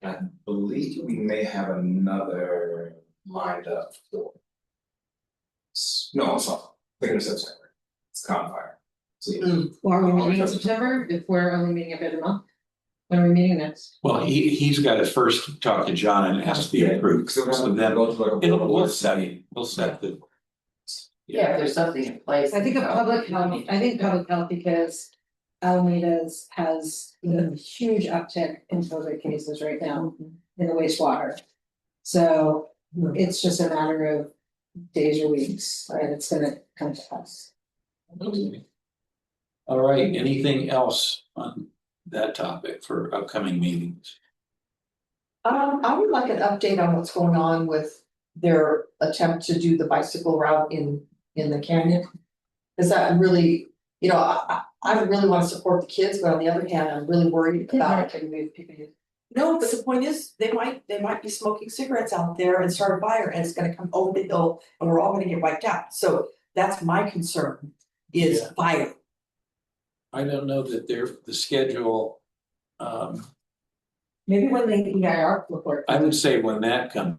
I believe we may have another lined up for. No, it's not. Beginning of September. It's Confire. So, Well, are we meeting in September, if we're only meeting every month? When are we meeting next? Well, he's got to first talk to John and ask to be approved. So then we'll set the. Yeah, if there's something in place. I think of public health, because Alameda's has a huge uptick in COVID cases right now in the wastewater. So it's just a matter of days or weeks, and it's gonna come to us. All right, anything else on that topic for upcoming meetings? I would like an update on what's going on with their attempt to do the bicycle route in the canyon. Is that really, I really want to support the kids, but on the other hand, I'm really worried about. No, but the point is, they might be smoking cigarettes out there and start a fire, and it's gonna come over the hill and we're all gonna get wiped out. So that's my concern, is fire. I don't know that the schedule, Maybe when the EIR report. I would say when that comes.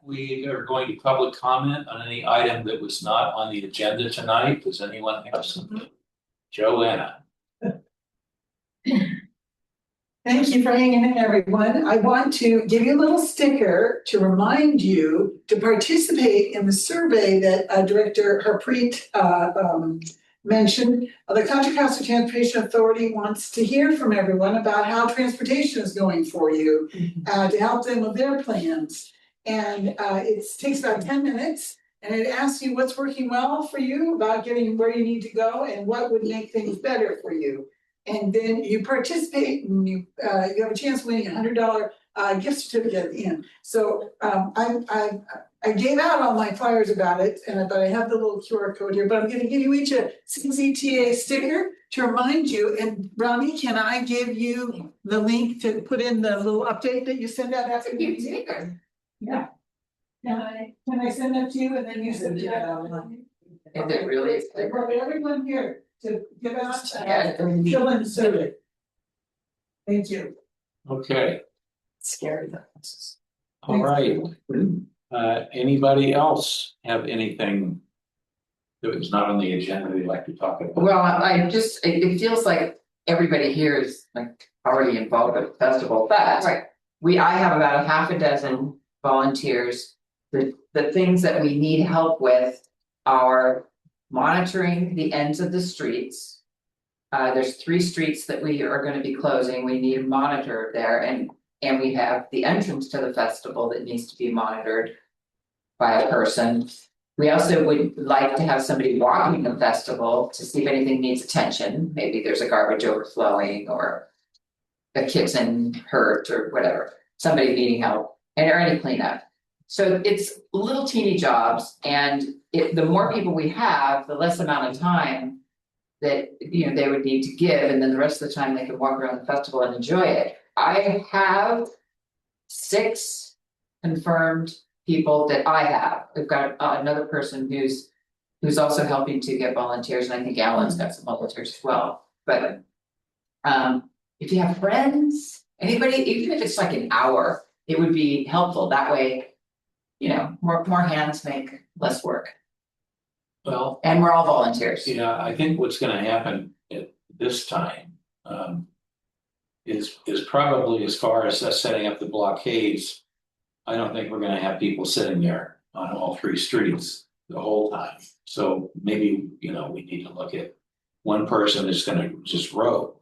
We are going to public comment on any item that was not on the agenda tonight. Does anyone have something? Joanna. Thank you for hanging in, everyone. I want to give you a little sticker to remind you to participate in the survey that Director Harpreet mentioned. The Contra Costa Transportation Authority wants to hear from everyone about how transportation is going for you, to help them with their plans. And it takes about 10 minutes, and it asks you what's working well for you about getting where you need to go and what would make things better for you. And then you participate, and you have a chance of winning $100 gift certificate at the end. So I gave out all my flyers about it, and I thought I have the little QR code here, but I'm going to give you each a CZTA sticker to remind you. And Ronnie, can I give you the link to put in the little update that you send out after the meeting? Yeah. Can I send that to you, and then you send it out? Is it really? For everyone here to give out, fill in the survey. Thank you. Okay. Scary. All right. Anybody else have anything that was not on the agenda they'd like to talk about? Well, it feels like everybody here is like already involved with the festival, but I have about a half a dozen volunteers. The things that we need help with are monitoring the ends of the streets. There's 3 streets that we are going to be closing. We need a monitor there, and we have the entrance to the festival that needs to be monitored by a person. We also would like to have somebody walking the festival to see if anything needs attention. Maybe there's a garbage overflowing or a kitten hurt or whatever. Somebody needing help, or any cleanup. So it's little teeny jobs, and the more people we have, the less amount of time that they would need to give, and then the rest of the time they can walk around the festival and enjoy it. I have 6 confirmed people that I have. We've got another person who's also helping to get volunteers, and I think Alan's got some volunteers as well, but. If you have friends, anybody, even if it's like an hour, it would be helpful. That way, you know, more hands make less work. Well, and we're all volunteers. Yeah, I think what's gonna happen at this time, is probably as far as us setting up the blockades. I don't think we're gonna have people sitting there on all three streets the whole time. So maybe, you know, we need to look at one person that's gonna just roam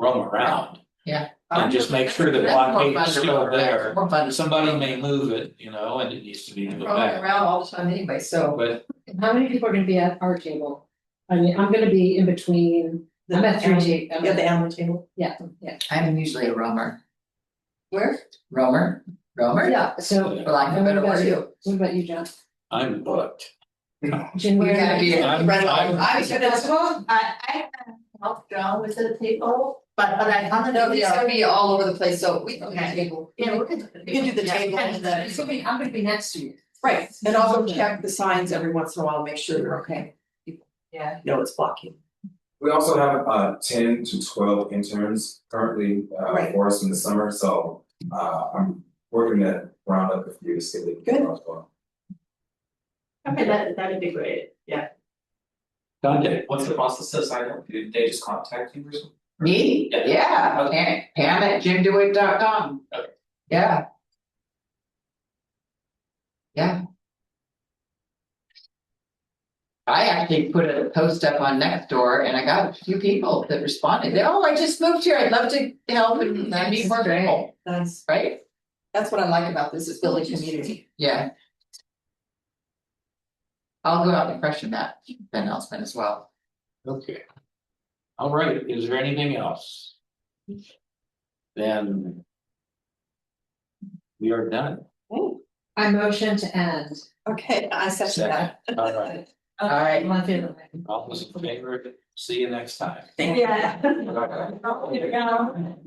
around. Yeah. And just make sure the That's more blockade fun is to still roam around. there. More fun to Somebody may move it, you know, and it needs to be moved roaming back. around all the time anyway, so. But How many people are gonna be at our table? I mean, I'm gonna be in between, I'm at three. You have the animal table? Yeah. I'm usually a roamer. Where? Roamer? Yeah, so. For lack of a better What about word. you? What about you, John? I'm booked. Jim, We gotta be. I'm- I was gonna. I can help John with the table, but I kind No, of. it's gonna be all over the place, so we can do the Okay. table. Yeah, we could. You can do the table and the. It's gonna be, I'm gonna be next to you. Right, and I'll go check the signs every once in a while, make sure they're okay. Yeah. No, it's blocking. We also have 10 to 12 interns currently Right. for us in the summer, so I'm working that round up with you to see if they can. Okay, that'd be great, yeah. Dante, What's the process to sign up? Do they just contact you or something? Me? Yeah, okay, Pam at jimdewitt.com. Okay. Yeah. Yeah. I actually put a post up on Nextdoor and I got a few people that responded. They, oh, I just moved here. I'd love to help and meet more people, Nice. right? That's what I like about this, is building community. Yeah. I'll go out and freshen that announcement as well. okay. All right, is there anything else? Then. We are done. I motion to end. Okay, I second that. Second. All right, All right. My favorite. all those in favor, see you next time. Thank you. Yeah. Here we go.